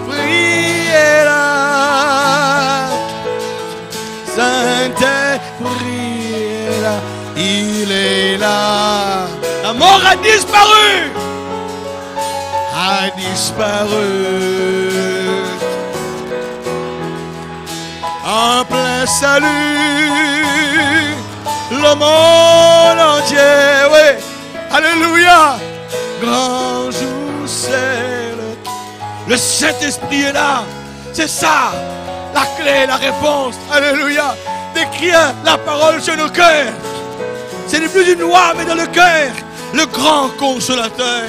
Priez là, Saint-Esprit est là, il est là. La mort a disparu, a disparu. En plein salut, le monde entier, oui, alléluia, grand jour c'est le Saint-Esprit est là, c'est ça, la clé, la réponse, alléluia, d'écrire la parole sur nos cœurs, Ce n'est plus une loi, mais dans le cœur. Le grand consolateur.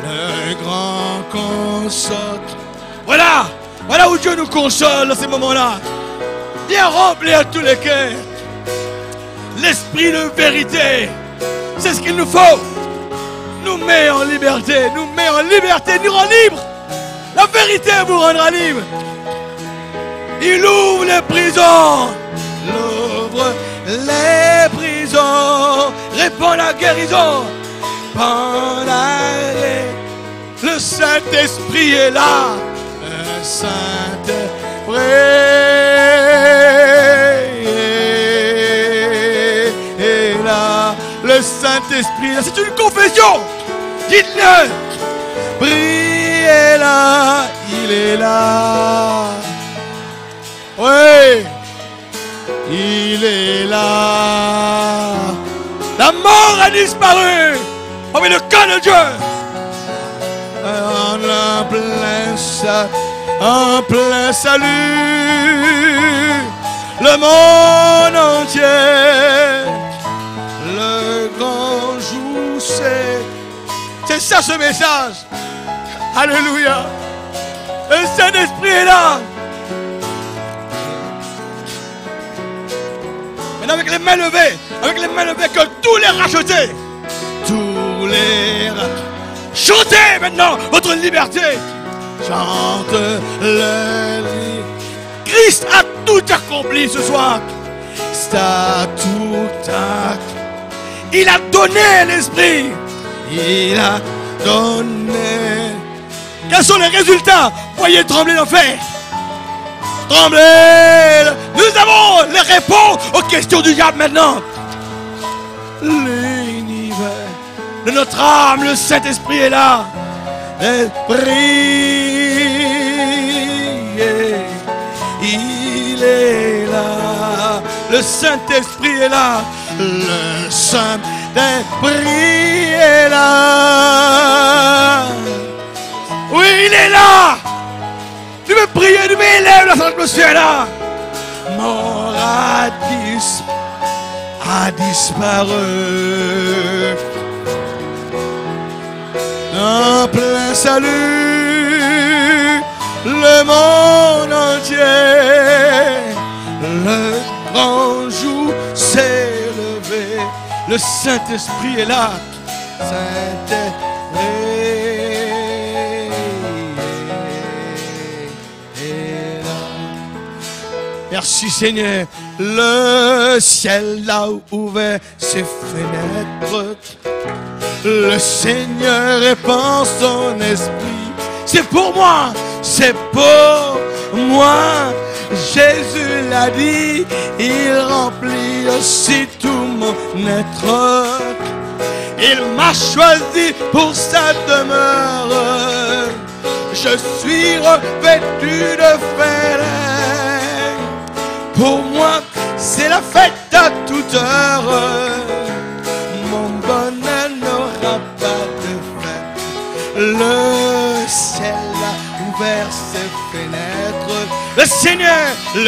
Le grand consolateur. Voilà. Voilà où Dieu nous console dans ces moments-là. Viens remplir tous les cœurs. L'esprit de vérité. C'est ce qu'il nous faut. Nous met en liberté. Nous met en liberté. Nous rend libres. La vérité vous rendra libre. Il ouvre les prisons. Il ouvre les prisons. Répand la guérison. Le Saint-Esprit est là. Le Saint-Esprit est là. Le Saint-Esprit est là. C'est une confession. Dites-le. Esprit est là. Il est là. Oui. Il est là. La mort a disparu. Oh, mais le cœur de Dieu. En plein salut, le monde entier, le grand jour, c'est ça ce message. Alléluia. Le Saint-Esprit est là. Maintenant avec les mains levées, que tous les rachetés, chantez maintenant votre liberté. Chante le Christ a tout accompli ce soir. Christ a tout accompli. Il a donné l'esprit. Il a donné. Quels sont les résultats? Voyez trembler l'enfer. Trembler. Nous avons les réponses aux questions du diable maintenant. L'univers de notre âme, le Saint-Esprit est là. L'Esprit, il est là. Le Saint-Esprit est là. Le Saint-Esprit est là. Oui, il est là. Tu veux prier, tu m'élèves la atmosphère là. Mort a disparu. En plein salut, le monde entier, le grand jour s'est levé. Le Saint-Esprit est là. Saint-Esprit est là. Merci Seigneur. Le ciel a ouvert ses fenêtres. Le Seigneur répand son esprit. C'est pour moi, c'est pour moi. Jésus l'a dit, il remplit aussi tout mon être. Il m'a choisi pour sa demeure. Je suis revêtu de fer. Pour moi, c'est la fête à toute heure. Mon bonheur n'aura pas de fin. Le ciel a ouvert ses fenêtres. Le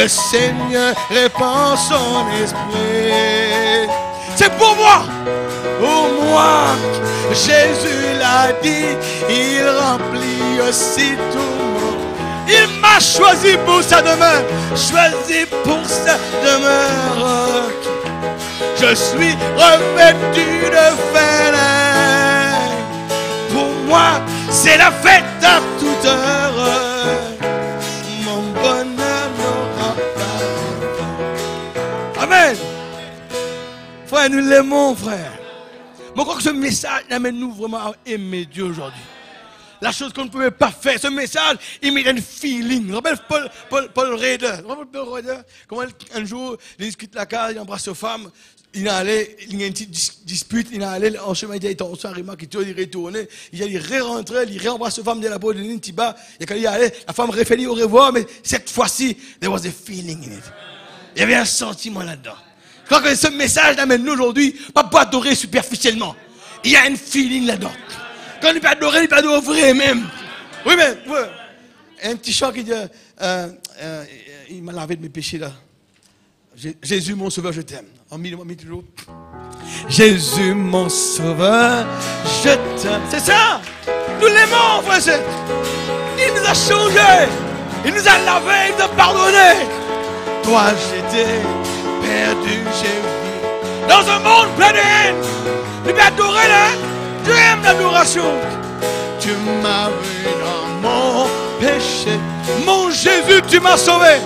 Seigneur répand son esprit. C'est pour moi. Pour moi, Jésus l'a dit, il remplit aussi tout mon. Il m'a choisi pour sa demeure. Choisi pour sa demeure. Je suis revêtu de fer. Pour moi, c'est la fête à toute heure. Mon bonheur n'aura pas de fin. Amen. Frère, nous l'aimons, frère. Mais je crois que ce message amène-nous vraiment à aimer Dieu aujourd'hui. La chose qu'on ne pouvait pas faire, ce message, il met un feeling. Rappelle Paul Rader. Comment un jour, il discute la case, il embrasse sa femme, il a une petite dispute, il a allé en chemin, il a remarqué, il retourné, il re-rentré, il re-embrasse sa femme de la peau, il dit, il allait, la femme réfléchit au revoir, mais cette fois-ci, there was a feeling in it. Il y avait un sentiment là-dedans. Je crois que ce message amène-nous aujourd'hui, pas pour adorer superficiellement. Il y a un feeling là-dedans. Quand il peut adorer, il peut adorer vrai même. Oui, mais, ouais. Un petit chant qui dit, il m'a lavé de mes péchés là. Jésus, mon sauveur, je t'aime. En mis toujours. Jésus mon sauveur, je t'aime. C'est ça. Nous l'aimons, frère et sœur. Il nous a changés. Il nous a lavés, il nous a pardonnés. Toi j'étais perdu, j'ai vu. Dans un monde plein de haine. Tu peux adorer là. Tu aimes l'adoration. Tu m'as vu dans mon péché. Mon Jésus, tu m'as sauvé.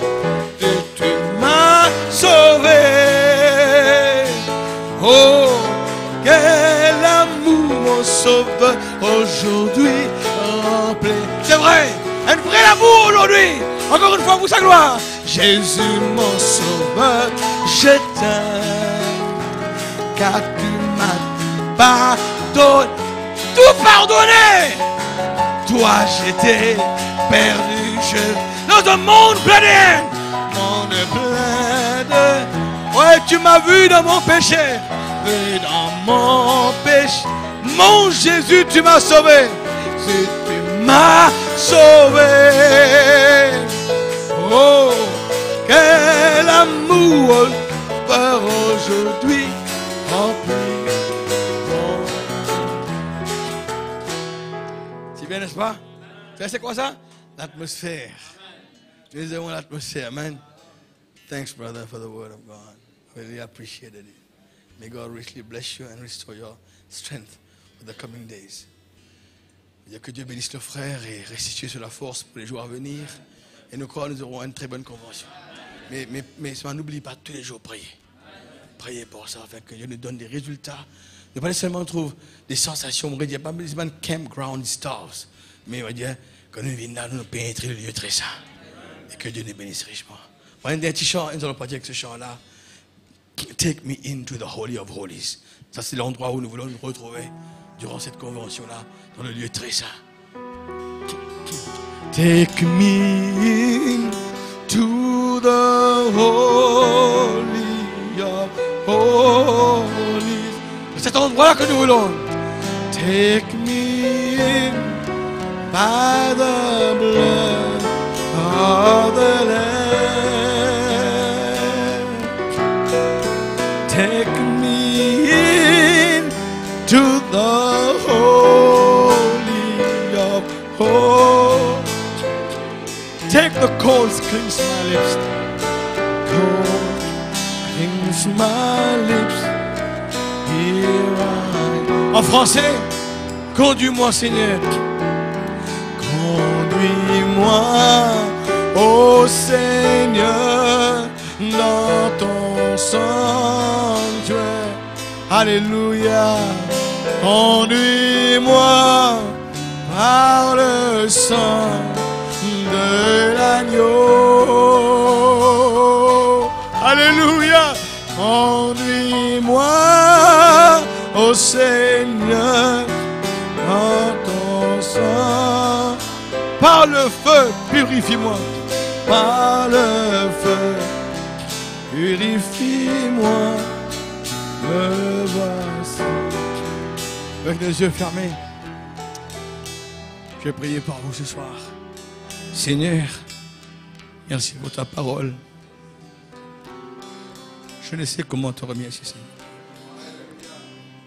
Et tu m'as sauvé. Oh, quel amour, mon sauveur, aujourd'hui rempli. C'est vrai, un vrai amour aujourd'hui. Encore une fois pour sa gloire. Jésus, mon sauveur, je t'aime. Car tu m'as pardonné. Tout pardonné. Toi j'étais perdu, dans un monde plein de haine. Monde plein de... Ouais, tu m'as vu dans mon péché. Vu dans mon péché. Mon Jésus, tu m'as sauvé. Tu m'as sauvé. Oh, quel amour par aujourd'hui rempli. C'est bien, n'est-ce pas? C'est quoi ça? L'atmosphère. Nous avons l'atmosphère, man. Thanks, brother, for the word of God. Really appreciated it. May God richly bless you and restore your strength for the coming days. Que Dieu bénisse nos frères et restitue sur la force pour les jours à venir. Et nous croyons que nous aurons une très bonne convention. Mais n'oublie pas tous les jours prier. Priez pour ça, afin que Dieu nous donne des résultats. Ne pas seulement trouver des sensations, on ne dit pas un campground stars. Mais on va dire, quand nous venons là, nous pénétrer le lieu très saint. Et que Dieu nous bénisse richement. On a un petit chant, nous allons partir avec ce chant-là. Take me into the Holy of Holies. Ça, c'est l'endroit où nous voulons nous retrouver durant cette convention-là, dans le lieu très saint. Take me into the Holy of Holies. C'est cet endroit-là que nous voulons. Take me in by the blood of the Lamb. Take me in to the Holy of Holies. Take the coals, cleanse my lips. Cold, cleanse my lips. Here I am. En français, conduis-moi, Seigneur. Conduis-moi, ô Seigneur, dans ton sanctuaire. Alléluia. Conduis-moi par le sang de l'agneau. Alléluia. Conduis-moi, ô Seigneur, dans ton sang. Par le feu, purifie-moi. Par le feu, purifie-moi. Me voici. Avec les yeux fermés, je vais prier par vous ce soir. Seigneur, merci pour ta parole. Je ne sais comment te remercier, Seigneur.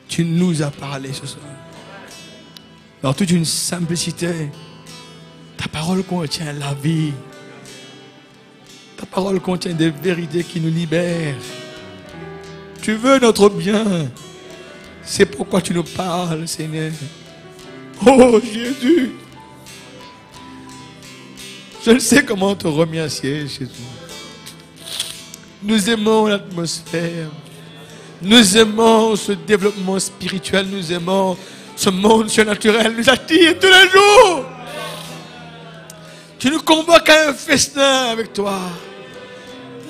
Tu nous as parlé ce soir. Dans toute une simplicité, ta parole contient la vie. Ta parole contient des vérités qui nous libèrent. Tu veux notre bien. C'est pourquoi tu nous parles, Seigneur. Oh Jésus. Je ne sais comment te remercier, Jésus. Nous aimons l'atmosphère. Nous aimons ce développement spirituel. Nous aimons ce monde surnaturel. Nous attire tous les jours. Tu nous convoques à un festin avec toi.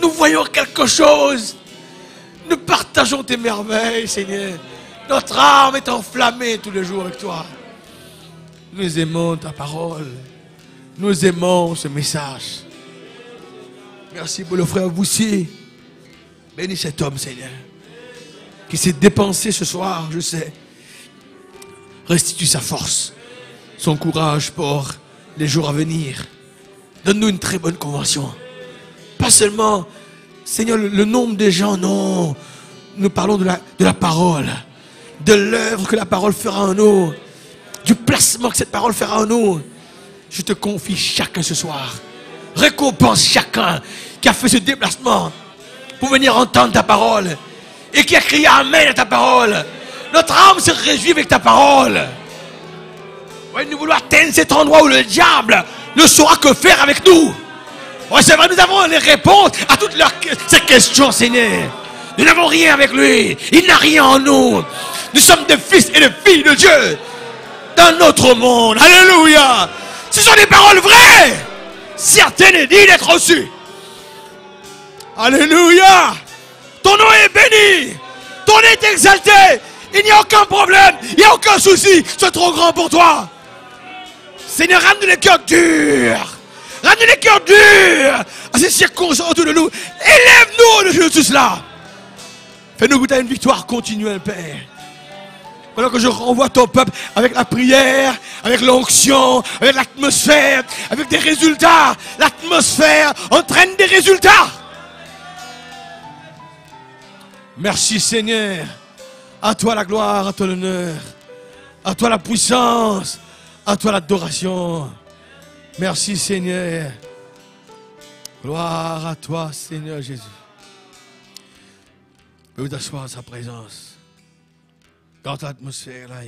Nous voyons quelque chose. Nous partageons tes merveilles, Seigneur. Notre âme est enflammée tous les jours avec toi. Nous aimons ta parole. Nous aimons ce message. Merci pour le frère Boussier. Bénis cet homme, Seigneur, qui s'est dépensé ce soir, je sais. Restitue sa force, son courage pour les jours à venir. Donne-nous une très bonne convention. Pas seulement, Seigneur, le nombre des gens, non. nous parlons de la parole, de l'œuvre que la parole fera en nous, du placement que cette parole fera en nous. Je te confie chacun ce soir. Récompense chacun qui a fait ce déplacement pour venir entendre ta parole et qui a crié Amen à ta parole. Notre âme se réjouit avec ta parole. Ouais, nous voulons atteindre cet endroit où le diable ne saura que faire avec nous. Ouais, c'est vrai, nous avons les réponses à toutes ces questions, Seigneur. Nous n'avons rien avec lui. Il n'a rien en nous. Nous sommes des fils et des filles de Dieu dans notre monde. Alléluia. Ce sont des paroles vraies. Certaines est dit d'être reçues. Alléluia. Ton nom est béni. Ton nom est exalté. Il n'y a aucun problème. Il n'y a aucun souci. C'est trop grand pour toi. Seigneur, rends-nous les cœurs durs. Rends-nous les cœurs durs à ces circonstances autour de nous. Élève-nous au-dessus de tout cela. Fais-nous goûter à une victoire continuelle, Père. Pendant que je renvoie ton peuple avec la prière, avec l'onction, avec l'atmosphère, avec des résultats. L'atmosphère entraîne des résultats. Merci Seigneur. À toi la gloire, à toi l'honneur, à toi la puissance, à toi l'adoration. Merci Seigneur. Gloire à toi Seigneur Jésus. Vous t'asseoir à sa présence. Dans l'atmosphère là.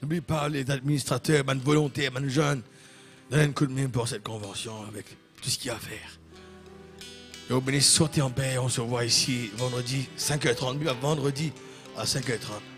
N'oublie pas les administrateurs, les volontaires, les jeunes. Donnez un coup de main pour cette convention avec tout ce qu'il y a à faire. Et vous bénissez, sortez en paix. On se revoit ici vendredi 5h30. Vendredi à 5h30.